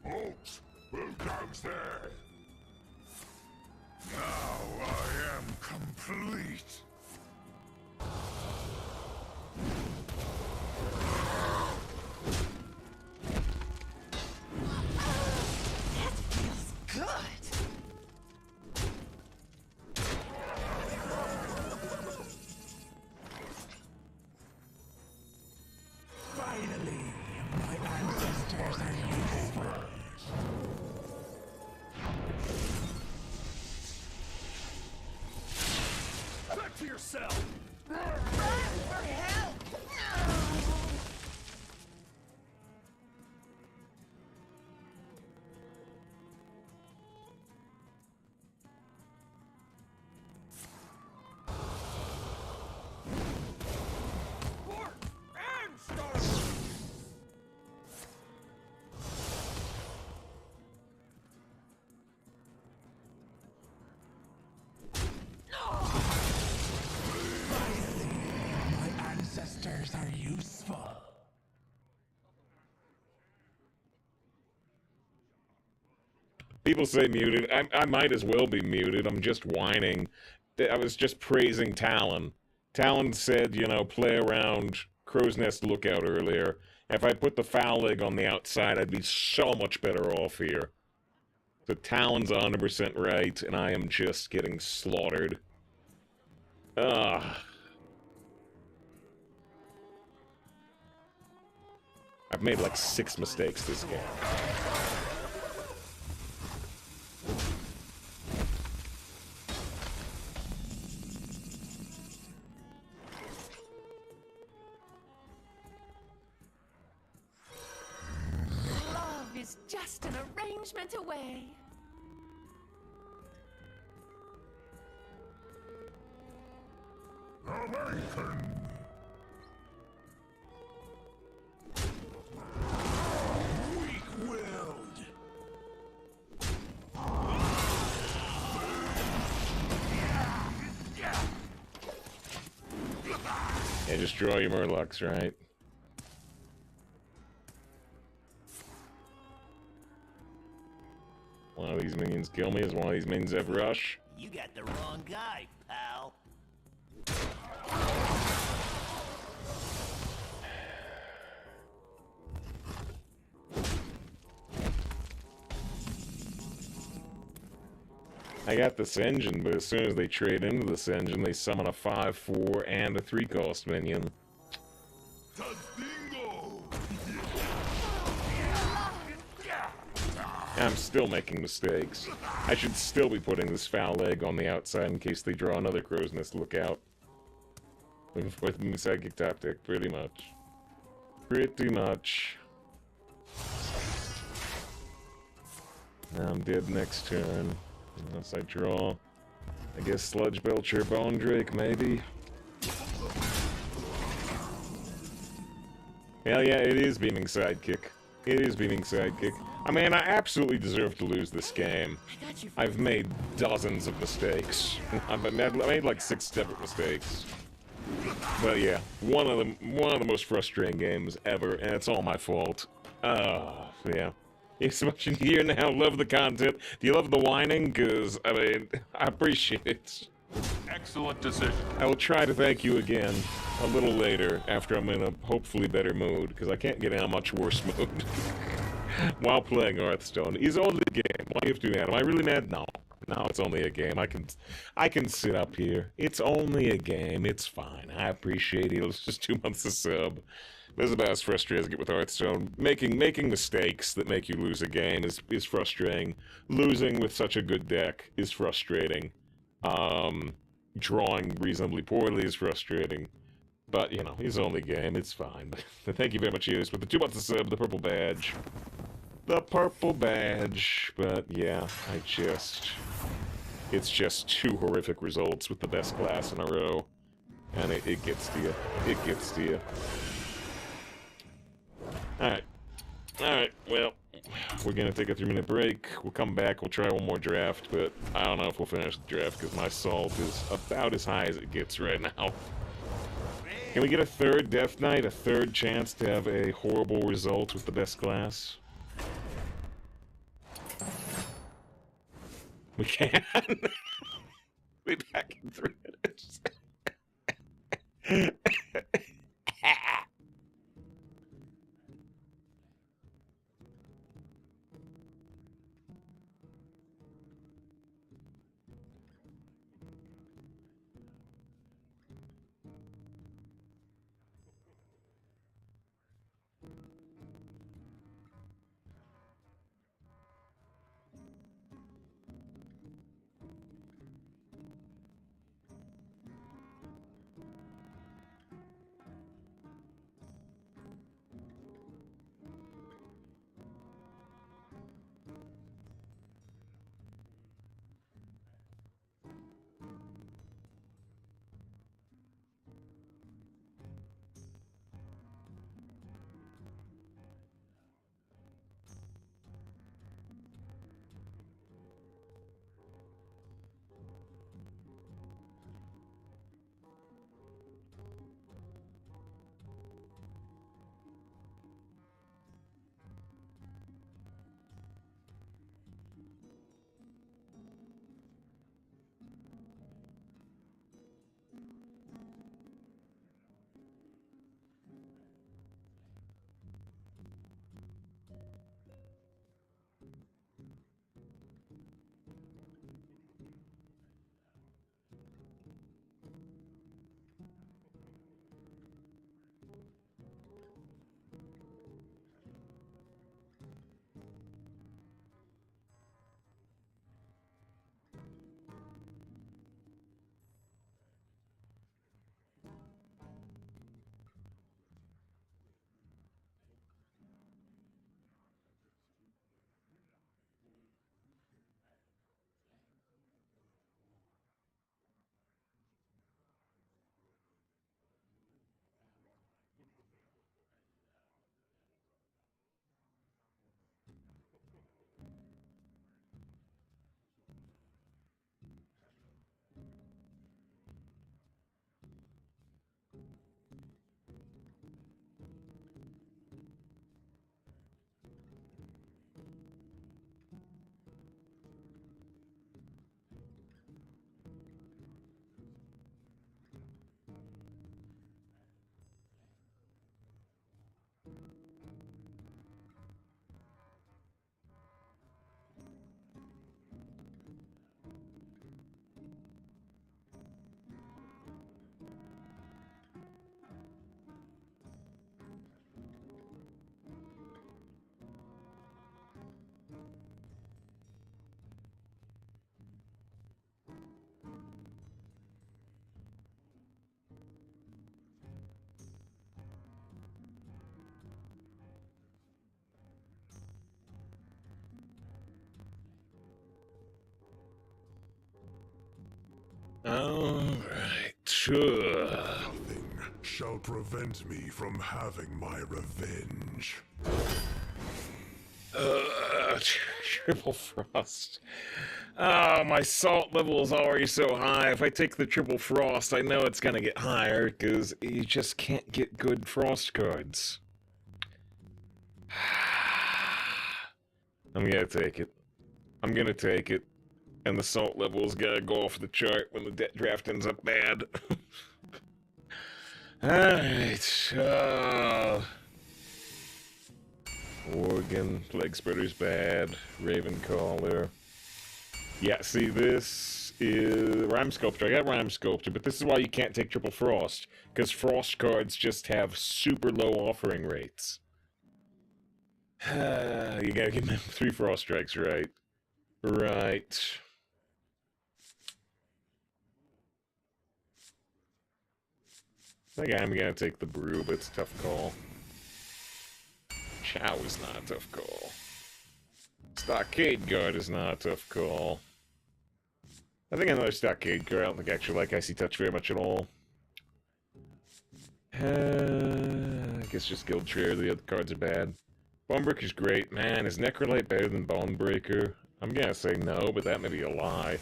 Halt! Who goes there? Now I am complete. That feels good. Finally, my ancestors are useful. Back to your cell. For help. My ancestors are useful. People say muted. I might as well be muted. I'm just whining. I was just praising Talon. Talon said, you know, play around Crow's Nest Lookout earlier. If I put the foul leg on the outside, I'd be so much better off here. So Talon's 100% right, and I am just getting slaughtered. Ugh. I've made like 6 mistakes this game. Love is just an arrangement away. Yeah, just draw your Murlocs, right? One of these minions kill me. Is one of these minions have rush? You got the wrong guy, pal. I got this engine, but as soon as they trade into this engine, they summon a 5/4 and a 3-cost minion. I'm still making mistakes. I should still be putting this foul leg on the outside in case they draw another Crow's Nest Lookout. With my psychic tactic, pretty much. Pretty much. Now I'm dead next turn. Unless I draw, I guess Sludge Belcher, Bone Drake, maybe. Hell yeah, it is beaming sidekick. It is beaming sidekick. I mean, I absolutely deserve to lose this game. I've made dozens of mistakes. I've made like 6 separate mistakes. But yeah, one of the most frustrating games ever, and it's all my fault. Yeah. It's much in here now. Love the content. Do you love the whining? Because, I mean, I appreciate it. Excellent decision. I will try to thank you again a little later after I'm in a hopefully better mood, because I can't get in a much worse mood while playing Hearthstone. It's only a game. Why do you have to be mad? Am I really mad? No. No, it's only a game. I can sit up here. It's only a game. It's fine. I appreciate it. It's just 2 months of sub. This is about as frustrating as I get with Hearthstone. Making mistakes that make you lose a game is frustrating. Losing with such a good deck is frustrating. Drawing reasonably poorly is frustrating. But, you know, it's only a game. It's fine. But thank you very much, Eos, for the 2 months of sub, the purple badge. The purple badge. But, yeah, it's just 2 horrific results with the best class in a row. And it gets to you. It gets to you. Alright, well, we're gonna take a 3-minute break. We'll come back, we'll try one more draft, but I don't know if we'll finish the draft because my salt is about as high as it gets right now. Can we get a 3rd Death Knight, a 3rd chance to have a horrible result with the best class? We can. We'll be back in 3 minutes. Alright. Nothing shall prevent me from having my revenge. Triple frost. Oh, my salt level is already so high. If I take the triple frost, I know it's gonna get higher, because you just can't get good frost cards. I'm gonna take it. I'm gonna take it. And the salt level's gotta go off the chart when the draft ends up bad. Alright. Oregon, Leg Spreader's bad. Raven Caller. Yeah, see, this is Rhyme Sculptor. I got Rhyme Sculptor, but this is why you can't take Triple Frost. Because Frost cards just have super low offering rates. You gotta give them 3 Frost Strikes, right? Right. I think I'm gonna take the Brew, but it's a tough call. Chow is not a tough call. Stockade Guard is not a tough call. I think another Stockade Guard. I don't think I actually like Icy Touch very much at all. I guess just Guild Trader. The other cards are bad. Bonebreaker's great. Man, is Necrolite better than Bonebreaker? I'm gonna say no, but that may be a lie.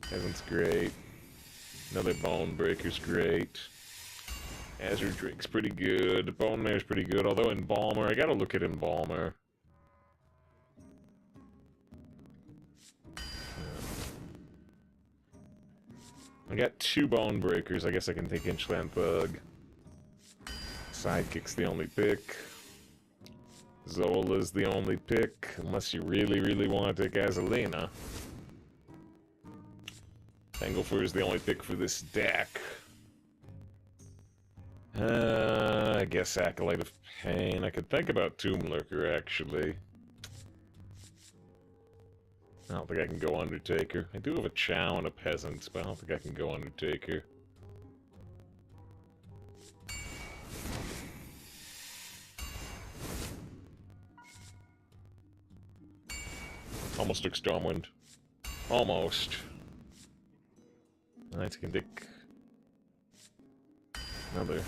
Heaven's great. Another Bonebreaker's great. Azure Drake's pretty good. Bone Mare's pretty good, although Embalmer, I gotta look at Embalmer. I got 2 Bonebreakers. I guess I can take Inchland Bug. Sidekick's the only pick. Zola's the only pick, unless you really, really want to take Azalina. Tanglefur is the only pick for this deck. I guess Acolyte of Pain. I could think about Tomb Lurker, actually. I don't think I can go Undertaker. I do have a Chow and a Peasant, but I don't think I can go Undertaker. Almost took Stormwind. Almost. Alright, I can take another.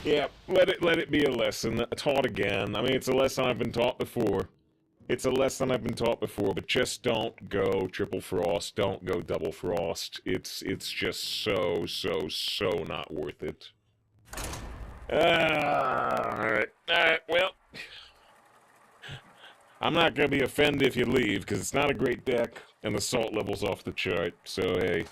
Yeah, let it be a lesson. Taught again. I mean, it's a lesson I've been taught before. It's a lesson I've been taught before, but just don't go Triple Frost. Don't go Double Frost. It's just so not worth it. Alright, well. I'm not gonna be offended if you leave, because it's not a great deck, and the salt level's off the chart, so hey.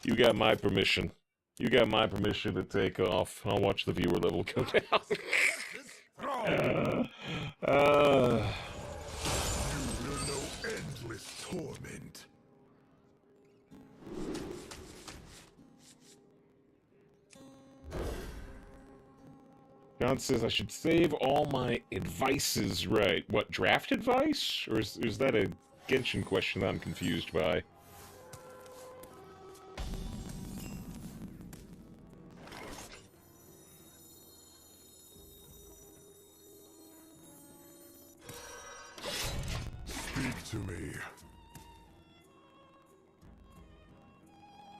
You got my permission. You got my permission to take off. I'll watch the viewer level go down. You will know endless torment. John says I should save all my advices right. What, draft advice? Or is that a Genshin question that I'm confused by? Speak to me.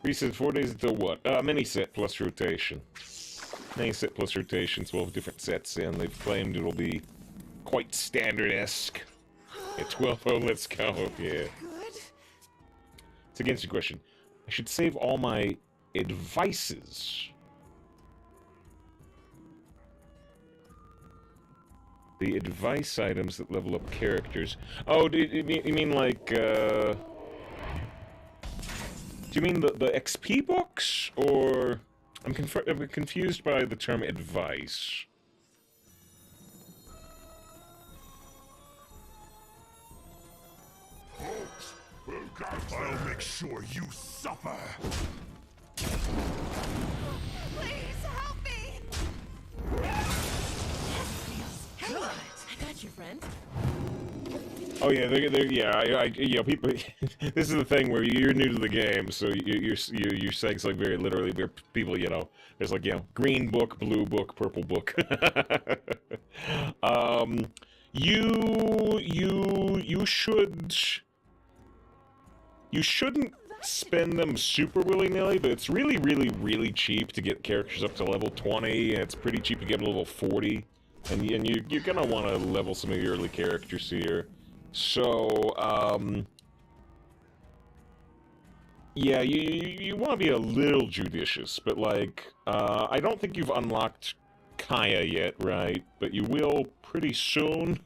Reset 4 days until what? Miniset plus rotation. Miniset plus rotations will have different sets in. They've claimed it'll be quite standard-esque. Yeah, 12-0, let's go. Yeah. It's a Genshin question. I should save all my advices. The advice items that level up characters. Oh, do you mean like, do you mean the XP books? Or... I'm confused by the term advice. I'll make sure you suffer. Please help me! I got you, friend. Oh yeah, you know, people. This is the thing where you're new to the game, so you're saying it's like very literally where people, you know, there's like, you know, green book, blue book, purple book. You shouldn't spend them super willy-nilly, but it's really, really, really cheap to get characters up to level 20, and it's pretty cheap to get them to level 40. And you're gonna want to level some of your early characters here. So, yeah, you want to be a little judicious, but, like, I don't think you've unlocked Kaya yet, right? But you will pretty soon.